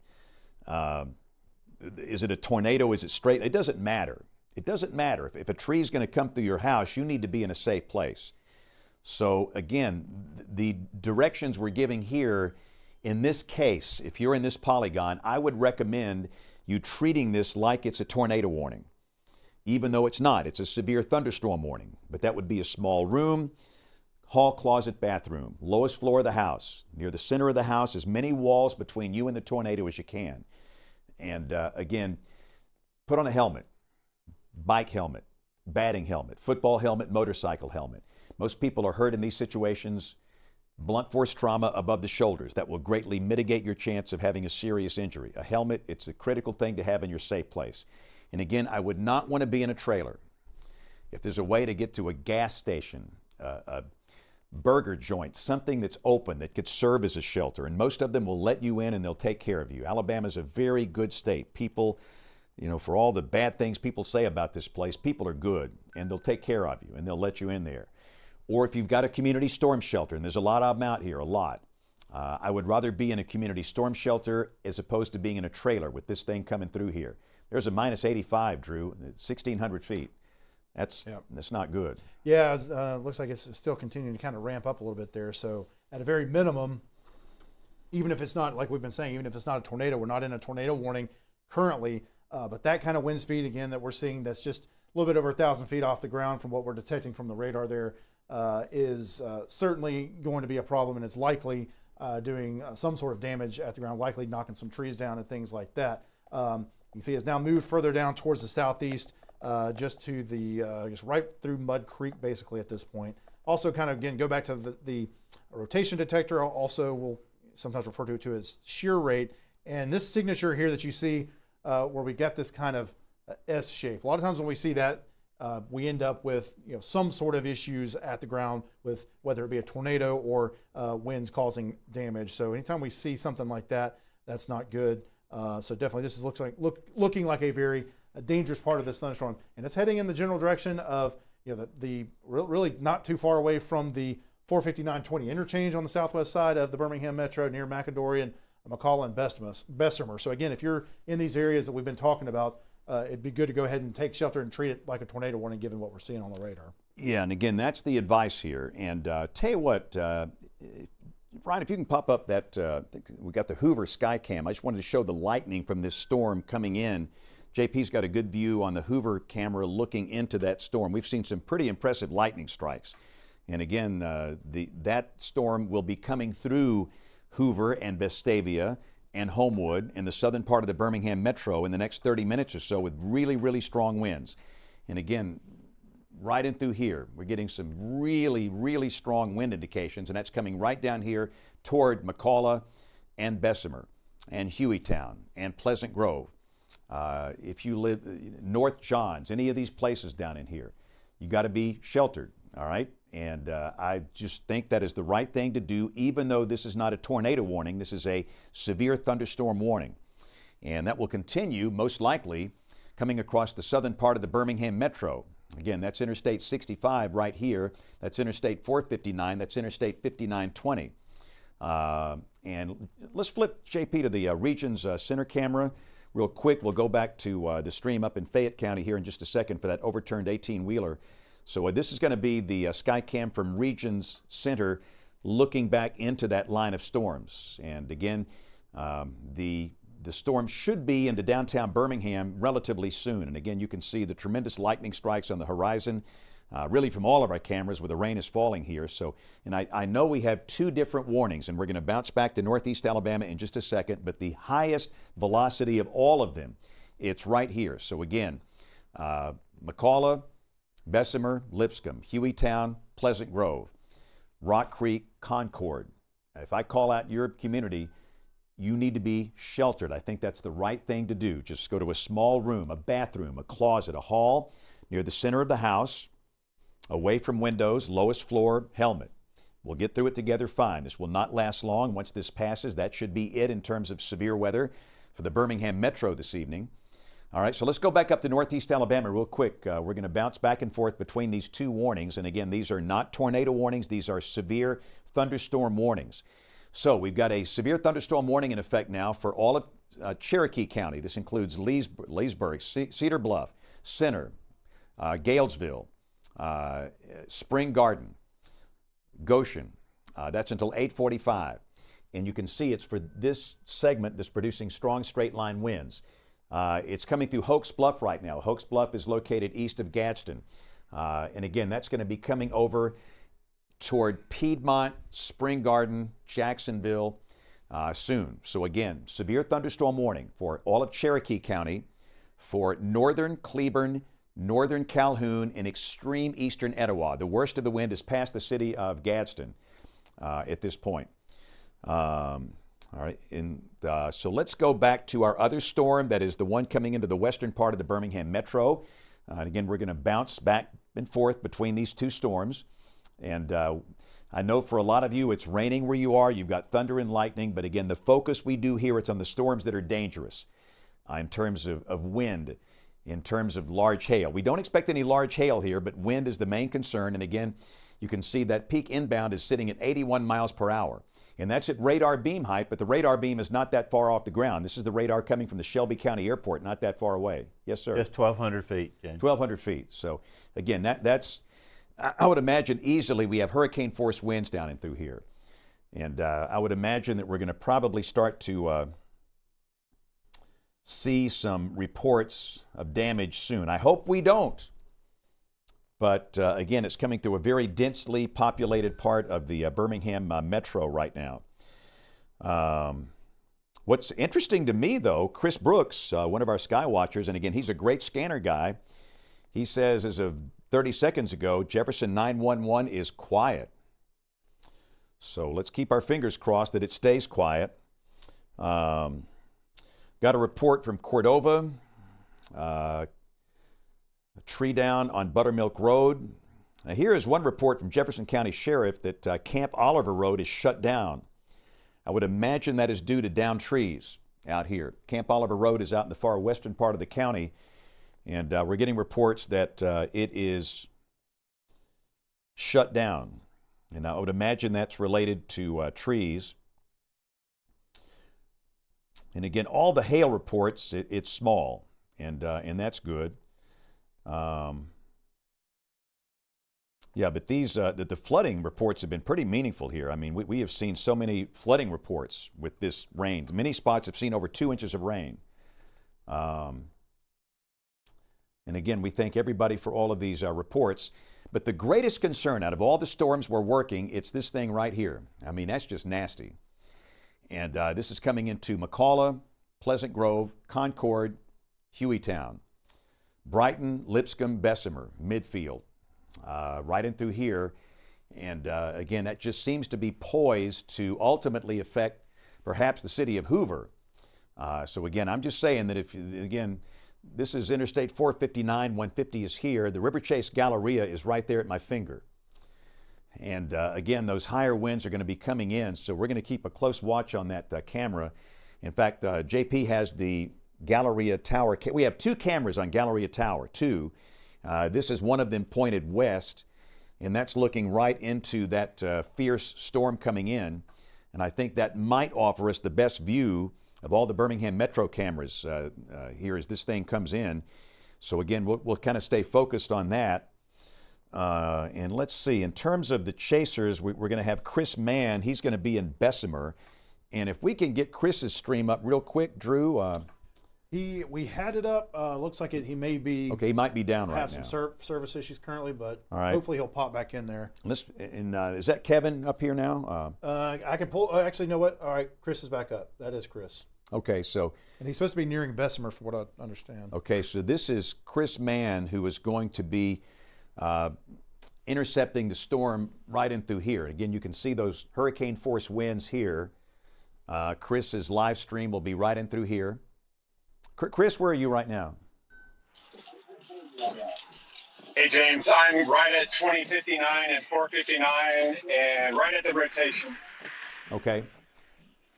is it a tornado, is it straight? It doesn't matter. It doesn't matter. If a tree is going to come through your house, you need to be in a safe place. So again, the directions we're giving here, in this case, if you're in this polygon, I would recommend you treating this like it's a tornado warning, even though it's not. It's a severe thunderstorm warning, but that would be a small room, hall, closet, bathroom, lowest floor of the house, near the center of the house, as many walls between you and the tornado as you can. And again, put on a helmet, bike helmet, batting helmet, football helmet, motorcycle helmet. Most people are hurt in these situations. Blunt force trauma above the shoulders. That will greatly mitigate your chance of having a serious injury. A helmet, it's a critical thing to have in your safe place. And again, I would not want to be in a trailer. If there's a way to get to a gas station, a burger joint, something that's open that could serve as a shelter, and most of them will let you in and they'll take care of you. Alabama's a very good state. People, for all the bad things people say about this place, people are good, and they'll take care of you, and they'll let you in there. Or if you've got a community storm shelter, and there's a lot of them out here, a lot, I would rather be in a community storm shelter as opposed to being in a trailer with this thing coming through here. There's a minus 85, Drew, 1,600 feet. That's not good. Yeah, looks like it's still continuing to kind of ramp up a little bit there. So at a very minimum, even if it's not, like we've been saying, even if it's not a tornado, we're not in a tornado warning currently, but that kind of wind speed, again, that we're seeing that's just a little bit over 1,000 feet off the ground from what we're detecting from the radar there, is certainly going to be a problem, and it's likely doing some sort of damage at the ground, likely knocking some trees down and things like that. You can see it's now moved further down towards the southeast, just to the, just right through Mud Creek basically at this point. Also kind of, again, go back to the rotation detector, also we'll sometimes refer to it as shear rate. And this signature here that you see where we get this kind of S shape. A lot of times when we see that, we end up with some sort of issues at the ground with whether it be a tornado or winds causing damage. So anytime we see something like that, that's not good. So definitely this is looking like a very dangerous part of this thunderstorm, and it's heading in the general direction of the really not too far away from the 459-20 interchange on the southwest side of the Birmingham Metro near McAdory and McCalla and Bessemer. So again, if you're in these areas that we've been talking about, it'd be good to go ahead and take shelter and treat it like a tornado warning, given what we're seeing on the radar. Yeah, and again, that's the advice here. And tell you what, Brian, if you can pop up that, we got the Hoover Skycam. I just wanted to show the lightning from this storm coming in. JP's got a good view on the Hoover camera looking into that storm. We've seen some pretty impressive lightning strikes. And again, that storm will be coming through Hoover and Vestavia and Homewood in the southern part of the Birmingham Metro in the next 30 minutes or so with really, really strong winds. And again, right in through here, we're getting some really, really strong wind indications, and that's coming right down here toward McCalla and Bessemer. and Hueytown and Pleasant Grove. If you live North Johns, any of these places down in here, you got to be sheltered, all right? And I just think that is the right thing to do, even though this is not a tornado warning. This is a severe thunderstorm warning. And that will continue, most likely, coming across the southern part of the Birmingham metro. Again, that's Interstate 65 right here. That's Interstate 459. That's Interstate 5920. And let's flip, JP, to the Regions Center camera real quick. We'll go back to the stream up in Fayette County here in just a second for that overturned 18-wheeler. So this is going to be the Skycam from Regions Center looking back into that line of storms. And again, the storm should be into downtown Birmingham relatively soon. And again, you can see the tremendous lightning strikes on the horizon, really from all of our cameras where the rain is falling here. So, and I know we have two different warnings, and we're going to bounce back to Northeast Alabama in just a second, but the highest velocity of all of them, it's right here. So again, McCalla, Bessemer, Lipscomb, Hueytown, Pleasant Grove, Rock Creek, Concord. If I call out your community, you need to be sheltered. I think that's the right thing to do. Just go to a small room, a bathroom, a closet, a hall, near the center of the house, away from windows, lowest floor, helmet. We'll get through it together fine. This will not last long. Once this passes, that should be it in terms of severe weather for the Birmingham metro this evening. All right, so let's go back up to Northeast Alabama real quick. We're going to bounce back and forth between these two warnings. And again, these are not tornado warnings. These are severe thunderstorm warnings. So we've got a severe thunderstorm warning in effect now for all of Cherokee County. This includes Leesburg, Cedar Bluff, Center, Galesville, Spring Garden, Goshen. That's until 8:45. And you can see it's for this segment that's producing strong straight line winds. It's coming through Hoax Bluff right now. Hoax Bluff is located east of Gadsden. And again, that's going to be coming over toward Piedmont, Spring Garden, Jacksonville soon. So again, severe thunderstorm warning for all of Cherokee County, for northern Cleburne, northern Calhoun, and extreme eastern Etowah. The worst of the wind is past the city of Gadsden at this point. All right, so let's go back to our other storm, that is the one coming into the western part of the Birmingham metro. And again, we're going to bounce back and forth between these two storms. And I know for a lot of you, it's raining where you are. You've got thunder and lightning. But again, the focus we do here, it's on the storms that are dangerous in terms of wind, in terms of large hail. We don't expect any large hail here, but wind is the main concern. And again, you can see that peak inbound is sitting at 81 miles per hour. And that's at radar beam height, but the radar beam is not that far off the ground. This is the radar coming from the Shelby County Airport, not that far away. Yes, sir? Just 1,200 feet, James. 1,200 feet. So again, that's... I would imagine easily we have hurricane force winds down and through here. And I would imagine that we're going to probably start to see some reports of damage soon. I hope we don't. But again, it's coming through a very densely populated part of the Birmingham metro right now. What's interesting to me, though, Chris Brooks, one of our sky watchers, and again, he's a great scanner guy, he says as of 30 seconds ago, Jefferson 911 is quiet. So let's keep our fingers crossed that it stays quiet. Got a report from Cordova, a tree down on Buttermilk Road. Now here is one report from Jefferson County Sheriff that Camp Oliver Road is shut down. I would imagine that is due to downed trees out here. Camp Oliver Road is out in the far western part of the county. And we're getting reports that it is shut down. And I would imagine that's related to trees. And again, all the hail reports, it's small, and that's good. Yeah, but these the flooding reports have been pretty meaningful here. I mean, we have seen so many flooding reports with this rain. Many spots have seen over 2 inches of rain. And again, we thank everybody for all of these reports. But the greatest concern out of all the storms we're working, it's this thing right here. I mean, that's just nasty. And this is coming into McCalla, Pleasant Grove, Concord, Hueytown, Brighton, Lipscomb, Bessemer, Midfield, right in through here. And again, that just seems to be poised to ultimately affect perhaps the city of Hoover. So again, I'm just saying that again, this is Interstate 459, 150 is here. The River Chase Galleria is right there at my finger. And again, those higher winds are going to be coming in, so we're going to keep a close watch on that camera. In fact, JP has the Galleria Tower. We have 2 cameras on Galleria Tower, 2. This is one of them pointed west, and that's looking right into that fierce storm coming in. And I think that might offer us the best view of all the Birmingham Metro cameras here as this thing comes in. So again, we'll kind of stay focused on that. And let's see, in terms of the chasers, we're going to have Chris Mann. He's going to be in Bessemer. And if we can get Chris's stream up real quick, Drew. We had it up. Looks like he may be. Okay, he might be down right now. Have some service issues currently, but all right. Hopefully he'll pop back in there. Is that Kevin up here now? I can pull. Actually, you know what? All right, Chris is back up. That is Chris. Okay, so. And he's supposed to be nearing Bessemer, from what I understand. Okay, so this is Chris Mann, who is going to be intercepting the storm right in through here. Again, you can see those hurricane force winds here. Chris's live stream will be right in through here. Chris, where are you right now? Hey, James, I'm right at 2059 and 459 and right at the rotation. Okay.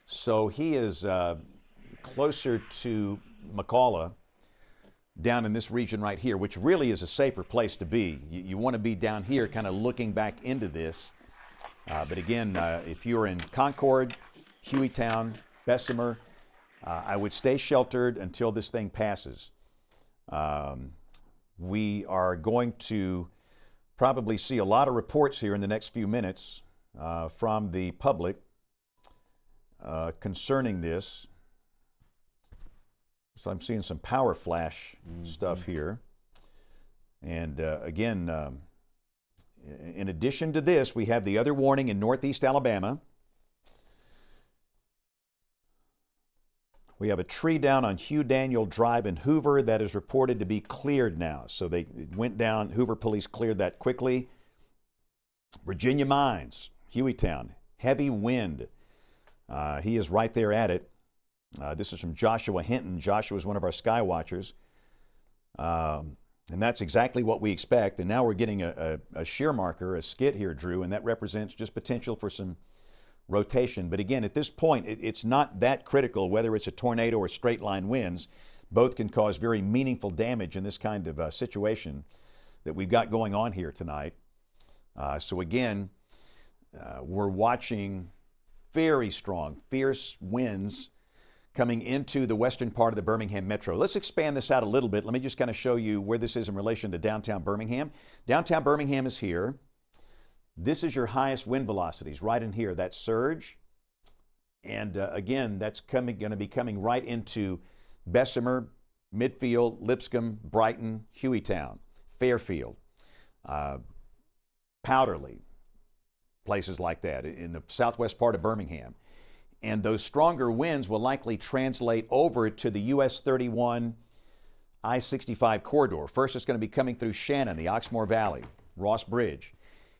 So he is closer to McCalla down in this region right here, which really is a safer place to be. You want to be down here kind of looking back into this. But again, if you're in Concord, Hueytown, Bessemer, I would stay sheltered until this thing passes. We are going to probably see a lot of reports here in the next few minutes from the public concerning this. So I'm seeing some power flash stuff here. And again, in addition to this, we have the other warning in northeast Alabama. We have a tree down on Hugh Daniel Drive in Hoover that is reported to be cleared now. So they went down, Hoover police cleared that quickly. Virginia Mines, Hueytown, heavy wind. He is right there at it. This is from Joshua Hinton. Joshua is one of our sky watchers. And that's exactly what we expect. And now we're getting a shear marker, a skid here, Drew, and that represents just potential for some rotation. But again, at this point, it's not that critical whether it's a tornado or straight line winds. Both can cause very meaningful damage in this kind of situation that we've got going on here tonight. So again, we're watching very strong, fierce winds coming into the western part of the Birmingham Metro. Let's expand this out a little bit. Let me just kind of show you where this is in relation to downtown Birmingham. Downtown Birmingham is here. This is your highest wind velocities right in here, that surge. And again, that's going to be coming right into Bessemer, Midfield, Lipscomb, Brighton, Hueytown, Fairfield, Powderly, places like that in the southwest part of Birmingham. And those stronger winds will likely translate over to the US 31 I-65 corridor. First, it's going to be coming through Shannon, the Oxmoor Valley, Ross Bridge,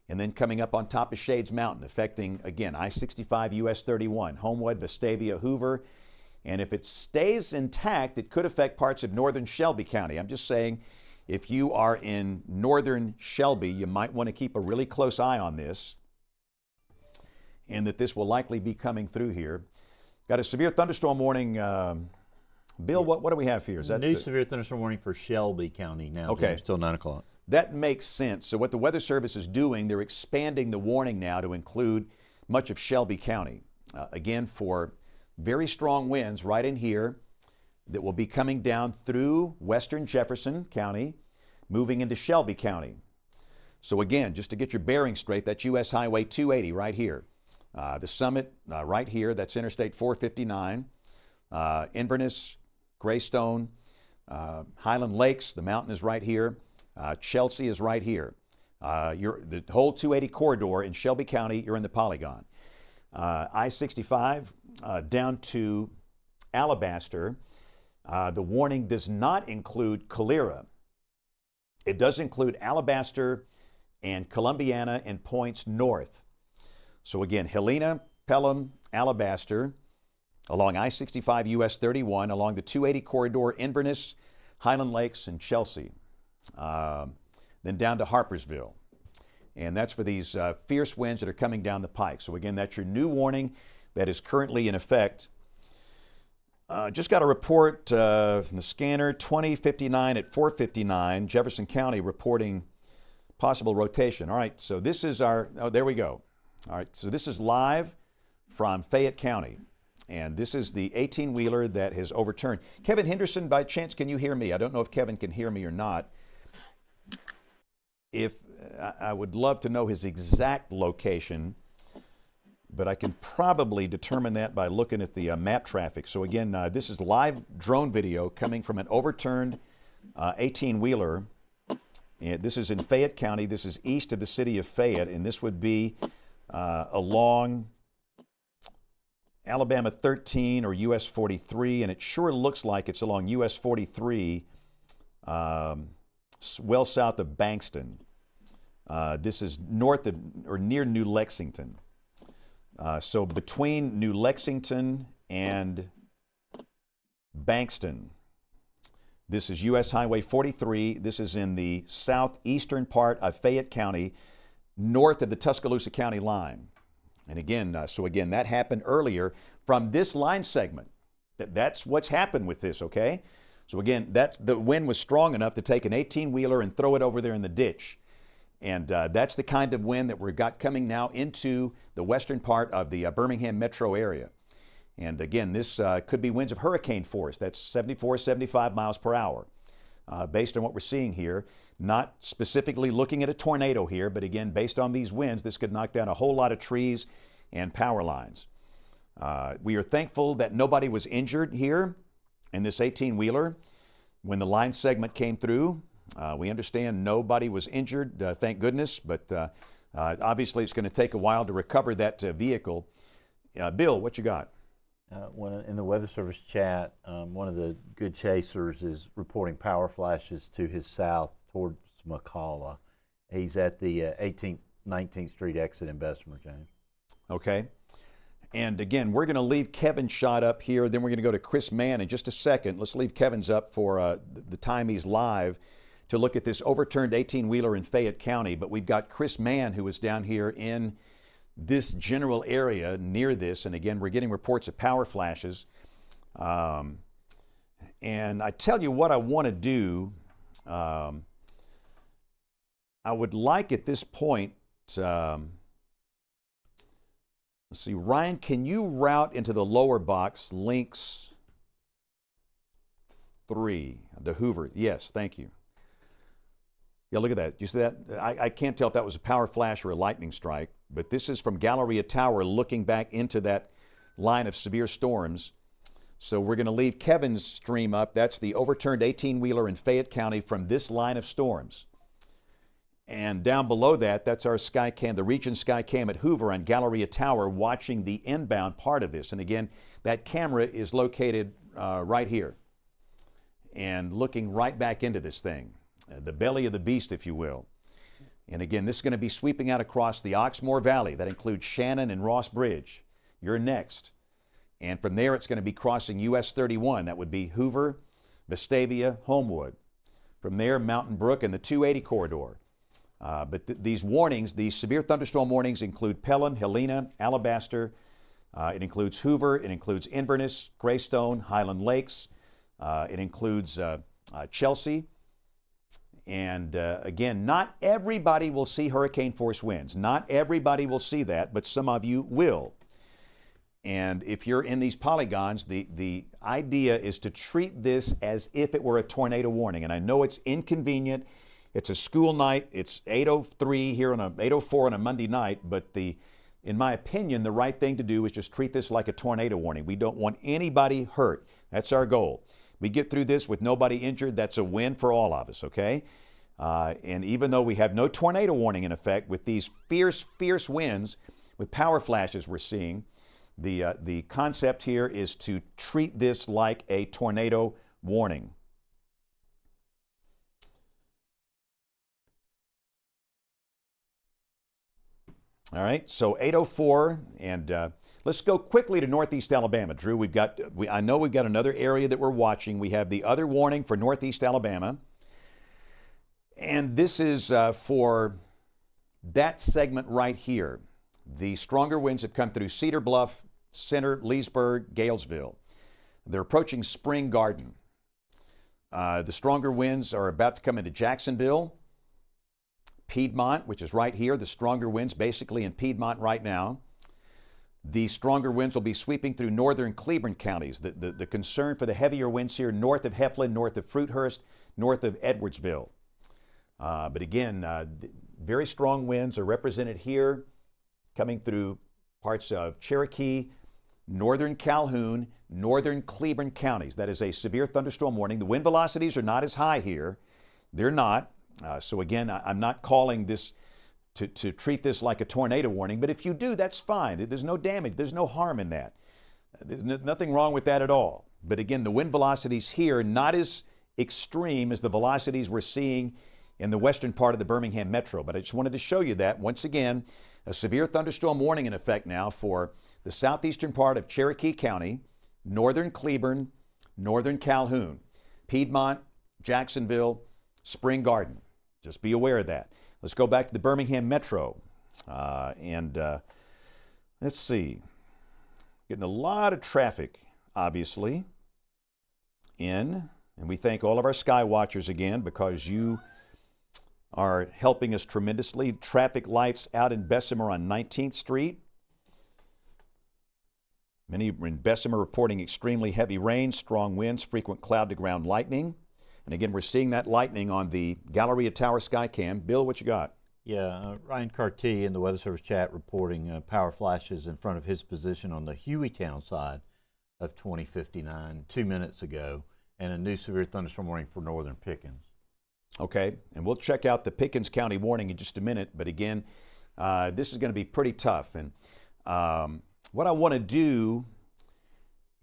and then coming up on top of Shades Mountain, affecting, again, I-65 US 31, Homewood, Vestavia, Hoover. And if it stays intact, it could affect parts of northern Shelby County. I'm just saying, if you are in northern Shelby, you might want to keep a really close eye on this, and that this will likely be coming through here. Got a severe thunderstorm warning. Bill, what do we have here? Is that new severe thunderstorm warning for Shelby County now? Okay. Still 9 o'clock. That makes sense. So what the Weather Service is doing, they're expanding the warning now to include much of Shelby County. Again, for very strong winds right in here that will be coming down through western Jefferson County, moving into Shelby County. So again, just to get your bearings straight, that's US Highway 280 right here. The summit right here, that's Interstate 459. Inverness, Greystone, Highland Lakes, the mountain is right here. Chelsea is right here. The whole 280 corridor in Shelby County, you're in the polygon. I-65 down to Alabaster. The warning does not include Calera. It does include Alabaster and Columbiana and points north. So again, Helena, Pelham, Alabaster, along I-65 US 31, along the 280 corridor, Inverness, Highland Lakes, and Chelsea, then down to Harpersville. And that's for these fierce winds that are coming down the pike. So again, that's your new warning that is currently in effect. Just got a report from the scanner, 2059 at 4:59, Jefferson County reporting possible rotation. All right, so this is our, oh, there we go. All right, so this is live from Fayette County. And this is the 18-wheeler that has overturned. Kevin Henderson, by chance, can you hear me? I don't know if Kevin can hear me or not. If I would love to know his exact location, but I can probably determine that by looking at the map traffic. So again, this is live drone video coming from an overturned 18-wheeler. And this is in Fayette County. This is east of the city of Fayette, and this would be along Alabama 13 or US 43, and it sure looks like it's along US 43, well south of Bankston. This is north of, or near New Lexington. So between New Lexington and Bankston, this is US Highway 43. This is in the southeastern part of Fayette County, north of the Tuscaloosa County line. And again, so again, that happened earlier from this line segment. That's what's happened with this, okay? So again, the wind was strong enough to take an 18-wheeler and throw it over there in the ditch. And that's the kind of wind that we've got coming now into the western part of the Birmingham metro area. And again, this could be winds of hurricane force. That's 74, 75 miles per hour. Based on what we're seeing here, not specifically looking at a tornado here, but again, based on these winds, this could knock down a whole lot of trees and power lines. We are thankful that nobody was injured here in this 18-wheeler. When the line segment came through, we understand nobody was injured, thank goodness, but obviously it's going to take a while to recover that vehicle. Bill, what you got? In the Weather Service chat, one of the good chasers is reporting power flashes to his south towards McCalla. He's at the 18th, 19th Street exit in Bessemer, James. Okay. And again, we're going to leave Kevin's shot up here. Then we're going to go to Chris Mann in just a second. Let's leave Kevin's up for the time he's live to look at this overturned 18-wheeler in Fayette County. But we've got Chris Mann, who is down here in this general area near this. And again, we're getting reports of power flashes. And I tell you what I want to do. I would like at this point, let's see, Ryan, can you route into the lower box links 3, the Hoover? Yes, thank you. Yeah, look at that. You see that? I can't tell if that was a power flash or a lightning strike, but this is from Galleria Tower looking back into that line of severe storms. So we're going to leave Kevin's stream up. That's the overturned 18-wheeler in Fayette County from this line of storms. And down below that, that's our Skycam, the Region Skycam at Hoover on Galleria Tower, watching the inbound part of this. And again, that camera is located right here and looking right back into this thing, the belly of the beast, if you will. And again, this is going to be sweeping out across the Oxmoor Valley. That includes Shannon and Ross Bridge. You're next. And from there, it's going to be crossing US 31. That would be Hoover, Vestavia, Homewood. From there, Mountain Brook and the 280 corridor. But these warnings, these severe thunderstorm warnings include Pelham, Helena, Alabaster. It includes Hoover. It includes Inverness, Greystone, Highland Lakes. It includes Chelsea. And again, not everybody will see hurricane force winds. Not everybody will see that, but some of you will. And if you're in these polygons, the idea is to treat this as if it were a tornado warning. And I know it's inconvenient. It's a school night. It's 8:03 here on 8:04 on a Monday night. But in my opinion, the right thing to do is just treat this like a tornado warning. We don't want anybody hurt. That's our goal. We get through this with nobody injured. That's a win for all of us, okay? And even though we have no tornado warning in effect, with these fierce, fierce winds, with power flashes we're seeing, the concept here is to treat this like a tornado warning. All right, so 8:04, and let's go quickly to Northeast Alabama. Drew, I know we've got another area that we're watching. We have the other warning for Northeast Alabama, and this is for that segment right here. The stronger winds have come through Cedar Bluff, Center, Leesburg, Galesville. They're approaching Spring Garden. The stronger winds are about to come into Jacksonville, Piedmont, which is right here. The stronger winds basically in Piedmont right now. The stronger winds will be sweeping through northern Cleburne counties. The concern for the heavier winds here north of Heflin, north of Fruithurst, north of Edwardsville. But again, very strong winds are represented here coming through parts of Cherokee, northern Calhoun, northern Cleburne counties. That is a severe thunderstorm warning. The wind velocities are not as high here. They're not. So again, I'm not calling this to treat this like a tornado warning, but if you do, that's fine. There's no damage. There's no harm in that. There's nothing wrong with that at all. But again, the wind velocities here, not as extreme as the velocities we're seeing in the western part of the Birmingham metro. But I just wanted to show you that. Once again, a severe thunderstorm warning in effect now for the southeastern part of Cherokee County, northern Cleburne, northern Calhoun, Piedmont, Jacksonville, Spring Garden. Just be aware of that. Let's go back to the Birmingham metro. Let's see. Getting a lot of traffic, obviously, in. And we thank all of our sky watchers again because you are helping us tremendously. Traffic lights out in Bessemer on 19th Street. Many in Bessemer reporting extremely heavy rain, strong winds, frequent cloud-to-ground lightning. And again, we're seeing that lightning on the Galleria Tower Skycam. Bill, what you got? Yeah, Ryan Carty in the Weather Service chat reporting power flashes in front of his position on the Hueytown side of 2059 2 minutes ago, and a new severe thunderstorm warning for northern Pickens. Okay, and we'll check out the Pickens County warning in just a minute. But again, this is going to be pretty tough. And what I want to do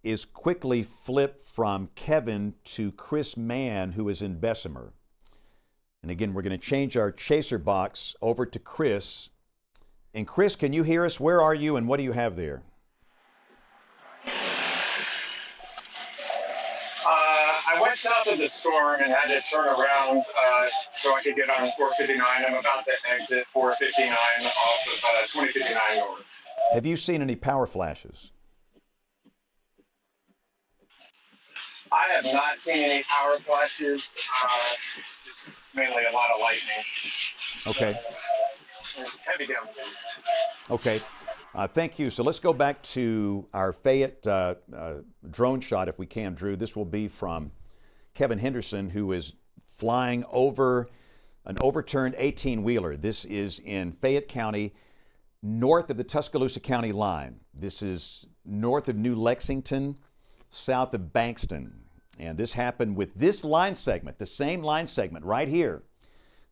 is quickly flip from Kevin to Chris Mann, who is in Bessemer. And again, we're going to change our chaser box over to Chris. And Chris, can you hear us? Where are you and what do you have there? I went south of the storm and had to turn around so I could get on 459. I'm about to exit 459 off of 2059 north. Have you seen any power flashes? I have not seen any power flashes, just mainly a lot of lightning. Okay. Heavy downpour. Okay. Thank you. So let's go back to our Fayette drone shot if we can, Drew. This will be from Kevin Henderson, who is flying over an overturned 18-wheeler. This is in Fayette County, north of the Tuscaloosa County line. This is north of New Lexington, south of Bankston. And this happened with this line segment, the same line segment right here.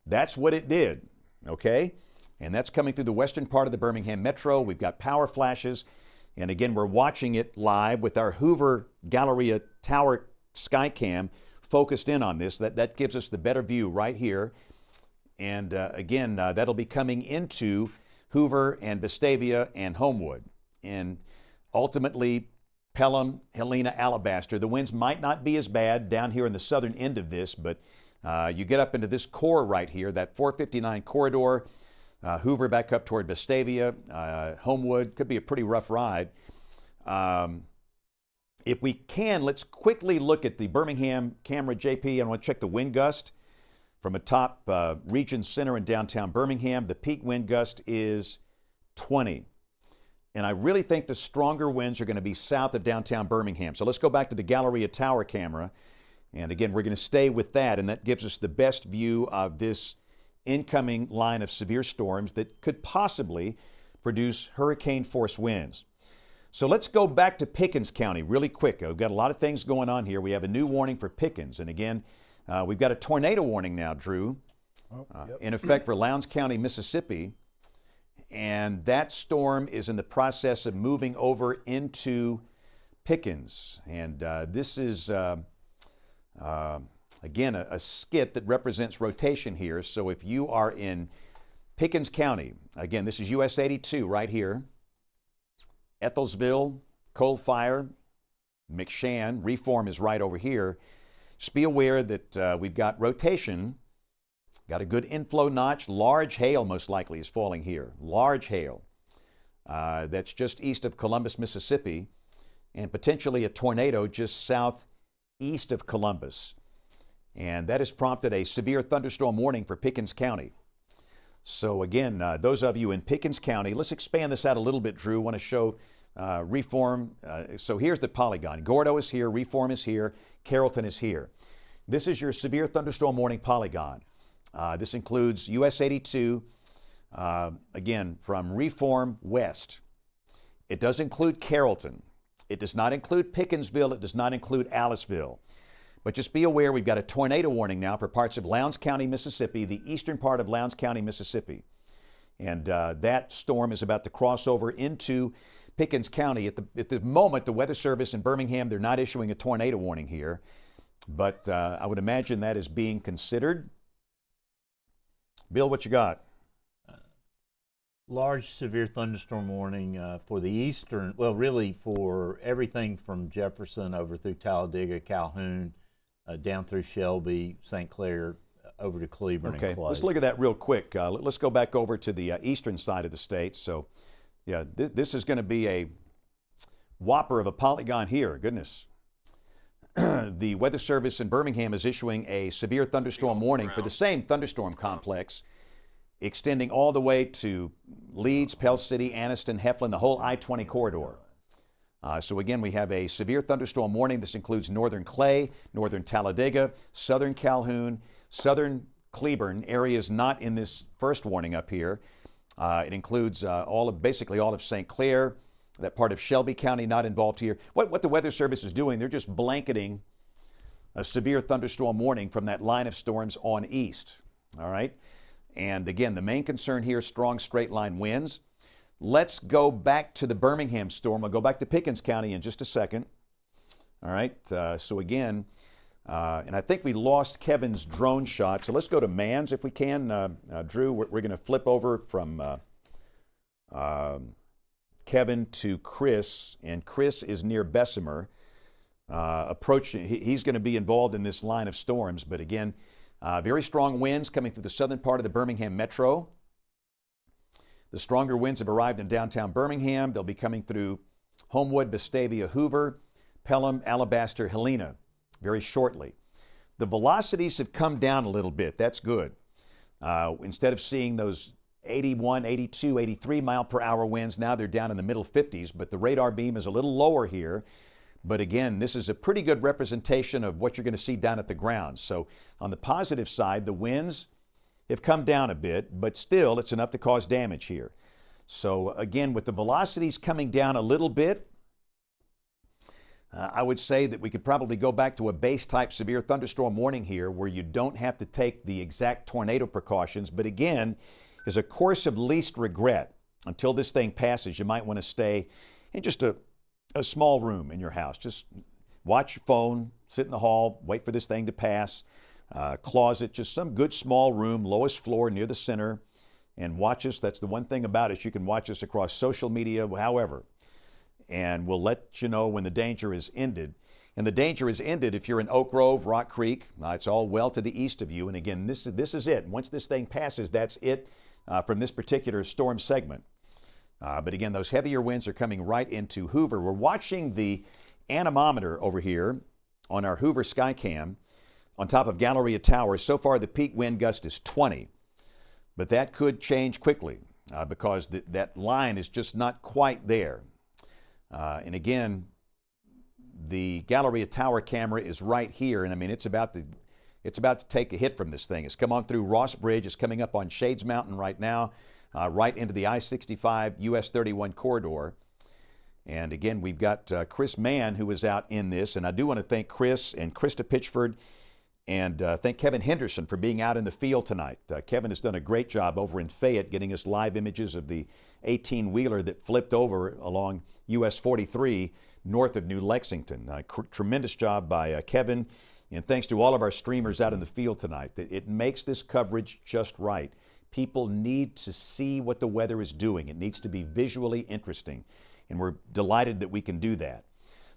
That's what it did, okay? And that's coming through the western part of the Birmingham metro. We've got power flashes. And again, we're watching it live with our Hoover Galleria Tower Skycam focused in on this. That gives us the better view right here. And again, that'll be coming into Hoover and Vestavia and Homewood. And ultimately, Pelham, Helena, Alabaster. The winds might not be as bad down here in the southern end of this, but you get up into this core right here, that 459 corridor, Hoover back up toward Vestavia, Homewood, could be a pretty rough ride. If we can, let's quickly look at the Birmingham camera, JP. I want to check the wind gust from atop Region Center in downtown Birmingham. The peak wind gust is 20. And I really think the stronger winds are going to be south of downtown Birmingham. So let's go back to the Galleria Tower camera. And again, we're going to stay with that, and that gives us the best view of this incoming line of severe storms that could possibly produce hurricane-force winds. So let's go back to Pickens County really quick. We've got a lot of things going on here. We have a new warning for Pickens. And again, we've got a tornado warning now, Drew, in effect for Lowndes County, Mississippi. And that storm is in the process of moving over into Pickens. And this is, again, a skit that represents rotation here. So if you are in Pickens County, again, this is US 82 right here. Ethelsville, Coal Fire, McShann, Reform is right over here. Just be aware that we've got rotation, got a good inflow notch. Large hail most likely is falling here. Large hail. That's just east of Columbus, Mississippi, and potentially a tornado just southeast of Columbus. And that has prompted a severe thunderstorm warning for Pickens County. So again, those of you in Pickens County, let's expand this out a little bit, Drew. I want to show Reform. So here's the polygon. Gordo is here, Reform is here, Carrollton is here. This is your severe thunderstorm warning polygon. This includes US 82, again, from Reform west. It does include Carrollton. It does not include Pickensville. It does not include Aliceville. But just be aware, we've got a tornado warning now for parts of Lowndes County, Mississippi, the eastern part of Lowndes County, Mississippi. And that storm is about to cross over into Pickens County. At the moment, the Weather Service in Birmingham, they're not issuing a tornado warning here. But I would imagine that is being considered. Bill, what you got? Large severe thunderstorm warning for the eastern, well, really for everything from Jefferson over through Talladega, Calhoun, down through Shelby, St. Clair, over to Cleburne and Clay. Let's look at that real quick. Let's go back over to the eastern side of the state. So, yeah, this is going to be a whopper of a polygon here. Goodness. The Weather Service in Birmingham is issuing a severe thunderstorm warning for the same thunderstorm complex, extending all the way to Leeds, Pell City, Anniston, Heflin, the whole I-20 corridor. So again, we have a severe thunderstorm warning. This includes northern Clay, northern Talladega, southern Calhoun, southern Cleburne, areas not in this first warning up here. It includes basically all of St. Clair, that part of Shelby County not involved here. What the Weather Service is doing, they're just blanketing a severe thunderstorm warning from that line of storms on east. All right? And again, the main concern here is strong straight line winds. Let's go back to the Birmingham storm. I'll go back to Pickens County in just a second. All right, so again, and I think we lost Kevin's drone shot. So let's go to Mans if we can. Drew, we're going to flip over from Kevin to Chris, and Chris is near Bessemer. Approaching, he's going to be involved in this line of storms, but again, very strong winds coming through the southern part of the Birmingham metro. The stronger winds have arrived in downtown Birmingham. They'll be coming through Homewood, Vestavia, Hoover, Pelham, Alabaster, Helena very shortly. The velocities have come down a little bit. That's good. Instead of seeing those 81, 82, 83 mile per hour winds, now they're down in the middle 50s, but the radar beam is a little lower here. But again, this is a pretty good representation of what you're going to see down at the ground. So on the positive side, the winds have come down a bit, but still it's enough to cause damage here. So again, with the velocities coming down a little bit, I would say that we could probably go back to a base type severe thunderstorm warning here where you don't have to take the exact tornado precautions. But again, as a course of least regret, until this thing passes, you might want to stay in just a small room in your house. Just watch your phone, sit in the hall, wait for this thing to pass. Closet, just some good small room, lowest floor near the center, and watch us. That's the one thing about us. You can watch us across social media, however, and we'll let you know when the danger is ended. And the danger is ended if you're in Oak Grove, Rock Creek. It's all well to the east of you. And again, this is it. Once this thing passes, that's it from this particular storm segment. But again, those heavier winds are coming right into Hoover. We're watching the anemometer over here on our Hoover Skycam on top of Galleria Tower. So far, the peak wind gust is 20, but that could change quickly because that line is just not quite there. And again, the Galleria Tower camera is right here, and I mean, it's about to take a hit from this thing. It's come on through Ross Bridge. It's coming up on Shades Mountain right now, right into the I-65 US 31 corridor. And again, we've got Chris Mann, who is out in this, and I do want to thank Chris and Krista Pitchford and thank Kevin Henderson for being out in the field tonight. Kevin has done a great job over in Fayette getting us live images of the 18-wheeler that flipped over along US 43 north of New Lexington. Tremendous job by Kevin, and thanks to all of our streamers out in the field tonight. It makes this coverage just right. People need to see what the weather is doing. It needs to be visually interesting, and we're delighted that we can do that.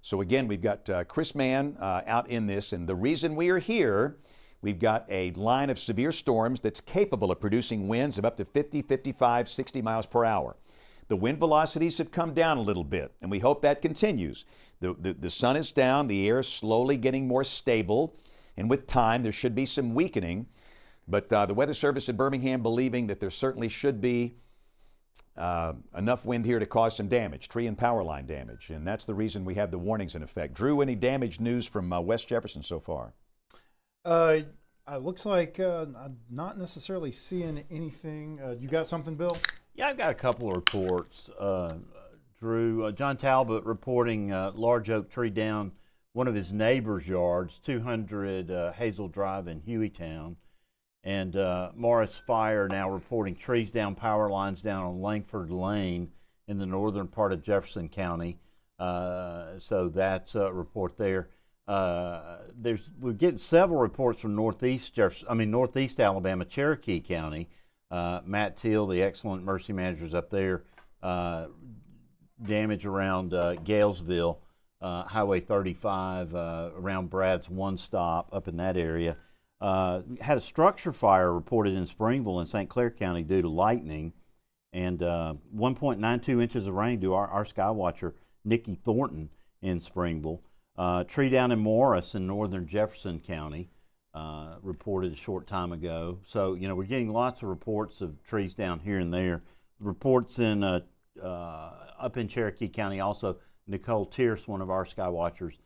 So again, we've got Chris Mann out in this, and the reason we are here, we've got a line of severe storms that's capable of producing winds of up to 50, 55, 60 miles per hour. The wind velocities have come down a little bit, and we hope that continues. The sun is down, the air is slowly getting more stable, and with time there should be some weakening. But the Weather Service in Birmingham believing that there certainly should be enough wind here to cause some damage, tree and power line damage, and that's the reason we have the warnings in effect. Drew, any damage news from West Jefferson so far? Looks like I'm not necessarily seeing anything. You got something, Bill? Yeah, I've got a couple of reports. Drew, John Talbot reporting large oak tree down one of his neighbor's yards, 200 Hazel Drive in Hueytown. And Morris Fire now reporting trees down, power lines down on Langford Lane in the northern part of Jefferson County. So that's a report there. We're getting several reports from northeast Alabama, Cherokee County. Matt Teal, the excellent emergency managers up there, damage around Galesville, Highway 35, around Brad's One Stop up in that area. Had a structure fire reported in Springville in St. Clair County due to lightning, and 1.92 inches of rain due to our skywatcher, Nikki Thornton, in Springville. Tree down in Morris in northern Jefferson County, reported a short time ago. So, we're getting lots of reports of trees down here and there. Reports in up in Cherokee County also. Nicole Tierce, one of our skywatchers,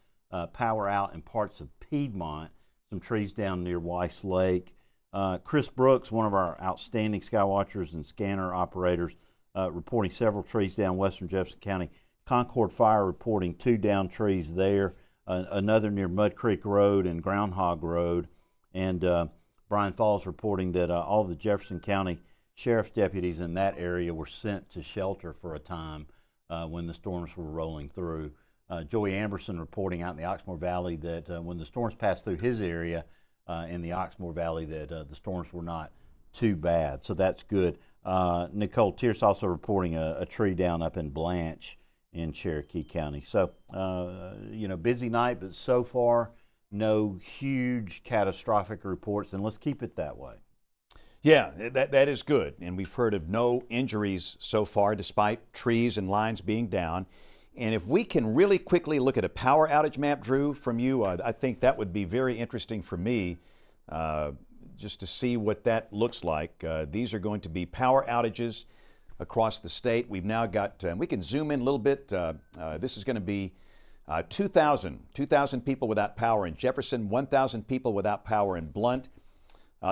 power out in parts of Piedmont. Some trees down near Weiss Lake. Chris Brooks, one of our outstanding skywatchers and scanner operators, reporting several trees down western Jefferson County. Concord Fire reporting 2 down trees there. Another near Mud Creek Road and Groundhog Road. And Brian Falls reporting that all the Jefferson County sheriff's deputies in that area were sent to shelter for a time when the storms were rolling through. Joey Amberson reporting out in the Oxmoor Valley that when the storms passed through his area in the Oxmoor Valley that the storms were not too bad. So that's good. Nicole Tierce also reporting a tree down up in Blanche in Cherokee County. So, busy night, but so far no huge catastrophic reports, and let's keep it that way. Yeah, that is good. And we've heard of no injuries so far despite trees and lines being down. And if we can really quickly look at a power outage map, Drew, from you, I think that would be very interesting for me just to see what that looks like. These are going to be power outages across the state. We've now got, we can zoom in a little bit. This is going to be 2,000 people without power in Jefferson, 1,000 people without power in Blount.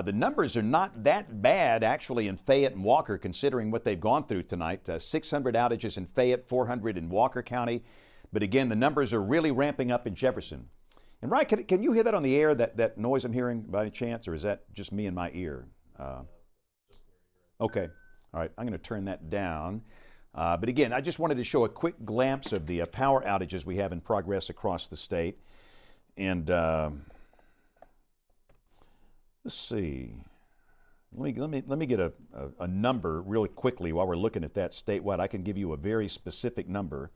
The numbers are not that bad, actually, in Fayette and Walker, considering what they've gone through tonight. 600 outages in Fayette, 400 in Walker County. But again, the numbers are really ramping up in Jefferson. And Ryan, can you hear that on the air, that noise I'm hearing by any chance, or is that just me in my ear? Okay. All right, I'm going to turn that down. But again, I just wanted to show a quick glimpse of the power outages we have in progress across the state. And let's see. Let me get a number really quickly while we're looking at that statewide. I can give you a very specific number.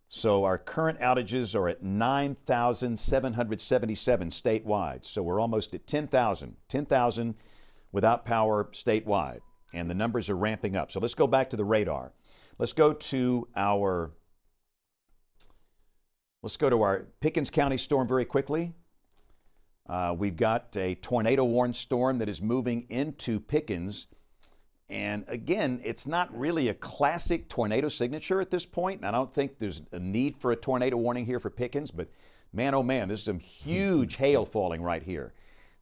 So our current outages are at 9,777 statewide. So we're almost at 10,000 without power statewide. And the numbers are ramping up. So let's go back to the radar. Let's go to our Pickens County storm very quickly. We've got a tornado-warned storm that is moving into Pickens. And again, it's not really a classic tornado signature at this point. And I don't think there's a need for a tornado warning here for Pickens, but man, oh man, there's some huge hail falling right here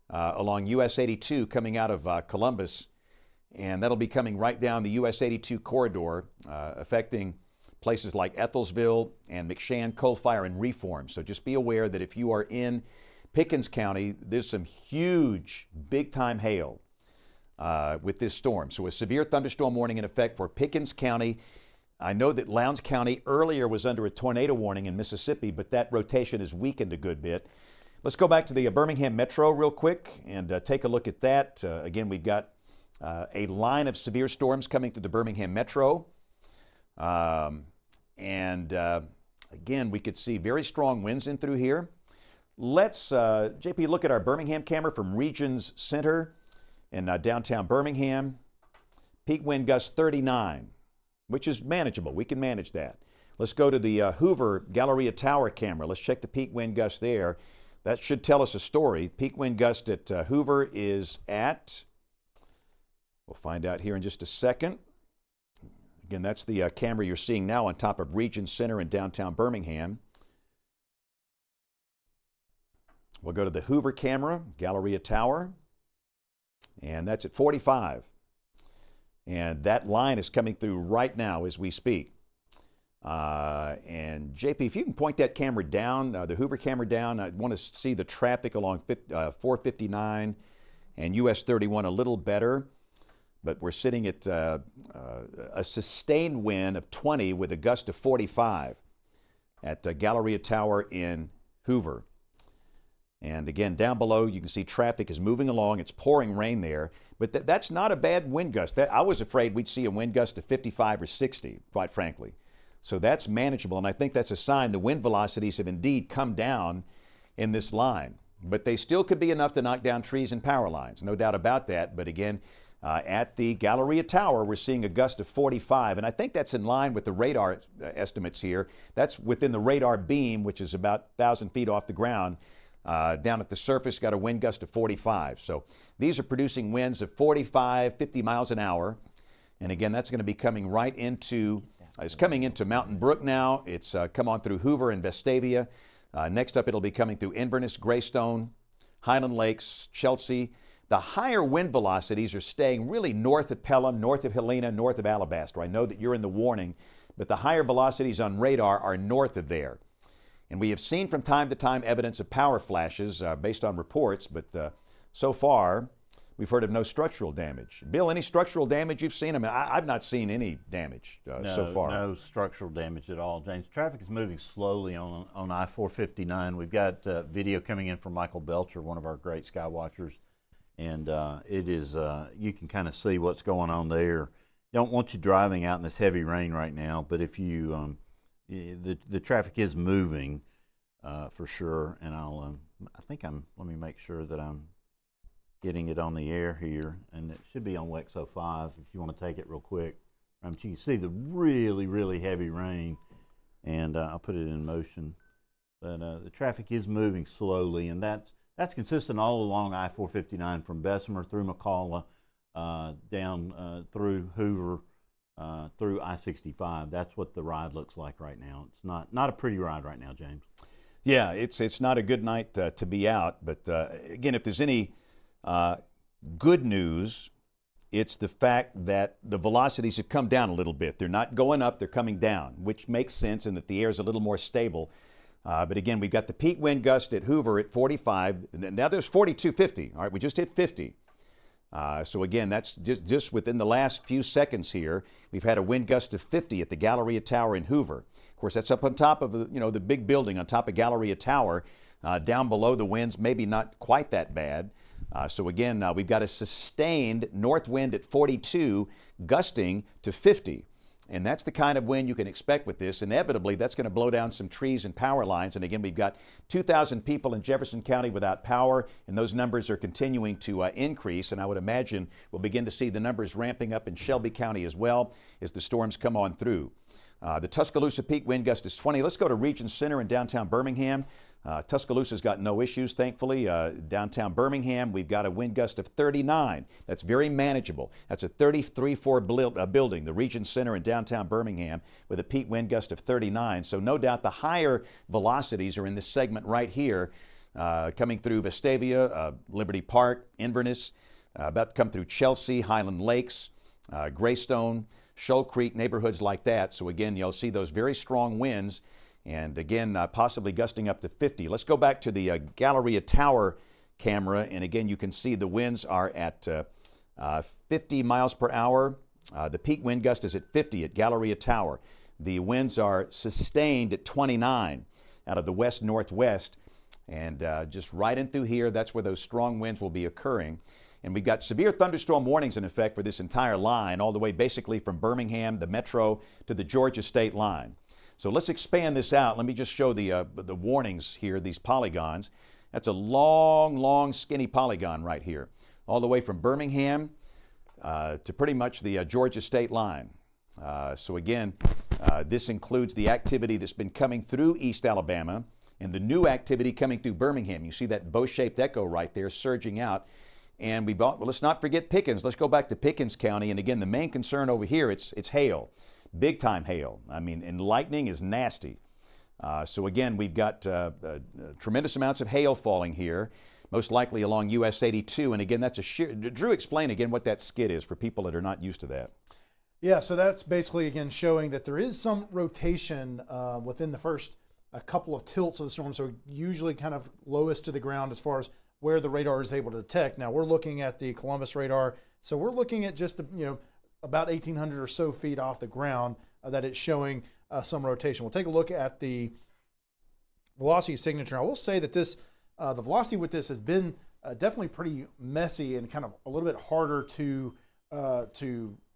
along US 82 coming out of Columbus. And that'll be coming right down the US 82 corridor, affecting places like Ethelsville and McShann, Coal Fire, and Reform. So just be aware that if you are in Pickens County, there's some huge, big-time hail with this storm. So a severe thunderstorm warning in effect for Pickens County. I know that Lowndes County earlier was under a tornado warning in Mississippi, but that rotation has weakened a good bit. Let's go back to the Birmingham Metro real quick and take a look at that. Again, we've got a line of severe storms coming through the Birmingham metro. Again, we could see very strong winds in through here. Let's, JP, look at our Birmingham camera from Regions Center in downtown Birmingham. Peak wind gust 39, which is manageable. We can manage that. Let's go to the Hoover Galleria Tower camera. Let's check the peak wind gust there. That should tell us a story. Peak wind gust at Hoover is at, we'll find out here in just a second. Again, that's the camera you're seeing now on top of Regions Center in downtown Birmingham. We'll go to the Hoover camera, Galleria Tower, and that's at 45. And that line is coming through right now as we speak. And JP, if you can point that camera down, the Hoover camera down, I want to see the traffic along 459 and US 31 a little better. But we're sitting at a sustained wind of 20 with a gust of 45 at Galleria Tower in Hoover. And again, down below, you can see traffic is moving along. It's pouring rain there. But that's not a bad wind gust. I was afraid we'd see a wind gust of 55 or 60, quite frankly. So that's manageable. And I think that's a sign the wind velocities have indeed come down in this line. But they still could be enough to knock down trees and power lines. No doubt about that. But again, at the Galleria Tower, we're seeing a gust of 45, and I think that's in line with the radar estimates here. That's within the radar beam, which is about 1,000 feet off the ground. Down at the surface, got a wind gust of 45. So these are producing winds of 45, 50 miles an hour. And again, that's going to be coming right into, it's coming into Mountain Brook now. It's come on through Hoover and Vestavia. Next up, it'll be coming through Inverness, Greystone, Highland Lakes, Chelsea. The higher wind velocities are staying really north of Pelham, north of Helena, north of Alabaster. I know that you're in the warning, but the higher velocities on radar are north of there. And we have seen from time to time evidence of power flashes based on reports, but so far we've heard of no structural damage. Bill, any structural damage you've seen? I mean, I've not seen any damage so far. No structural damage at all, James. Traffic is moving slowly on I-459. We've got video coming in from Michael Belcher, one of our great sky watchers. And it is, you can kind of see what's going on there. Don't want you driving out in this heavy rain right now, but if you, the traffic is moving for sure. And let me make sure that I'm getting it on the air here. And it should be on WEX 05 if you want to take it real quick. You can see the really, really heavy rain. And I'll put it in motion. But the traffic is moving slowly, and that's consistent all along I-459 from Bessemer through McCalla, down through Hoover, through I-65. That's what the ride looks like right now. It's not a pretty ride right now, James. Yeah, it's not a good night to be out. But again, if there's any good news, it's the fact that the velocities have come down a little bit. They're not going up, they're coming down, which makes sense in that the air is a little more stable. But again, we've got the peak wind gust at Hoover at 45. Now there's 42.50. All right, we just hit 50. So again, that's just within the last few seconds here. We've had a wind gust of 50 at the Galleria Tower in Hoover. Of course, that's up on top of the big building on top of Galleria Tower. Down below, the winds maybe not quite that bad. So again, we've got a sustained north wind at 42, gusting to 50. And that's the kind of wind you can expect with this. Inevitably, that's going to blow down some trees and power lines. And again, we've got 2,000 people in Jefferson County without power, and those numbers are continuing to increase. And I would imagine we'll begin to see the numbers ramping up in Shelby County as well as the storms come on through. The Tuscaloosa peak wind gust is 20. Let's go to Regions Center in downtown Birmingham. Tuscaloosa's got no issues, thankfully. Downtown Birmingham, we've got a wind gust of 39. That's very manageable. That's a 33-floor building, the Regions Center in downtown Birmingham, with a peak wind gust of 39. So no doubt the higher velocities are in this segment right here, coming through Vestavia, Liberty Park, Inverness, about to come through Chelsea, Highland Lakes, Greystone, Shoal Creek, neighborhoods like that. So again, you'll see those very strong winds. And again, possibly gusting up to 50. Let's go back to the Galleria Tower camera. And again, you can see the winds are at 50 miles per hour. The peak wind gust is at 50 at Galleria Tower. The winds are sustained at 29 out of the west-northwest. And just right in through here, that's where those strong winds will be occurring. And we've got severe thunderstorm warnings in effect for this entire line, all the way basically from Birmingham, the metro, to the Georgia state line. So let's expand this out. Let me just show the warnings here, these polygons. That's a long, long, skinny polygon right here, all the way from Birmingham to pretty much the Georgia state line. So again, this includes the activity that's been coming through East Alabama and the new activity coming through Birmingham. You see that bow-shaped echo right there surging out. And well, let's not forget Pickens. Let's go back to Pickens County. And again, the main concern over here, it's hail, big time hail. I mean, and lightning is nasty. So again, we've got tremendous amounts of hail falling here, most likely along US 82. And again, that's a sheer, Drew, explain again what that skid is for people that are not used to that. Yeah, so that's basically, again, showing that there is some rotation within the first couple of tilts of the storm. So usually kind of lowest to the ground as far as where the radar is able to detect. Now we're looking at the Columbus radar. So we're looking at just, about 1,800 or so feet off the ground that it's showing some rotation. We'll take a look at the velocity signature. I will say that this, the velocity with this has been definitely pretty messy and kind of a little bit harder to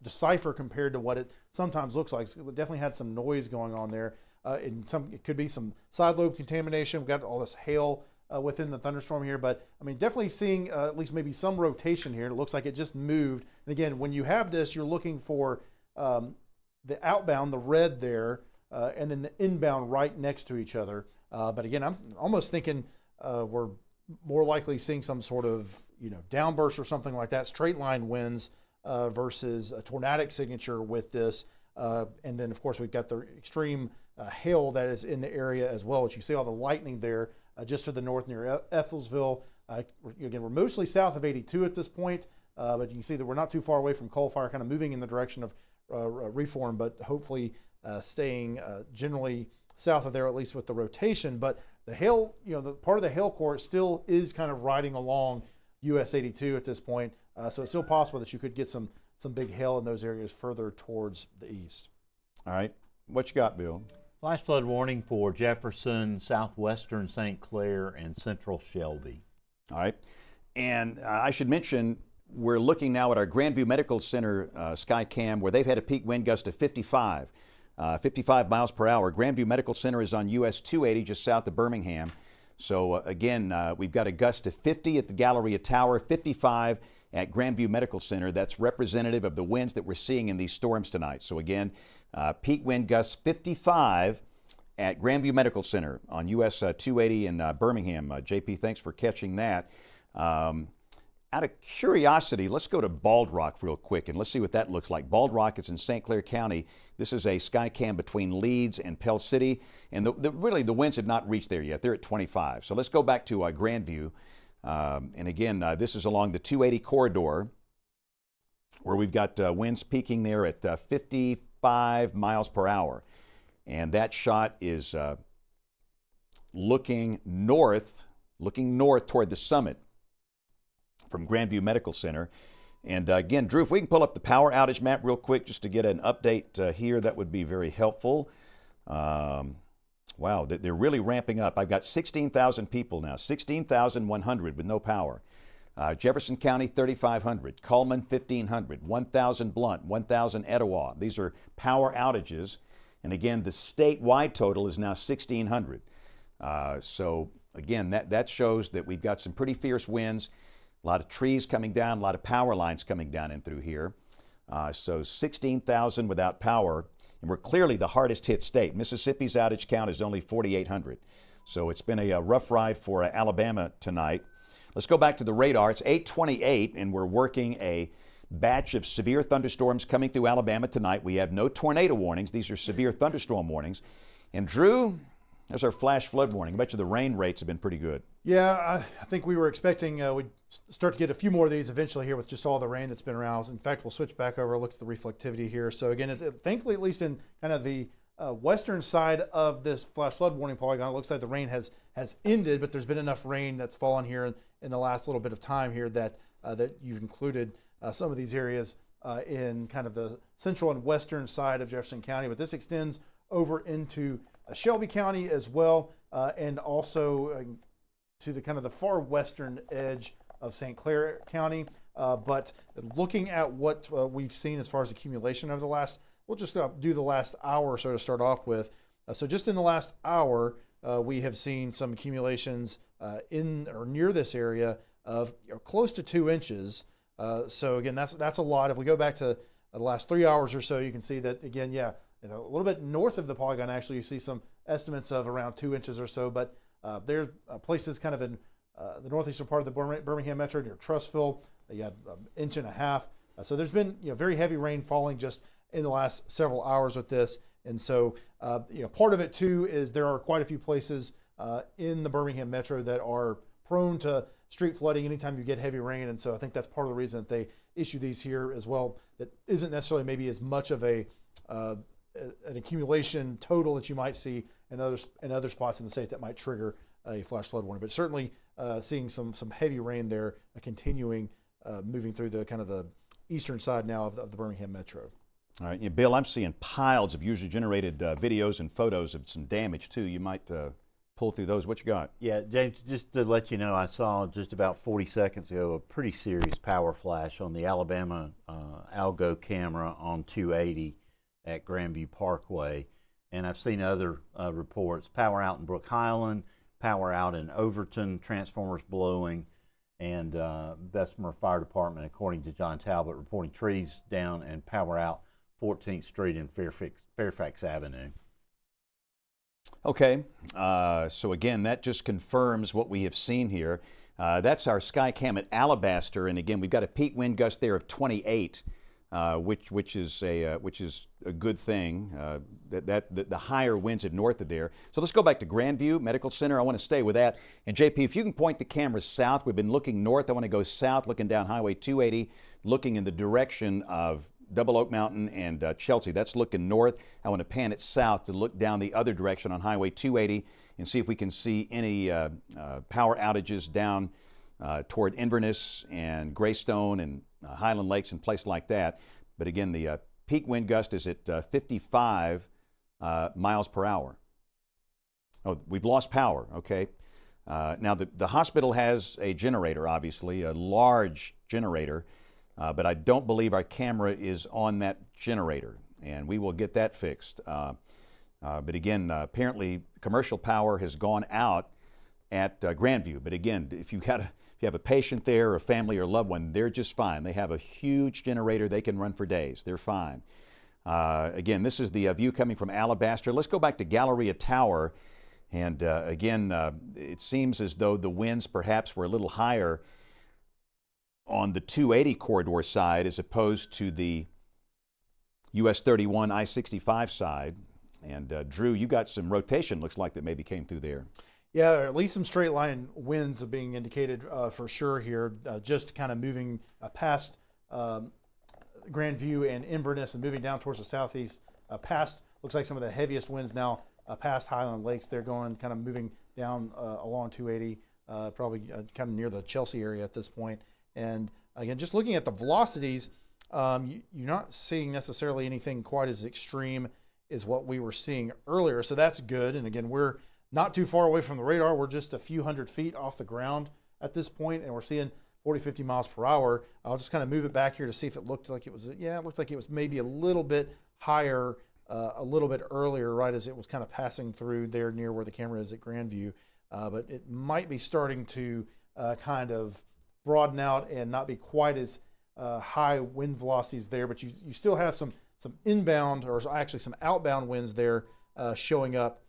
decipher compared to what it sometimes looks like. So it definitely had some noise going on there. It could be some side lobe contamination. We've got all this hail within the thunderstorm here, but I mean, definitely seeing at least maybe some rotation here. It looks like it just moved. And again, when you have this, you're looking for the outbound, the red there, and then the inbound right next to each other. But again, I'm almost thinking we're more likely seeing some sort of downburst or something like that, straight line winds versus a tornadic signature with this. And then of course we've got the extreme hail that is in the area as well, which you see all the lightning there just to the north near Ethelsville. Again, we're mostly south of 82 at this point, but you can see that we're not too far away from Coalfire, kind of moving in the direction of reform, but hopefully staying generally south of there, at least with the rotation. But the hail, the part of the hail core still is kind of riding along US 82 at this point. So it's still possible that you could get some big hail in those areas further towards the east. All right. What you got, Bill? Flash flood warning for Jefferson, southwestern St. Clair, and central Shelby. All right. And I should mention, we're looking now at our Grandview Medical Center Skycam, where they've had a peak wind gust of 55 miles per hour. Grandview Medical Center is on US 280 just south of Birmingham. So again, we've got a gust of 50 at the Galleria Tower, 55 at Grandview Medical Center. That's representative of the winds that we're seeing in these storms tonight. So again, peak wind gusts 55 at Grandview Medical Center on US 280 in Birmingham. JP, thanks for catching that. Out of curiosity, let's go to Bald Rock real quick and let's see what that looks like. Bald Rock is in St. Clair County. This is a Skycam between Leeds and Pell City, and really the winds have not reached there yet. They're at 25. So let's go back to Grandview. And again, this is along the 280 corridor where we've got winds peaking there at 55 miles per hour. And that shot is looking north toward the summit from Grandview Medical Center. And again, Drew, if we can pull up the power outage map real quick just to get an update here, that would be very helpful. Wow, they're really ramping up. I've got 16,000 people now, 16,100 with no power. Jefferson County, 3,500. Cullman, 1,500. 1,000 Blunt, 1,000 Etowah. These are power outages. And again, the statewide total is now 1,600. So again, that shows that we've got some pretty fierce winds, a lot of trees coming down, a lot of power lines coming down in through here. So 16,000 without power. And we're clearly the hardest hit state. Mississippi's outage count is only 4,800. So it's been a rough ride for Alabama tonight. Let's go back to the radar. It's 8:28, and we're working a batch of severe thunderstorms coming through Alabama tonight. We have no tornado warnings. These are severe thunderstorm warnings. And Drew, there's our flash flood warning. I bet you the rain rates have been pretty good. Yeah, I think we were expecting we'd start to get a few more of these eventually here with just all the rain that's been around. In fact, we'll switch back over, look at the reflectivity here. So again, thankfully, at least in kind of the western side of this flash flood warning polygon, it looks like the rain has ended, but there's been enough rain that's fallen here in the last little bit of time here that you've included some of these areas in kind of the central and western side of Jefferson County. But this extends over into Shelby County as well, and also to the kind of the far western edge of St. Clair County. But looking at what we've seen as far as accumulation over the last, we'll just do the last hour or so to start off with. So just in the last hour, we have seen some accumulations in or near this area of close to 2 inches. So again, that's a lot. If we go back to the last 3 hours or so, you can see that again, a little bit north of the polygon, actually, you see some estimates of around 2 inches or so. But there's places kind of in the northeastern part of the Birmingham Metro near Trussville. You had 1.5 inches. So there's been very heavy rain falling just in the last several hours with this. And so part of it too is there are quite a few places in the Birmingham Metro that are prone to street flooding anytime you get heavy rain. And so I think that's part of the reason that they issue these here as well. That isn't necessarily maybe as much of an accumulation total that you might see in other spots in the state that might trigger a flash flood warning. But certainly seeing some heavy rain there continuing moving through the kind of the eastern side now of the Birmingham Metro. All right, Bill, I'm seeing piles of user generated videos and photos of some damage too. You might pull through those. What you got? Yeah, James, just to let you know, I saw just about 40 seconds ago a pretty serious power flash on the Alabama Algo camera on 280 at Grandview Parkway. And I've seen other reports, power out in Brook Highland, power out in Overton, transformers blowing, and Bessemer Fire Department, according to John Talbot, reporting trees down and power out 14th Street and Fairfax Avenue. Okay, so again, that just confirms what we have seen here. That's our Skycam at Alabaster, and again, we've got a peak wind gust there of 28, which is a good thing. The higher winds at north of there. So let's go back to Grandview Medical Center. I want to stay with that. And JP, if you can point the camera south, we've been looking north. I want to go south, looking down Highway 280, looking in the direction of Double Oak Mountain and Chelsea. That's looking north. I want to pan it south to look down the other direction on Highway 280 and see if we can see any power outages down toward Inverness and Greystone and Highland Lakes and places like that. But again, the peak wind gust is at 55 miles per hour. Oh, we've lost power, okay. Now the hospital has a generator, obviously, a large generator. But I don't believe our camera is on that generator, and we will get that fixed. But again, apparently commercial power has gone out at Grandview. But again, if you have a patient there, or a family or a loved one, they're just fine. They have a huge generator. They can run for days. They're fine. Again, this is the view coming from Alabaster. Let's go back to Galleria Tower. And again, it seems as though the winds perhaps were a little higher on the 280 corridor side as opposed to the US 31 I-65 side. And Drew, you got some rotation, looks like, that maybe came through there. Yeah, or at least some straight line winds are being indicated for sure here, just kind of moving past Grandview and Inverness and moving down towards the southeast, past, looks like some of the heaviest winds now past Highland Lakes. They're going kind of moving down along 280, probably kind of near the Chelsea area at this point. And again, just looking at the velocities, you're not seeing necessarily anything quite as extreme as what we were seeing earlier. So that's good. And again, we're not too far away from the radar. We're just a few hundred feet off the ground at this point, and we're seeing 40, 50 miles per hour. I'll just kind of move it back here to see if it looked like it was, it looked like it was maybe a little bit higher, a little bit earlier, right as it was kind of passing through there near where the camera is at Grandview. But it might be starting to kind of broaden out and not be quite as high wind velocities there, but you still have some inbound, or actually some outbound winds there showing up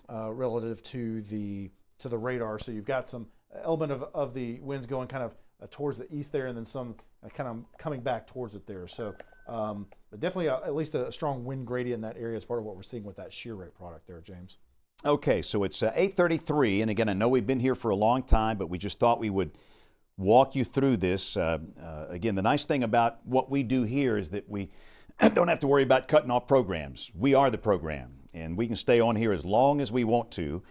relative to the radar. So you've got some element of the winds going kind of towards the east there, and then some kind of coming back towards it there. So but definitely at least a strong wind gradient in that area is part of what we're seeing with that shear rate product there, James. Okay, so it's 8:33, and again, I know we've been here for a long time, but we just thought we would walk you through this. Again, the nice thing about what we do here is that we don't have to worry about cutting off programs. We are the program, and we can stay on here as long as we want to.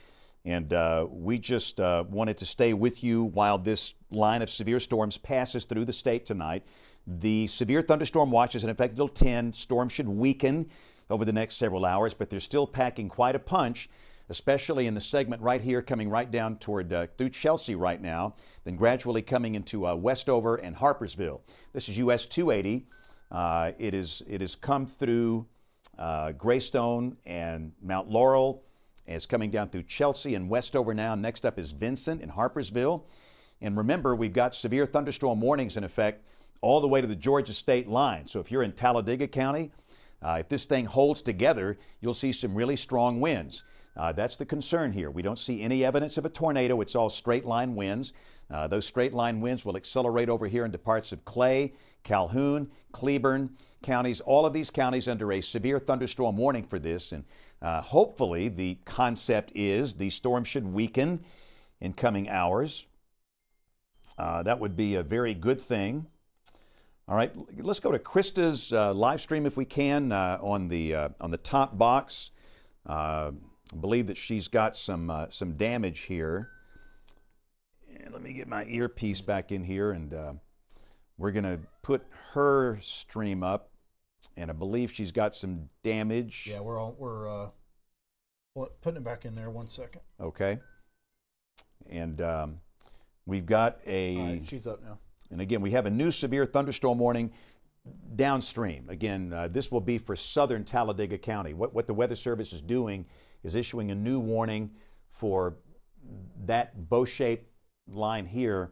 And we just wanted to stay with you while this line of severe storms passes through the state tonight. The severe thunderstorm watch is in effect until 10. Storm should weaken over the next several hours, but they're still packing quite a punch. especially in the segment right here, coming right down toward through Chelsea right now, then gradually coming into Westover and Harpersville. This is US 280. It is come through Greystone and Mount Laurel. It's coming down through Chelsea and Westover now. Next up is Vincent and Harpersville. And remember, we've got severe thunderstorm warnings in effect all the way to the Georgia state line. So if you're in Talladega County, if this thing holds together, you'll see some really strong winds. That's the concern here. We don't see any evidence of a tornado. It's all straight line winds. Those straight line winds will accelerate over here into parts of Clay, Calhoun, Cleburne counties, all of these counties under a severe thunderstorm warning for this. And hopefully the concept is the storm should weaken in coming hours. That would be a very good thing. All right, let's go to Krista's live stream if we can on the top box. I believe that she's got some damage here. And let me get my earpiece back in here, and we're going to put her stream up. And I believe she's got some damage. Yeah, we're putting it back in there. 1 second. Okay. And we've got All right, she's up now. And again, we have a new severe thunderstorm warning downstream. Again, this will be for southern Talladega County. What the Weather Service is doing is issuing a new warning for that bow-shaped line here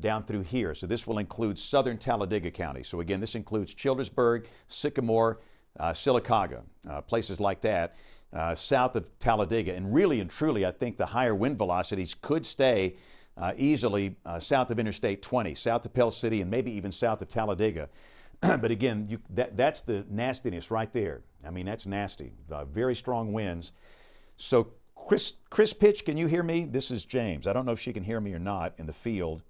down through here. So this will include southern Talladega County. So again, this includes Childersburg, Sycamore, Sylacauga, places like that, south of Talladega. And really and truly, I think the higher wind velocities could stay easily south of Interstate 20, south of Pell City, and maybe even south of Talladega. But again, that's the nastiness right there. I mean, that's nasty. Very strong winds. So Chris Pitch, can you hear me? This is James. I don't know if she can hear me or not in the field.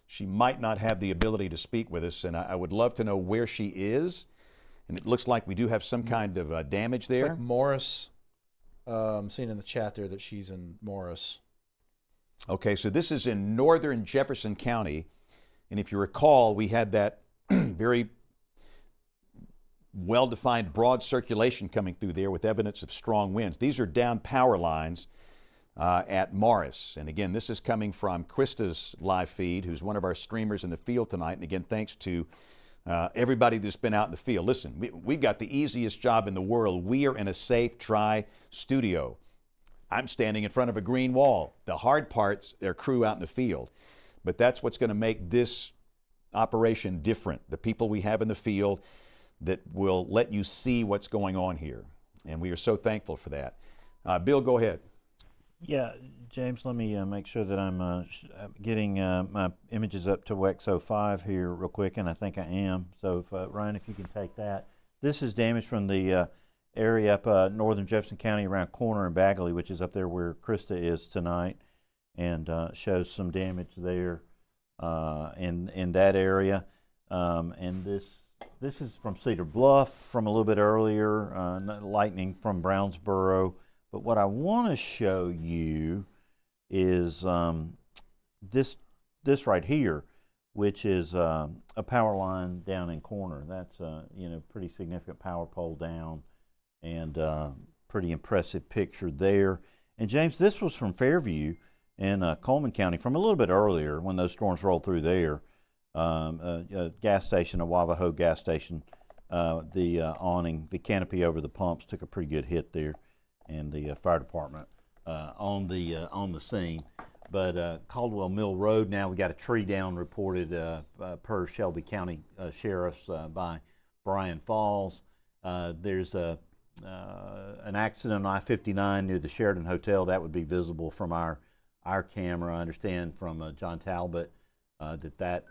She might not have the ability to speak with us, and I would love to know where she is. And it looks like we do have some kind of damage there. It's like Morris. I'm seeing in the chat there that she's in Morris. Okay, so this is in northern Jefferson County. And if you recall, we had that very well-defined broad circulation coming through there with evidence of strong winds. These are down power lines at Morris. And again, this is coming from Krista's live feed, who's one of our streamers in the field tonight. And again, thanks to everybody that's been out in the field. Listen, we've got the easiest job in the world. We are in a safe, dry studio. I'm standing in front of a green wall. The hard part's their crew out in the field. But that's what's going to make this operation different. The people we have in the field that will let you see what's going on here. And we are so thankful for that. Bill, go ahead. Yeah, James, let me make sure that I'm getting my images up to WEX 05 here real quick, and I think I am. So, Ryan, if you can take that. This is damage from the area up northern Jefferson County around Corner and Bagley, which is up there where Krista is tonight, and shows some damage there in that area. And this is from Cedar Bluff from a little bit earlier, lightning from Brownsboro. But what I want to show you is this right here, which is a power line down in Corner. That's pretty significant power pole down, and pretty impressive picture there. And James, this was from Fairview in Coleman County from a little bit earlier when those storms rolled through there. A gas station, a Wavaho gas station, the awning, the canopy over the pumps took a pretty good hit there, and the fire department on the scene. But Caldwell Mill Road, now we got a tree down reported per Shelby County Sheriff's by Bryan Falls. There's an accident on I-59 near the Sheridan Hotel. That would be visible from our camera. I understand from John Talbot that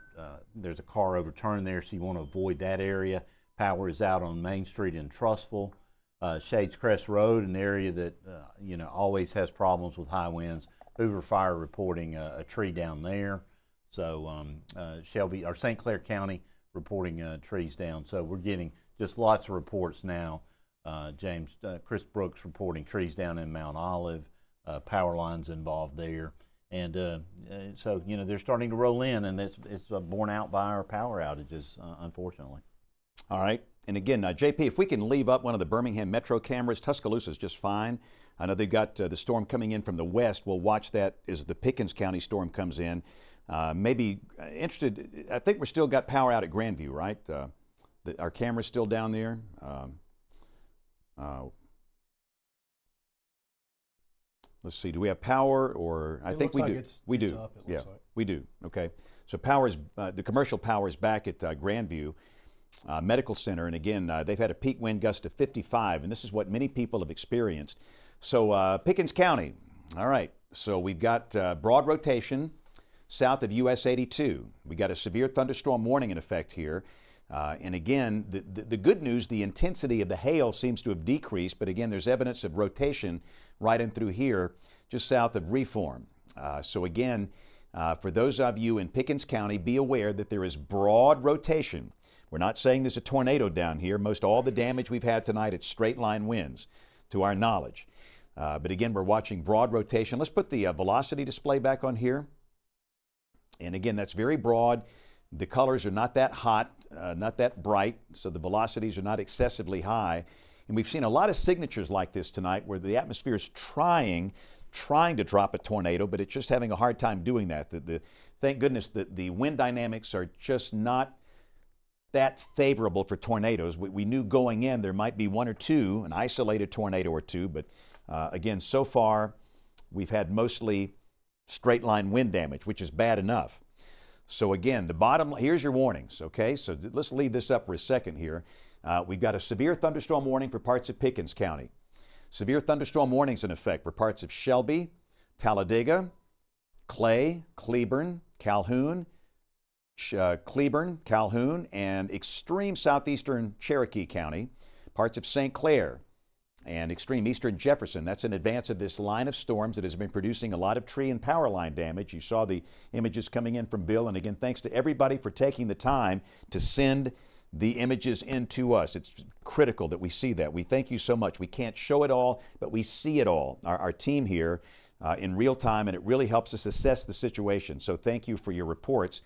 there's a car overturned there, so you want to avoid that area. Power is out on Main Street in Trussville. Shades Crest Road, an area that always has problems with high winds. Hoover Fire reporting a tree down there. So Shelby or St. Clair County reporting trees down. So we're getting just lots of reports now. James, Chris Brooks reporting trees down in Mount Olive, power lines involved there. And so, they're starting to roll in, and it's borne out by our power outages, unfortunately. All right. And again, JP, if we can leave up one of the Birmingham Metro cameras, Tuscaloosa is just fine. I know they've got the storm coming in from the west. We'll watch that as the Pickens County storm comes in. Maybe interested, I think we're still got power out at Grandview, right? Our camera's still down there. Let's see, do we have power or I think we do. We do. Up, it yeah, looks like. we do. Okay. So power is, the commercial power is back at Grandview Medical Center. And again, they've had a peak wind gust of 55, and this is what many people have experienced. So Pickens County, all right. So we've got broad rotation south of US 82. We got a severe thunderstorm warning in effect here. And again, the good news, the intensity of the hail seems to have decreased, but again, there's evidence of rotation right in through here, just south of Reform. So again, for those of you in Pickens County, be aware that there is broad rotation. We're not saying there's a tornado down here. Most all the damage we've had tonight, it's straight line winds, to our knowledge. But again, we're watching broad rotation. Let's put the velocity display back on here. And again, that's very broad. The colors are not that hot, not that bright, so the velocities are not excessively high. And we've seen a lot of signatures like this tonight where the atmosphere is trying to drop a tornado, but it's just having a hard time doing that. Thank goodness that the wind dynamics are just not that favorable for tornadoes. We knew going in there might be one or two, an isolated tornado or two, but again, so far we've had mostly straight line wind damage, which is bad enough. So again, here's your warnings, okay? So let's leave this up for a second here. We've got a severe thunderstorm warning for parts of Pickens County. Severe thunderstorm warnings in effect for parts of Shelby, Talladega, Clay, Cleburne, Calhoun, and extreme southeastern Cherokee County, parts of St. Clair, and extreme eastern Jefferson. That's in advance of this line of storms that has been producing a lot of tree and power line damage. You saw the images coming in from Bill, and again, thanks to everybody for taking the time to send the images in to us. It's critical that we see that. We thank you so much. We can't show it all, but we see it all, our team here in real time, and it really helps us assess the situation. So thank you for your reports.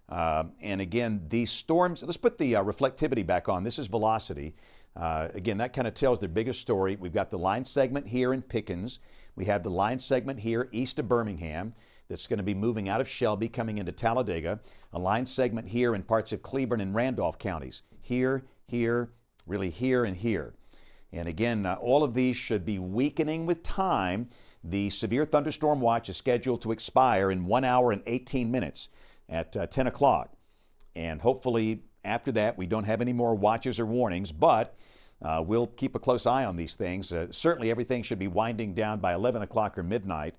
And again, these storms, let's put the reflectivity back on. This is velocity. Again, that kind of tells the biggest story. We've got the line segment here in Pickens. We have the line segment here east of Birmingham that's going to be moving out of Shelby, coming into Talladega. A line segment here in parts of Cleburne and Randolph counties. Here, really here and here. And again, all of these should be weakening with time. The severe thunderstorm watch is scheduled to expire in 1 hour and 18 minutes at 10 o'clock. And hopefully after that, we don't have any more watches or warnings, but we'll keep a close eye on these things. Certainly everything should be winding down by 11 o'clock or midnight.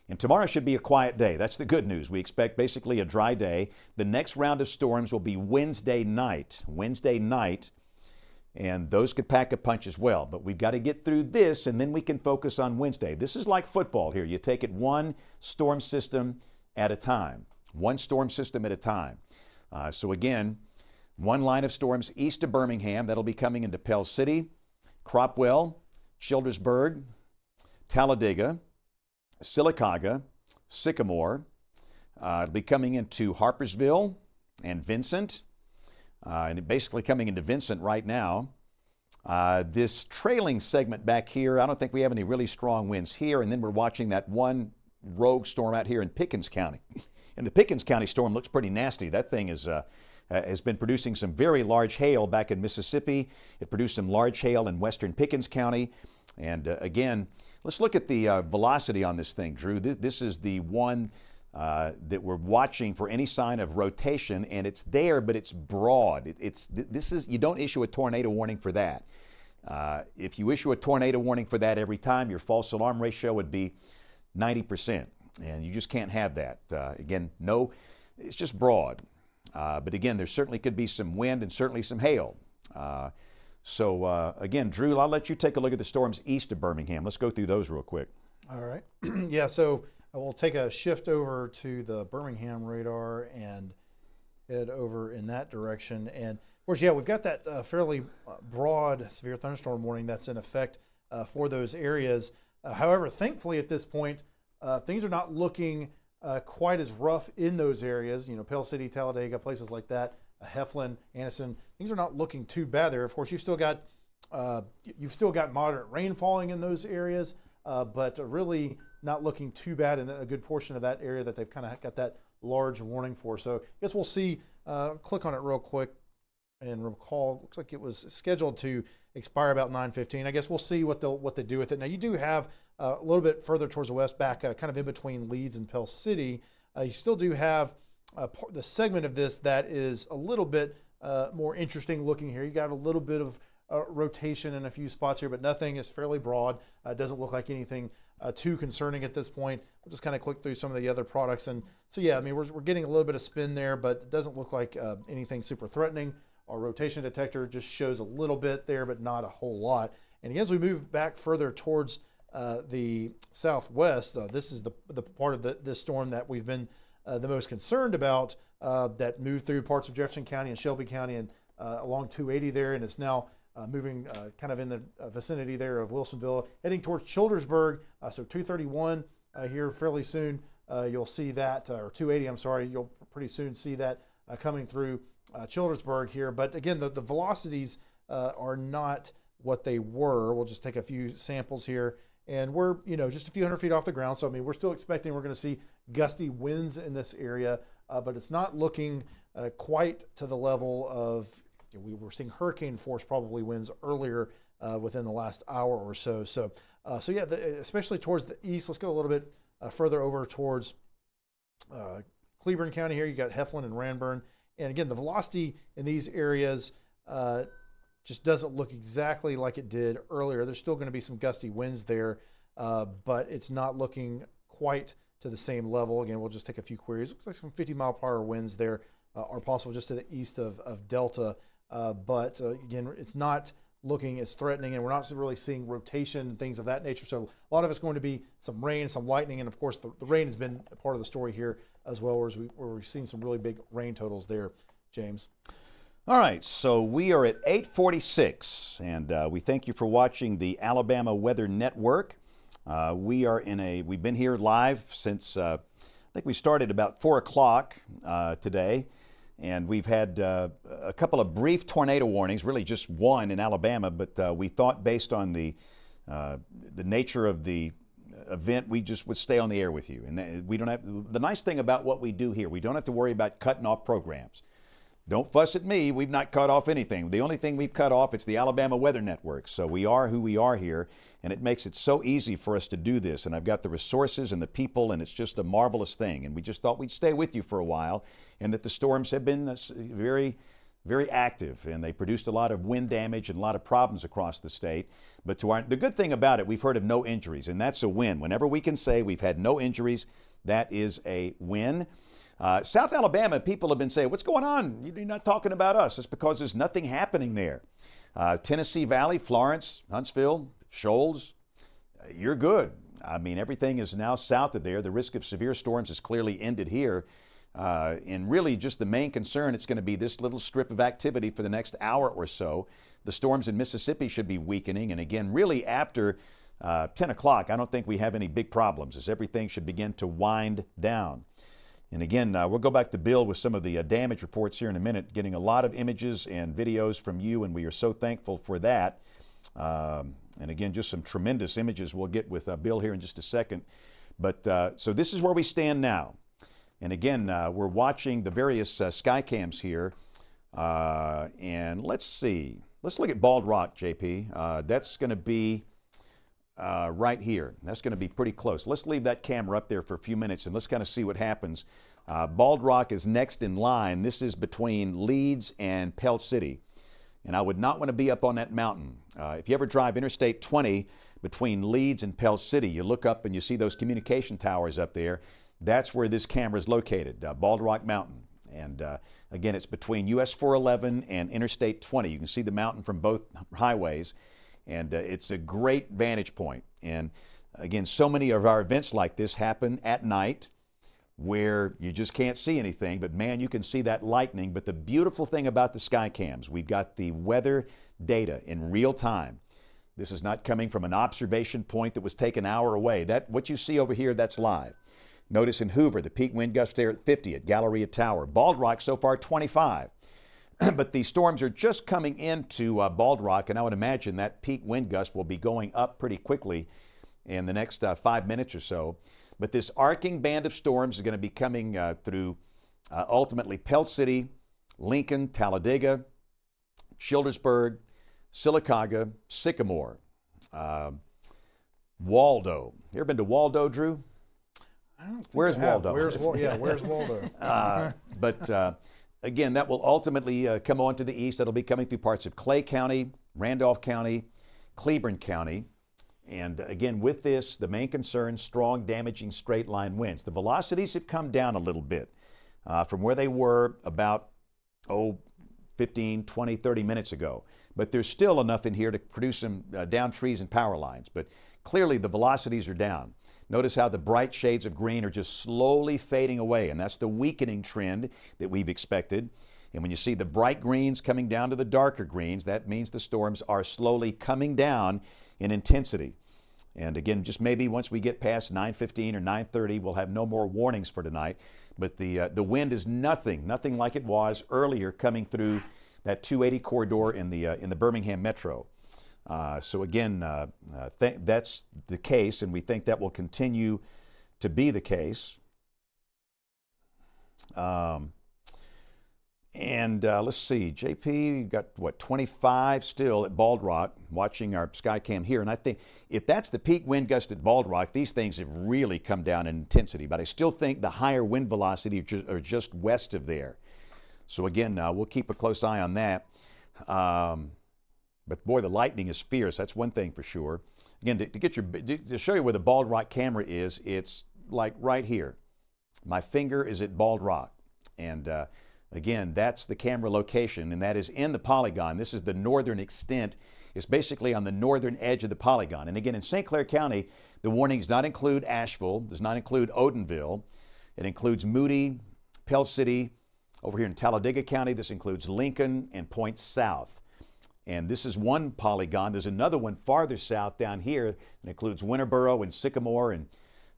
And tomorrow should be a quiet day. That's the good news. We expect basically a dry day. The next round of storms will be Wednesday night. And those could pack a punch as well. But we've got to get through this, and then we can focus on Wednesday. This is like football here. You take it one storm system at a time. One storm system at a time. So again, one line of storms east of Birmingham. That'll be coming into Pell City, Cropwell, Childersburg, Talladega, Sylacauga, Sycamore. It'll be coming into Harpersville and Vincent. And basically coming into Vincent right now. This trailing segment back here, I don't think we have any really strong winds here. And then we're watching that one rogue storm out here in Pickens County. And the Pickens County storm looks pretty nasty. That thing has been producing some very large hail back in Mississippi. It produced some large hail in western Pickens County. And again, let's look at the velocity on this thing, Drew. This is the one that we're watching for any sign of rotation, and it's there, but it's broad. You don't issue a tornado warning for that. If you issue a tornado warning for that every time, your false alarm ratio would be 90%, and you just can't have that. Again, no, it's just broad. But again, there certainly could be some wind and certainly some hail. So again, Drew, I'll let you take a look at the storms east of Birmingham. Let's go through those real quick. All right. Yeah, so we'll take a shift over to the Birmingham radar and head over in that direction. And of course, yeah, we've got that fairly broad severe thunderstorm warning that's in effect for those areas. However, thankfully at this point, things are not looking quite as rough in those areas. You know, Pell City, Talladega, places like that. Heflin, Anniston. Things are not looking too bad there. Of course, you've still got moderate rain falling in those areas, but really not looking too bad in a good portion of that area that they've kind of got that large warning for. So I guess we'll see. Click on it real quick and recall. Looks like it was scheduled to expire about 9:15. I guess we'll see what they do with it. Now you do have a little bit further towards the west, back kind of in between Leeds and Pell City. You still do have the segment of this that is a little bit more interesting looking here. You got a little bit of rotation in a few spots here, but nothing is fairly broad. Doesn't look like anything too concerning at this point. We'll just kind of click through some of the other products. And so, yeah, I mean, we're getting a little bit of spin there, but it doesn't look like anything super threatening. Our rotation detector just shows a little bit there, but not a whole lot. And as we move back further towards the southwest, this is the part of this storm that we've been the most concerned about, that moved through parts of Jefferson County and Shelby County and along 280 there, and it's now moving kind of in the vicinity there of Wilsonville, heading towards Childersburg. So 231 here fairly soon. You'll see that, or 280, I'm sorry. You'll pretty soon see that coming through Childersburg here. But again, the velocities are not what they were. We'll just take a few samples here. And we're, just a few hundred feet off the ground. So, I mean, we're still expecting we're going to see gusty winds in this area, but it's not looking quite to the level of, we were seeing hurricane force probably winds earlier within the last hour or so. So yeah, especially towards the east. Let's go a little bit further over towards Cleburne County here. You got Heflin and Ranburne. And again, the velocity in these areas just doesn't look exactly like it did earlier. There's still going to be some gusty winds there, but it's not looking quite to the same level. Again, we'll just take a few queries. Looks like some 50-mile-per-hour winds there are possible just to the east of Delta. But again, it's not looking as threatening, and we're not really seeing rotation and things of that nature. So a lot of it's going to be some rain, some lightning, and of course the rain has been a part of the story here as well, where we've seen some really big rain totals there, James. All right, so we are at 8:46, and we thank you for watching the Alabama Weather Network. We've been here live since, I think we started about 4 o'clock today. And we've had a couple of brief tornado warnings, really just one in Alabama, but we thought based on the nature of the event, we just would stay on the air with you. And we don't have, the nice thing about what we do here, we don't have to worry about cutting off programs. Don't fuss at me, we've not cut off anything. The only thing we've cut off, it's the Alabama Weather Network. So we are who we are here, and it makes it so easy for us to do this. And I've got the resources and the people, and it's just a marvelous thing. And we just thought we'd stay with you for a while, and that the storms have been very, very active, and they produced a lot of wind damage and a lot of problems across the state. But the good thing about it, we've heard of no injuries, and that's a win. Whenever we can say we've had no injuries, that is a win. South Alabama, people have been saying, what's going on? You're not talking about us. It's because there's nothing happening there. Tennessee Valley, Florence, Huntsville, Shoals, you're good. I mean, everything is now south of there. The risk of severe storms is clearly ended here. And really just the main concern, it's going to be this little strip of activity for the next hour or so. The storms in Mississippi should be weakening. And again, really after 10 o'clock, I don't think we have any big problems, as everything should begin to wind down. And again, we'll go back to Bill with some of the damage reports here in a minute, getting a lot of images and videos from you, and we are so thankful for that. And again, just some tremendous images we'll get with Bill here in just a second. But so this is where we stand now. And again, we're watching the various sky cams here. And let's see. Let's look at Bald Rock, JP. That's going to be right here. That's going to be pretty close. Let's leave that camera up there for a few minutes and let's kind of see what happens. Bald Rock is next in line. This is between Leeds and Pell City. And I would not want to be up on that mountain. If you ever drive Interstate 20 between Leeds and Pell City, you look up and you see those communication towers up there. That's where this camera is located, Bald Rock Mountain. And again, it's between US 411 and Interstate 20. You can see the mountain from both highways. And it's a great vantage point. And again, so many of our events like this happen at night where you just can't see anything, but man, you can see that lightning. But the beautiful thing about the sky cams, we've got the weather data in real time. This is not coming from an observation point that was taken an hour away. What you see over here, that's live. Notice in Hoover, the peak wind gusts there at 50 at Galleria Tower. Bald Rock so far 25. But the storms are just coming into Bald Rock, and I would imagine that peak wind gust will be going up pretty quickly in the next 5 minutes or so. But this arcing band of storms is going to be coming through ultimately Pell City, Lincoln, Talladega, Childersburg, Sylacauga, Sycamore, Waldo. You ever been to Waldo, Drew? I don't think Where's I have. Waldo? Where's Waldo? But again, that will ultimately come on to the east. That'll be coming through parts of Clay County, Randolph County, Cleburne County. And again, with this, the main concern, strong, damaging straight line winds. The velocities have come down a little bit from where they were about, 15, 20, 30 minutes ago. But there's still enough in here to produce some down trees and power lines. But clearly the velocities are down. Notice how the bright shades of green are just slowly fading away, and that's the weakening trend that we've expected. And when you see the bright greens coming down to the darker greens, that means the storms are slowly coming down in intensity. And again, just maybe once we get past 9:15 or 9:30, we'll have no more warnings for tonight. But the wind is nothing like it was earlier coming through that 280 corridor in the Birmingham metro. So again, that's the case, and we think that will continue to be the case. Let's see, JP got 25 still at Bald Rock, watching our Skycam here. And I think if that's the peak wind gust at Bald Rock, these things have really come down in intensity. But I still think the higher wind velocity are just west of there. So again, we'll keep a close eye on that. But boy, the lightning is fierce. That's one thing for sure. Again, to show you where the Bald Rock camera is, it's like right here. My finger is at Bald Rock. And again, that's the camera location, and that is in the polygon. This is the northern extent. It's basically on the northern edge of the polygon. And again, in St. Clair County, the warning does not include Asheville, does not include Odenville. It includes Moody, Pell City. Over here in Talladega County, this includes Lincoln and Point South. And this is one polygon. There's another one farther south down here that includes Winterboro and Sycamore and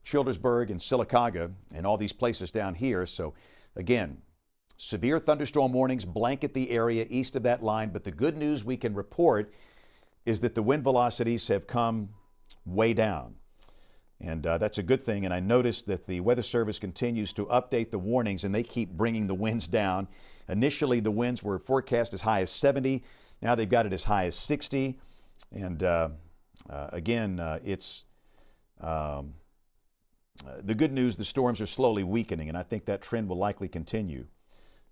Childersburg and Sylacauga and all these places down here. So again, severe thunderstorm warnings blanket the area east of that line, but the good news we can report is that the wind velocities have come way down. And that's a good thing. And I noticed that the Weather Service continues to update the warnings, and they keep bringing the winds down. Initially, the winds were forecast as high as 70. Now they've got it as high as 60. And again, it's the good news, the storms are slowly weakening, and I think that trend will likely continue.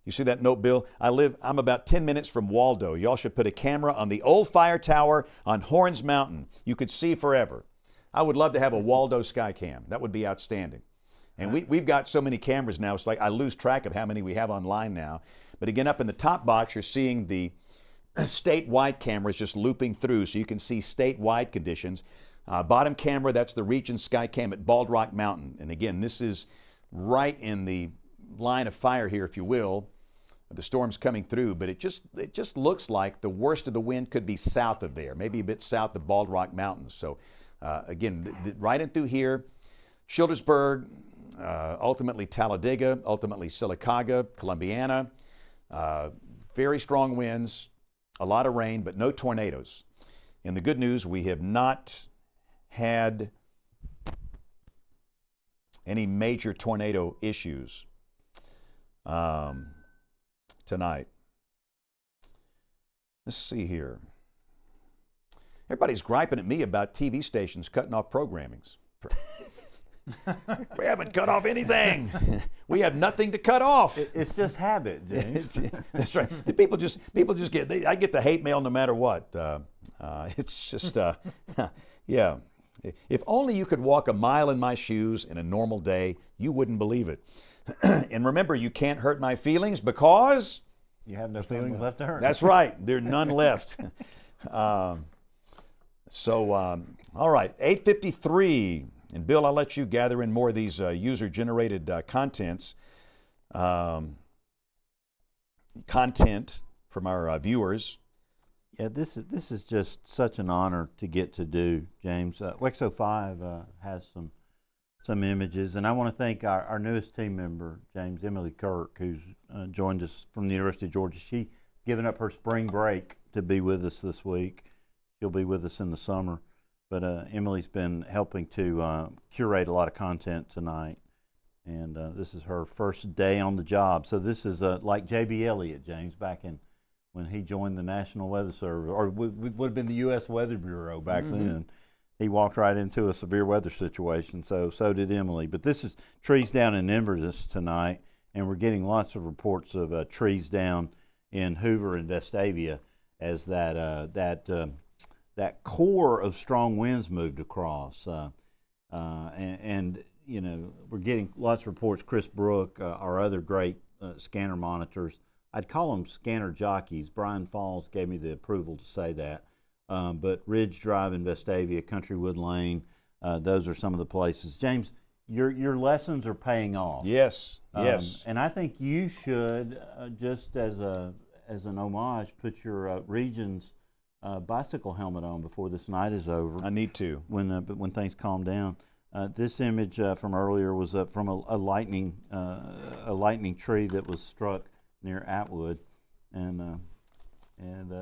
You see that note, Bill? I'm about 10 minutes from Waldo. Y'all should put a camera on the old fire tower on Horns Mountain. You could see forever. I would love to have a Waldo Skycam. That would be outstanding. And we've got so many cameras now, it's like I lose track of how many we have online now. But again, up in the top box, you're seeing the statewide cameras just looping through, so you can see statewide conditions. Bottom camera, that's the Region Skycam at Bald Rock Mountain. And again, this is right in the line of fire here, if you will. The storm's coming through, but it just looks like the worst of the wind could be south of there, maybe a bit south of Bald Rock Mountains. So again, right in through here, Childersburg, ultimately Talladega, ultimately Sylacauga, Columbiana, very strong winds, a lot of rain, but no tornadoes. And the good news, we have not had any major tornado issues tonight. Let's see here. Everybody's griping at me about TV stations cutting off programmings. We haven't cut off anything. We have nothing to cut off. It's just habit, James. That's right. The people just get. I get the hate mail no matter what. It's just, yeah. If only you could walk a mile in my shoes in a normal day, you wouldn't believe it. And remember, you can't hurt my feelings because You have no feelings left to hurt. that's right. There are none left. All right, 8:53. And Bill, I'll let you gather in more of these user-generated content from our viewers. Yeah, this is just such an honor to get to do, James. Wexo 5 has some images, and I want to thank our newest team member, James, Emily Kirk, who's joined us from the University of Georgia. She given up her spring break to be with us this week. She'll be with us in the summer. But Emily's been helping to curate a lot of content tonight. And this is her first day on the job. So this is like J.B. Elliott, James, back in when he joined the National Weather Service, or would have been the U.S. Weather Bureau back then. He walked right into a severe weather situation. So did Emily. But this is trees down in Inverness tonight, and we're getting lots of reports of trees down in Hoover and Vestavia as that core of strong winds moved across. And you know, we're getting lots of reports. Chris Brook, our other great scanner monitors, I'd call them scanner jockeys. Brian Falls gave me the approval to say that. But Ridge Drive in Vestavia, Countrywood Lane, those are some of the places. James, your lessons are paying off. Yes, yes. And I think you should, just as an homage, put your Regions bicycle helmet on before this night is over. I need to. When things calm down. This image from earlier was from a lightning tree that was struck near Atwood, and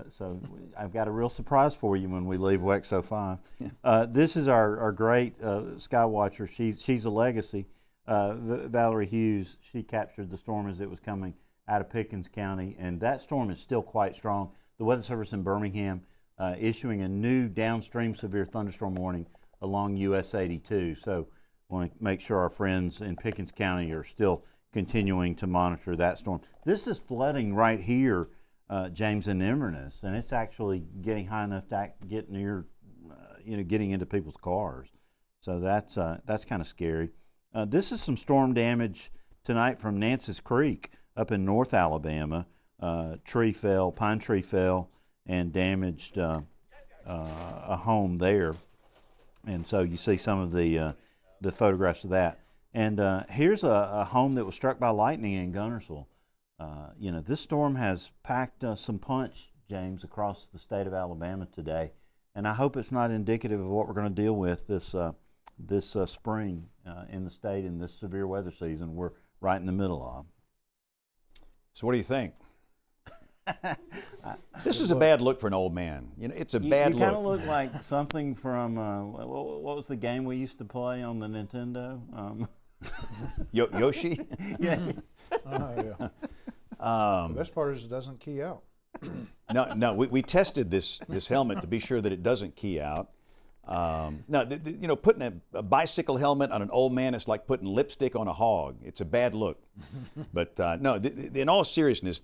so I've got a real surprise for you when we leave WEXO 5. This is our great sky watcher. She's a legacy. Valerie Hughes. She captured the storm as it was coming out of Pickens County, and that storm is still quite strong. The Weather Service in Birmingham issuing a new downstream severe thunderstorm warning along US 82. So I want to make sure our friends in Pickens County are still continuing to monitor that storm. This is flooding right here, James, in Inverness, and it's actually getting high enough to get near, getting into people's cars. So that's kind of scary. This is some storm damage tonight from Nance's Creek up in North Alabama. Pine tree fell and damaged a home there. And so you see some of the photographs of that. And here's a home that was struck by lightning in Gunnersville. This storm has packed some punch, James, across the state of Alabama today. And I hope it's not indicative of what we're going to deal with this spring in the state in this severe weather season we're right in the middle of. So what do you think? This is a bad look for an old man. It's a bad look. You kind of look like something from what was the game we used to play on the Nintendo? Yoshi? Yeah. Yeah. The best part is it doesn't key out. No. We tested this helmet to be sure that it doesn't key out. Putting a bicycle helmet on an old man is like putting lipstick on a hog. It's a bad look. But no, in all seriousness,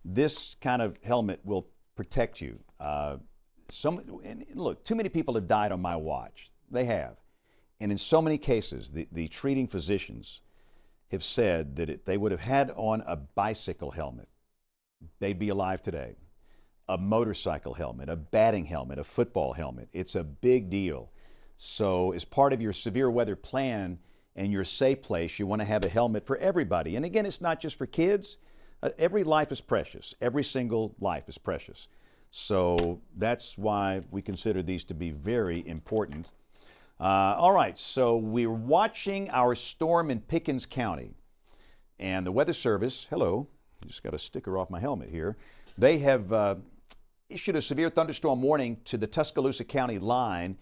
this kind of helmet will protect you. And look, too many people have died on my watch. They have. And in so many cases, the treating physicians have said that if they would have had on a bicycle helmet, they'd be alive today. A motorcycle helmet, a batting helmet, a football helmet. It's a big deal. So as part of your severe weather plan and your safe place, you want to have a helmet for everybody. And again, it's not just for kids. Every life is precious. Every single life is precious. So that's why we consider these to be very important. All right, so we're watching our storm in Pickens County. And the Weather Service, hello, just got a sticker off my helmet here. They have issued a severe thunderstorm warning to the Tuscaloosa County line.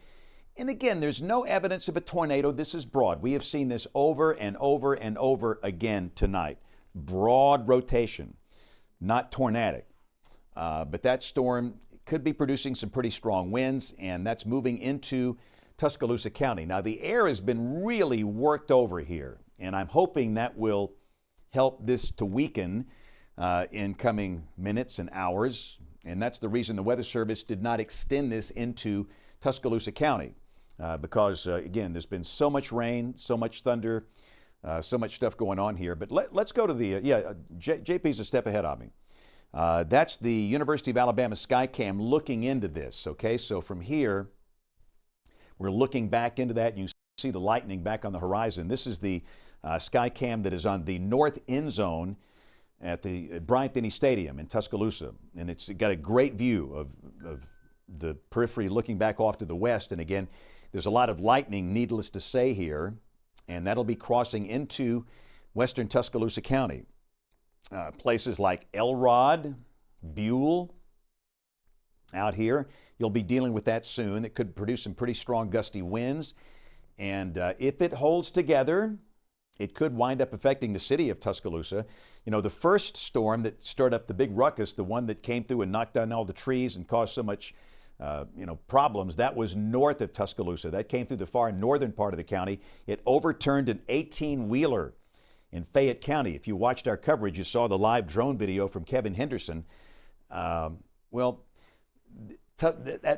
And again, there's no evidence of a tornado. This is broad. We have seen this over and over and over again tonight. Broad rotation, not tornadic. But that storm could be producing some pretty strong winds, and that's moving into Tuscaloosa County. Now, the air has been really worked over here, and I'm hoping that will help this to weaken in coming minutes and hours. And that's the reason the Weather Service did not extend this into Tuscaloosa County because, again, there's been so much rain, so much thunder, so much stuff going on here. But let's go to the, JP's a step ahead of me. That's the University of Alabama Skycam looking into this, okay? So from here, we're looking back into that, and you see the lightning back on the horizon. This is the Skycam that is on the north end zone at the Bryant-Denny Stadium in Tuscaloosa. And it's got a great view of the periphery looking back off to the west. And again, there's a lot of lightning, needless to say here, and that'll be crossing into western Tuscaloosa County. Places like Elrod, Buell out here. You'll be dealing with that soon. It could produce some pretty strong gusty winds. And if it holds together, it could wind up affecting the city of Tuscaloosa. You know, the first storm that stirred up the big ruckus, the one that came through and knocked down all the trees and caused so much problems, that was north of Tuscaloosa. That came through the far northern part of the county. It overturned an 18-wheeler in Fayette County. If you watched our coverage, you saw the live drone video from Kevin Henderson. That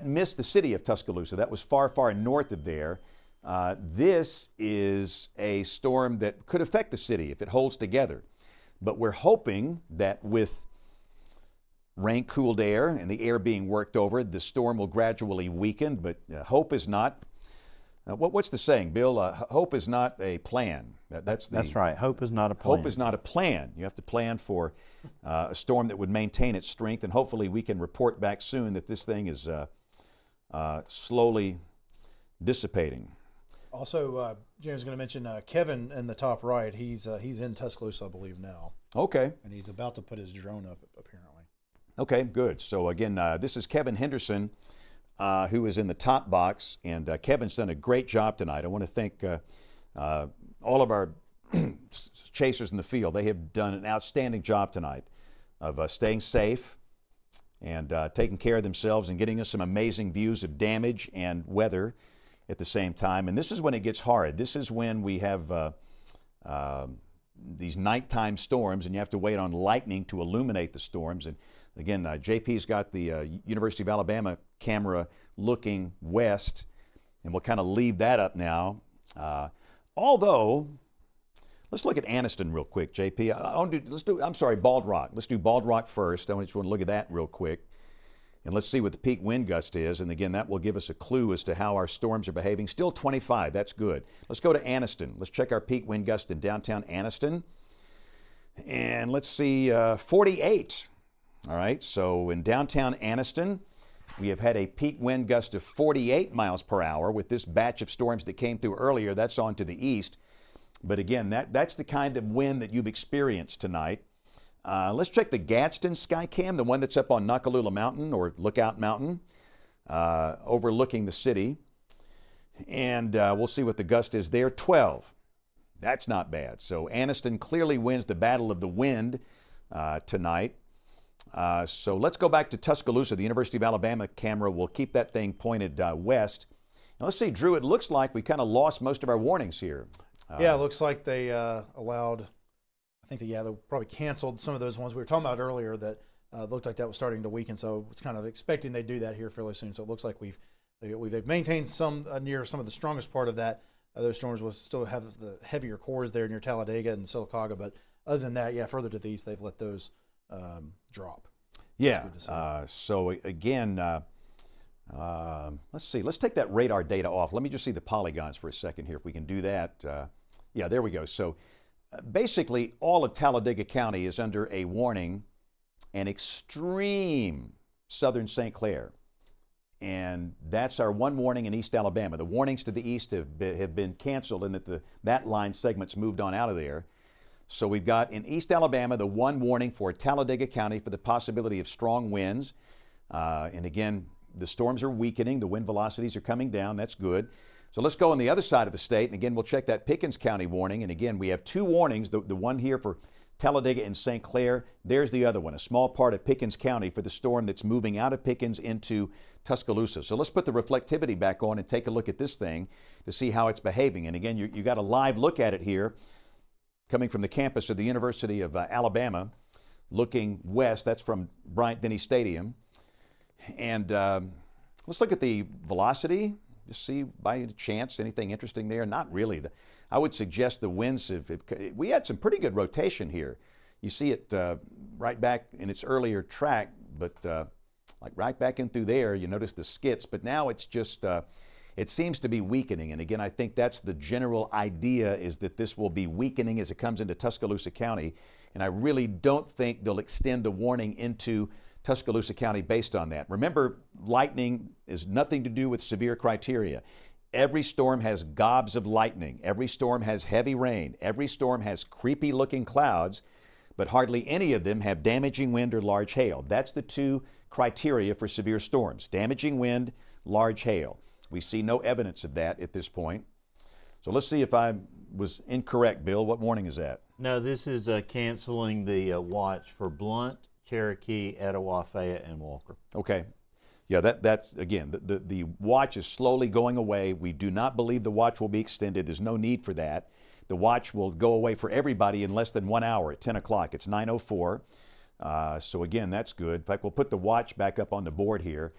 missed the city of Tuscaloosa. That was far, far north of there. This is a storm that could affect the city if it holds together. But we're hoping that with rain-cooled air and the air being worked over, the storm will gradually weaken. But hope is not, what's the saying, Bill? Hope is not a plan. That's right. Hope is not a plan. Hope is not a plan. You have to plan for a storm that would maintain its strength, and hopefully we can report back soon that this thing is slowly dissipating. Also, James is going to mention Kevin in the top right. He's in Tuscaloosa, I believe, now. Okay. And he's about to put his drone up, apparently. Okay, good. So again, this is Kevin Henderson, who is in the top box, and Kevin's done a great job tonight. I want to thank all of our chasers in the field. They have done an outstanding job tonight of staying safe and taking care of themselves and getting us some amazing views of damage and weather at the same time. And this is when it gets hard. This is when we have these nighttime storms, and you have to wait on lightning to illuminate the storms. And again, JP's got the University of Alabama camera looking west, and we'll kind of leave that up now. Although, let's look at Anniston real quick, JP. Bald Rock. Let's do Bald Rock first. I just want to look at that real quick. And let's see what the peak wind gust is. And again, that will give us a clue as to how our storms are behaving. Still 25, that's good. Let's go to Anniston. Let's check our peak wind gust in downtown Anniston. And let's see, 48. All right, so in downtown Anniston, we have had a peak wind gust of 48 miles per hour with this batch of storms that came through earlier. That's on to the east. But again, that's the kind of wind that you've experienced tonight. Let's check the Gadsden Skycam, the one that's up on Nakalula Mountain or Lookout Mountain, overlooking the city. And we'll see what the gust is there. 12. That's not bad. So Anniston clearly wins the battle of the wind tonight. So let's go back to Tuscaloosa. The University of Alabama camera will keep that thing pointed west. Now let's see, Drew, it looks like we kind of lost most of our warnings here. Yeah, it looks like they allowed, I think they probably canceled some of those ones we were talking about earlier that looked like that was starting to weaken. So it's kind of expecting they do that here fairly soon. So it looks like they've maintained some near some of the strongest part of that. Those storms will still have the heavier cores there near Talladega and Sylacauga. But other than that, yeah, further to the east, they've let those drop. Yeah. So again, let's see. Let's take that radar data off. Let me just see the polygons for a second here if we can do that. Yeah, there we go. So basically, all of Talladega County is under a warning, an extreme southern St. Clair. And that's our one warning in East Alabama. The warnings to the east have been canceled and that line segment's moved on out of there. So we've got in East Alabama the one warning for Talladega County for the possibility of strong winds. And again, the storms are weakening. The wind velocities are coming down. That's good. So let's go on the other side of the state. And again, we'll check that Pickens County warning. And again, we have two warnings, the one here for Talladega and St. Clair. There's the other one, a small part of Pickens County for the storm that's moving out of Pickens into Tuscaloosa. So let's put the reflectivity back on and take a look at this thing to see how it's behaving. And again, you got a live look at it here coming from the campus of the University of Alabama, looking west. That's from Bryant-Denny Stadium. And let's look at the velocity. Just see by chance anything interesting there. Not really. I would suggest the winds we had some pretty good rotation here. You see it right back in its earlier track, but like right back in through there, you notice the skits. But now it's just, it seems to be weakening. And again, I think that's the general idea, is that this will be weakening as it comes into Tuscaloosa County. And I really don't think they'll extend the warning into Tuscaloosa County based on that. Remember, lightning is nothing to do with severe criteria. Every storm has gobs of lightning. Every storm has heavy rain. Every storm has creepy looking clouds. but hardly any of them have damaging wind or large hail. That's the two criteria for severe storms: damaging wind, large hail. We see no evidence of that at this point. So let's see if I was incorrect, Bill. What warning is that? No, this is canceling the watch for Blunt, Cherokee, Etowah, Fayette, and Walker. Okay. Yeah, that's again, the watch is slowly going away. We do not believe the watch will be extended. There's no need for that. The watch will go away for everybody in less than 1 hour at 10 o'clock. It's 9:04. So again, that's good. In fact, we'll put the watch back up on the board here.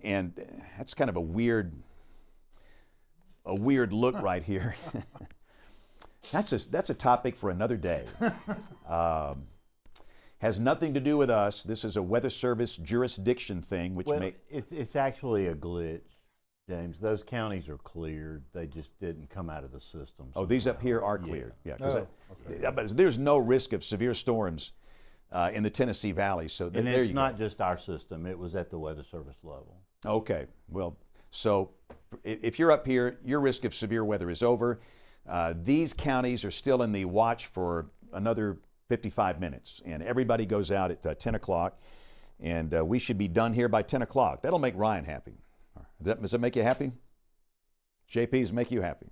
And that's kind of a weird look right here. That's a topic for another day. Has nothing to do with us. This is a Weather Service jurisdiction thing, which it's actually a glitch, James. Those counties are cleared. They just didn't come out of the system. Oh, these up here are cleared. Yeah, Okay. but there's no risk of severe storms in the Tennessee Valley. So and there it's you not go. just our system. It was at the Weather Service level. Okay. Well, so if you're up here, your risk of severe weather is over. These counties are still in the watch for another 55 minutes, and everybody goes out at 10 o'clock, and we should be done here by 10 o'clock. That'll make Ryan happy. Does that make you happy? JP's make you happy?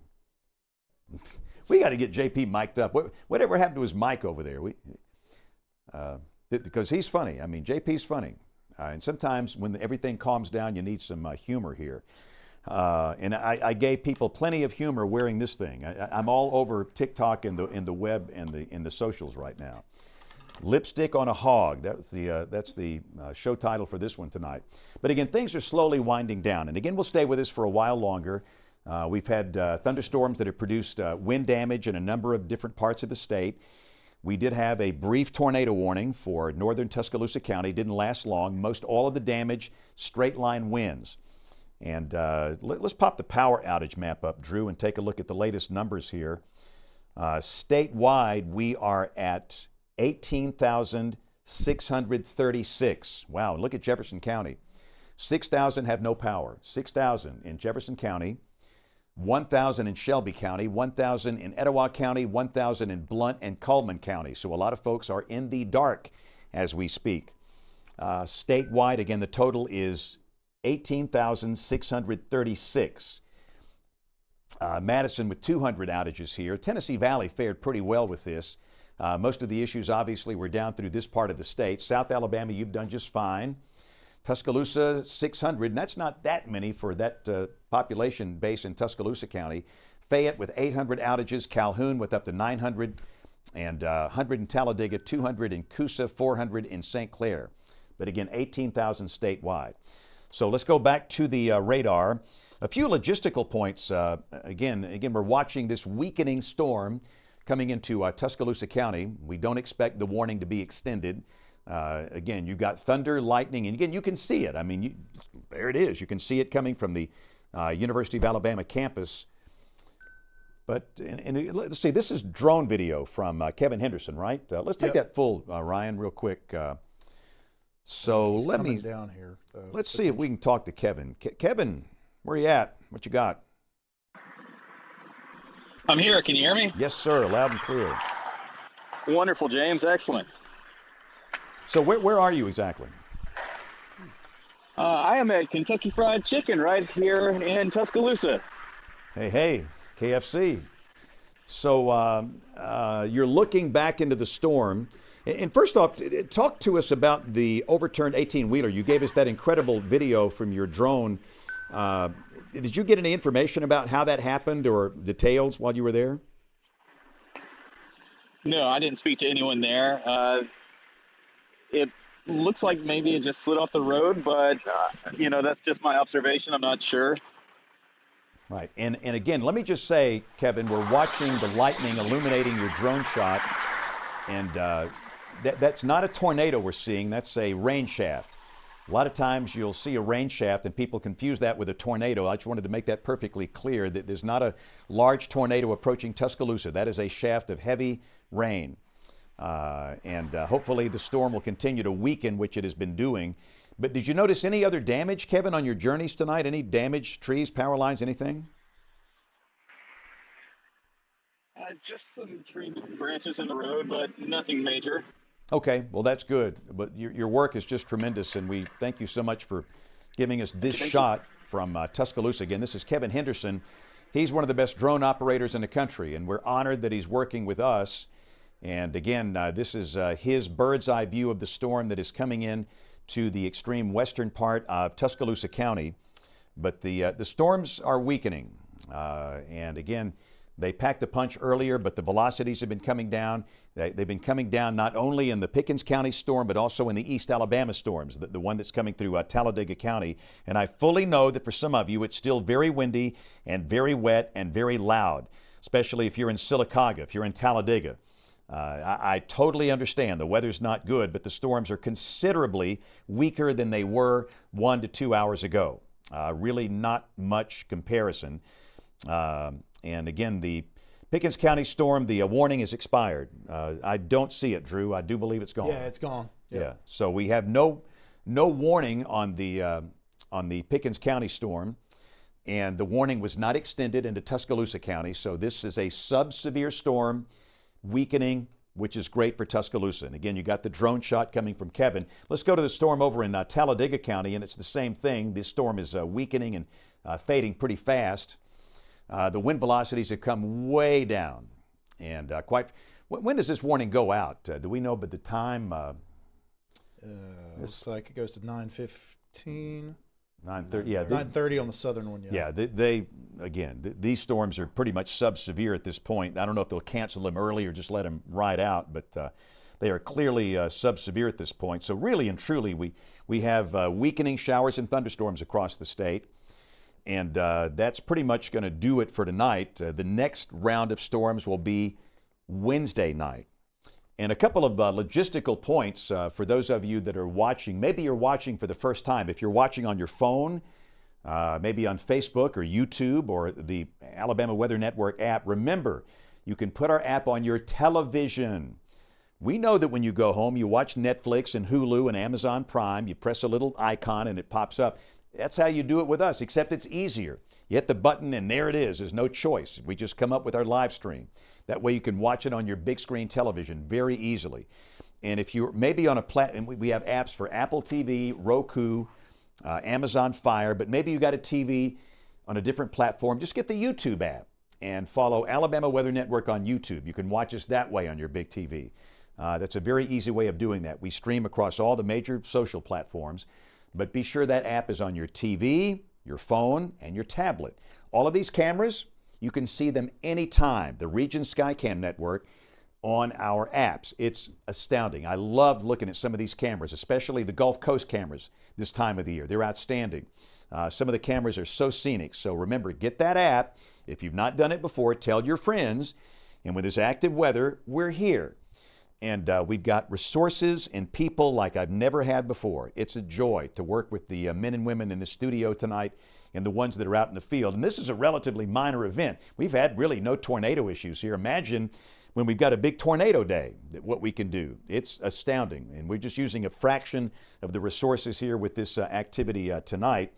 We got to get JP mic'd up. Whatever happened to his mic over there? Because he's funny. I mean, JP's funny. And sometimes when everything calms down, you need some humor here. And I gave people plenty of humor wearing this thing. I'm all over TikTok and the web and in the socials right now. Lipstick on a Hog. That's the show title for this one tonight. But again, things are slowly winding down. And again, we'll stay with us for a while longer. We've had thunderstorms that have produced wind damage in a number of different parts of the state. We did have a brief tornado warning for northern Tuscaloosa County. Didn't last long. Most all of the damage, straight line winds. And let's pop the power outage map up, Drew, and take a look at the latest numbers here. Statewide, we are at 18,636. Wow, look at Jefferson County. 6,000 have no power. 6,000 in Jefferson County, 1,000 in Shelby County, 1,000 in Etowah County, 1,000 in Blount and Cullman County. So a lot of folks are in the dark as we speak. Statewide, again, the total is 18,636. Madison with 200 outages here. Tennessee Valley fared pretty well with this. Most of the issues obviously were down through this part of the state. South Alabama, you've done just fine. Tuscaloosa, 600, and that's not that many for that population base in Tuscaloosa County. Fayette with 800 outages, Calhoun with up to 900, and 100 in Talladega, 200 in Coosa, 400 in St. Clair. But again, 18,000 statewide. So let's go back to the radar. A few logistical points. Again, we're watching this weakening storm coming into Tuscaloosa County. We don't expect the warning to be extended. Again, you've got thunder, lightning, and again, you can see it. I mean, there it is. You can see it coming from the University of Alabama campus. But and let's see, this is drone video from Kevin Henderson, right? Let's take that full, Ryan, real quick. So He's let me coming down here. let's see if we can talk to Kevin. Kevin, where you at? What you got? I'm here. Can you hear me? Yes, sir. Loud and clear. Wonderful, James. Excellent. So where are you exactly? I am at Kentucky Fried Chicken right here in Tuscaloosa. Hey, KFC. So you're looking back into the storm. And first off, talk to us about the overturned 18-wheeler. You gave us that incredible video from your drone. Did you get any information about how that happened or details while you were there? No, I didn't speak to anyone there. It looks like maybe it just slid off the road, but, that's just my observation. I'm not sure. Right. And again, let me just say, Kevin, we're watching the lightning illuminating your drone shot. And that's not a tornado we're seeing. That's a rain shaft. A lot of times you'll see a rain shaft and people confuse that with a tornado. I just wanted to make that perfectly clear that there's not a large tornado approaching Tuscaloosa. That is a shaft of heavy rain. And hopefully the storm will continue to weaken, which it has been doing. But did you notice any other damage, Kevin, on your journeys tonight? Any damaged trees, power lines, anything? Just some tree branches in the road, but nothing major. Okay, well, that's good. But your work is just tremendous, and we thank you so much for giving us this shot from Tuscaloosa. Again, this is Kevin Henderson. He's one of the best drone operators in the country, and we're honored that he's working with us. And again, this is his bird's eye view of the storm that is coming in to the extreme western part of Tuscaloosa County. But the storms are weakening. And again, they packed the punch earlier, but the velocities have been coming down. They've been coming down not only in the Pickens County storm, but also in the East Alabama storms, the one that's coming through Talladega County. And I fully know that for some of you, it's still very windy and very wet and very loud, especially if you're in Sylacauga, if you're in Talladega. I totally understand the weather's not good, but the storms are considerably weaker than they were 1 to 2 hours ago. Really not much comparison. And again, the Pickens County storm, the warning has expired. I don't see it, Drew. I do believe it's gone. Yeah, it's gone. Yep. Yeah. So we have no warning on the Pickens County storm, and the warning was not extended into Tuscaloosa County. So this is a sub-severe storm, weakening, which is great for Tuscaloosa. And again, you got the drone shot coming from Kevin. Let's go to the storm over in Talladega County, and it's the same thing. This storm is weakening and fading pretty fast. The wind velocities have come way down, and when does this warning go out? Do we know? But the time? Looks like it goes to 9:15. 9:30. Yeah. 9:30 on the southern one. Yeah. These storms are pretty much sub-severe at this point. I don't know if they'll cancel them early or just let them ride out, but they are clearly sub-severe at this point. So really and truly, we have weakening showers and thunderstorms across the state. And that's pretty much going to do it for tonight. The next round of storms will be Wednesday night. And a couple of logistical points for those of you that are watching. Maybe you're watching for the first time. If you're watching on your phone, maybe on Facebook or YouTube or the Alabama Weather Network app, remember, you can put our app on your television. We know that when you go home, you watch Netflix and Hulu and Amazon Prime, you press a little icon and it pops up. That's how you do it with us, except it's easier. You hit the button and there it is. There's no choice. We just come up with our live stream. That way you can watch it on your big screen television very easily. And if you're maybe on and we have apps for Apple TV, Roku, Amazon Fire, but maybe you got a TV on a different platform, just get the YouTube app and follow Alabama Weather Network on YouTube. You can watch us that way on your big TV. That's a very easy way of doing that. We stream across all the major social platforms. But be sure that app is on your TV, your phone, and your tablet. All of these cameras, you can see them anytime. The Region Skycam network on our apps. It's astounding. I love looking at some of these cameras, especially the Gulf Coast cameras this time of the year. They're outstanding. Some of the cameras are so scenic. So remember, get that app. If you've not done it before, tell your friends. And with this active weather, we're here. And we've got resources and people like I've never had before. It's a joy to work with the men and women in the studio tonight and the ones that are out in the field. And this is a relatively minor event. We've had really no tornado issues here. Imagine when we've got a big tornado day, what we can do. It's astounding. And we're just using a fraction of the resources here with this activity tonight.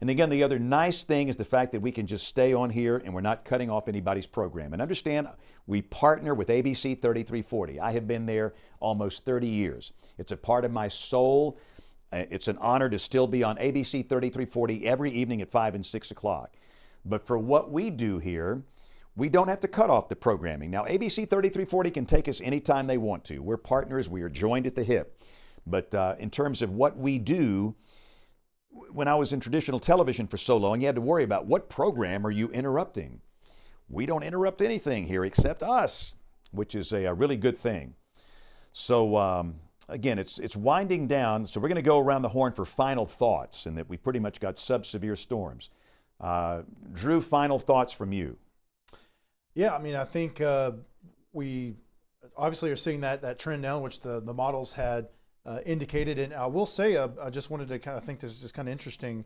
And again, the other nice thing is the fact that we can just stay on here and we're not cutting off anybody's program. And understand, we partner with ABC 3340. I have been there almost 30 years. It's a part of my soul. It's an honor to still be on ABC 3340 every evening at 5 and 6 o'clock. But for what we do here, we don't have to cut off the programming. Now, ABC 3340 can take us anytime they want to. We're partners. We are joined at the hip. But in terms of what we do, when I was in traditional television for so long, you had to worry about what program are you interrupting. We don't interrupt anything here except us, which is a really good thing. So again, it's winding down. So we're going to go around the horn for final thoughts, and that we pretty much got sub-severe storms. Drew, final thoughts from you. Yeah, I mean, I think we obviously are seeing that trend now, which the models had indicated. And I will say, I just wanted to kind of think this is just kind of interesting,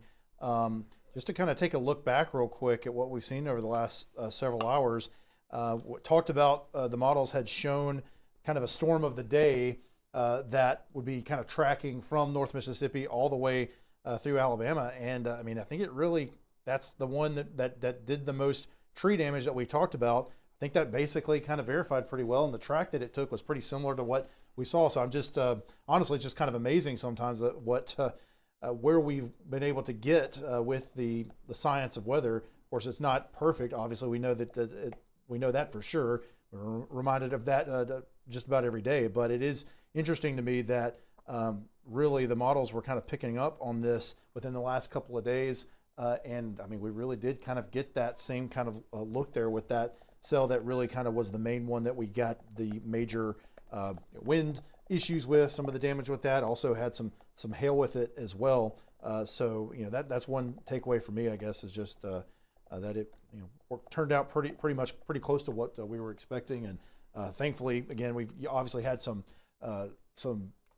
just to kind of take a look back real quick at what we've seen over the last several hours. Talked about the models had shown kind of a storm of the day that would be kind of tracking from North Mississippi all the way through Alabama. And I mean, I think it really, that's the one that did the most tree damage that we talked about. I think that basically kind of verified pretty well, and the track that it took was pretty similar to what we saw. So I'm just honestly just kind of amazing sometimes that where we've been able to get with the science of weather. Of course, it's not perfect. Obviously, we know we know that for sure. We're reminded of that just about every day. But it is interesting to me that really the models were kind of picking up on this within the last couple of days. And I mean, we really did kind of get that same kind of look there with that cell that really kind of was the main one that we got the major wind issues with, some of the damage with that. Also had some hail with it as well. So that's one takeaway for me, I guess, is just that it turned out pretty close to what we were expecting. And thankfully, again, we've obviously had some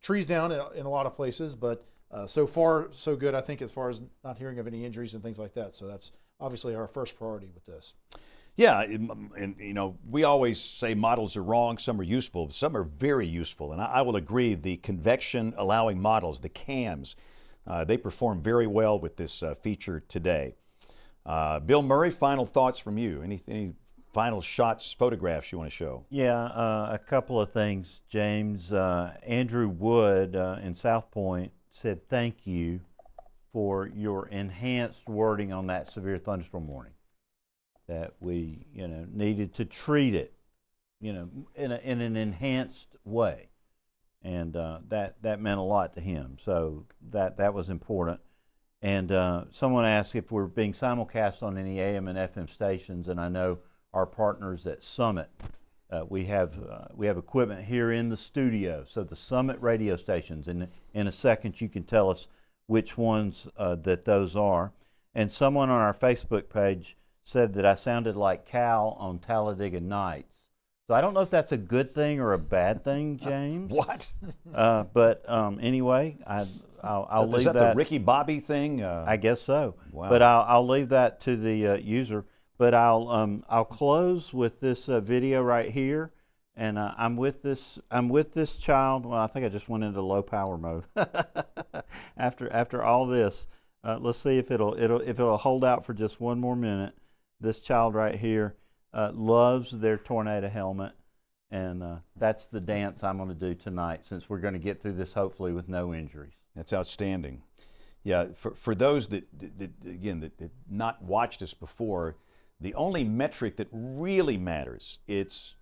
trees down in a lot of places, but so far so good, I think, as far as not hearing of any injuries and things like that. So that's obviously our first priority with this. Yeah, and we always say models are wrong, some are useful, but some are very useful. And I will agree, the convection allowing models, the CAMs, they perform very well with this feature today. Bill Murray, final thoughts from you. Any final shots, photographs you want to show? Yeah, a couple of things, James. Andrew Wood in South Point said thank you for your enhanced wording on that severe thunderstorm warning. That we, needed to treat it, in an enhanced way, and that meant a lot to him. So that was important. And someone asked if we're being simulcast on any AM and FM stations, and I know our partners at Summit, we have equipment here in the studio. So the Summit radio stations, and in a second you can tell us which ones that those are. And someone on our Facebook page said that I sounded like Cal on Talladega Nights. So I don't know if that's a good thing or a bad thing, James. What? But anyway, I'll leave that. Is that the Ricky Bobby thing? I guess so. Wow. But I'll leave that to the user. But I'll close with this video right here, and I'm with this child. Well, I think I just went into low power mode. After all this, let's see if it'll hold out for just one more minute. This child right here loves their tornado helmet, and that's the dance I'm going to do tonight, since we're going to get through this hopefully with no injuries. That's outstanding. Yeah, for those that not watched us before, the only metric that really matters, it's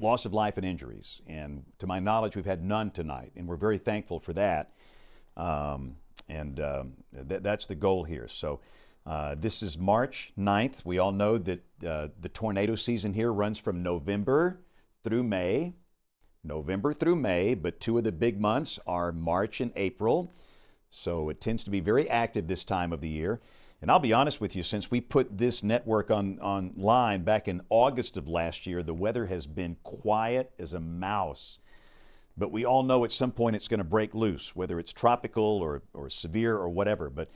loss of life and injuries. And to my knowledge, we've had none tonight, and we're very thankful for that. That's the goal here. So this is March 9th. We all know that the tornado season here runs from November through May, but two of the big months are March and April. So it tends to be very active this time of the year. And I'll be honest with you, since we put this network online back in August of last year, the weather has been quiet as a mouse. But we all know at some point it's going to break loose, whether it's tropical or severe or whatever. But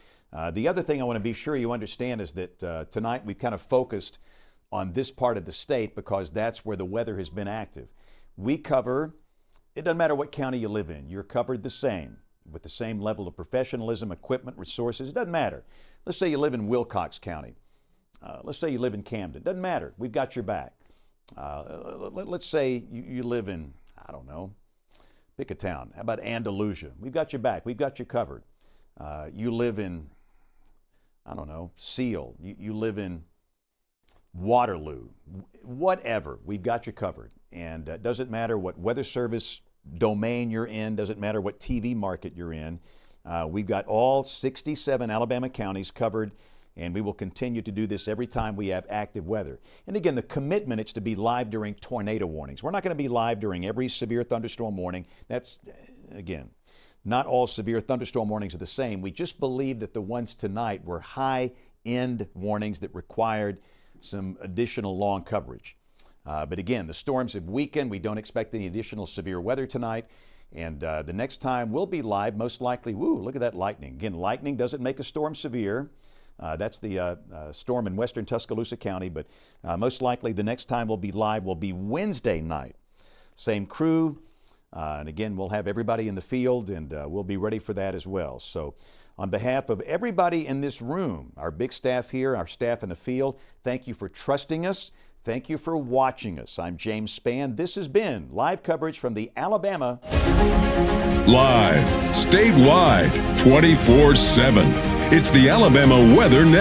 the other thing I want to be sure you understand is that tonight we've kind of focused on this part of the state because that's where the weather has been active. We cover, it doesn't matter what county you live in, you're covered the same, with the same level of professionalism, equipment, resources. It doesn't matter. Let's say you live in Wilcox County. Let's say you live in Camden. Doesn't matter. We've got your back. Let's say you live in, I don't know, pick a town. How about Andalusia? We've got your back. We've got you covered. You live in, I don't know, Seal. You live in Waterloo. Whatever. We've got you covered. And it doesn't matter what weather service domain you're in, doesn't matter what TV market you're in. We've got all 67 Alabama counties covered, and we will continue to do this every time we have active weather. And again, the commitment is to be live during tornado warnings. We're not going to be live during every severe thunderstorm warning. That's, again, not all severe thunderstorm warnings are the same. We just believe that the ones tonight were high-end warnings that required some additional long coverage. But again, the storms have weakened. We don't expect any additional severe weather tonight. And the next time we'll be live, most likely, look at that lightning. Again, lightning doesn't make a storm severe. That's the storm in western Tuscaloosa County. But most likely the next time we'll be live will be Wednesday night. Same crew. And again, we'll have everybody in the field, and we'll be ready for that as well. So on behalf of everybody in this room, our big staff here, our staff in the field, thank you for trusting us. Thank you for watching us. I'm James Spann. This has been live coverage from the Alabama. Live, statewide, 24/7. It's the Alabama Weather Network.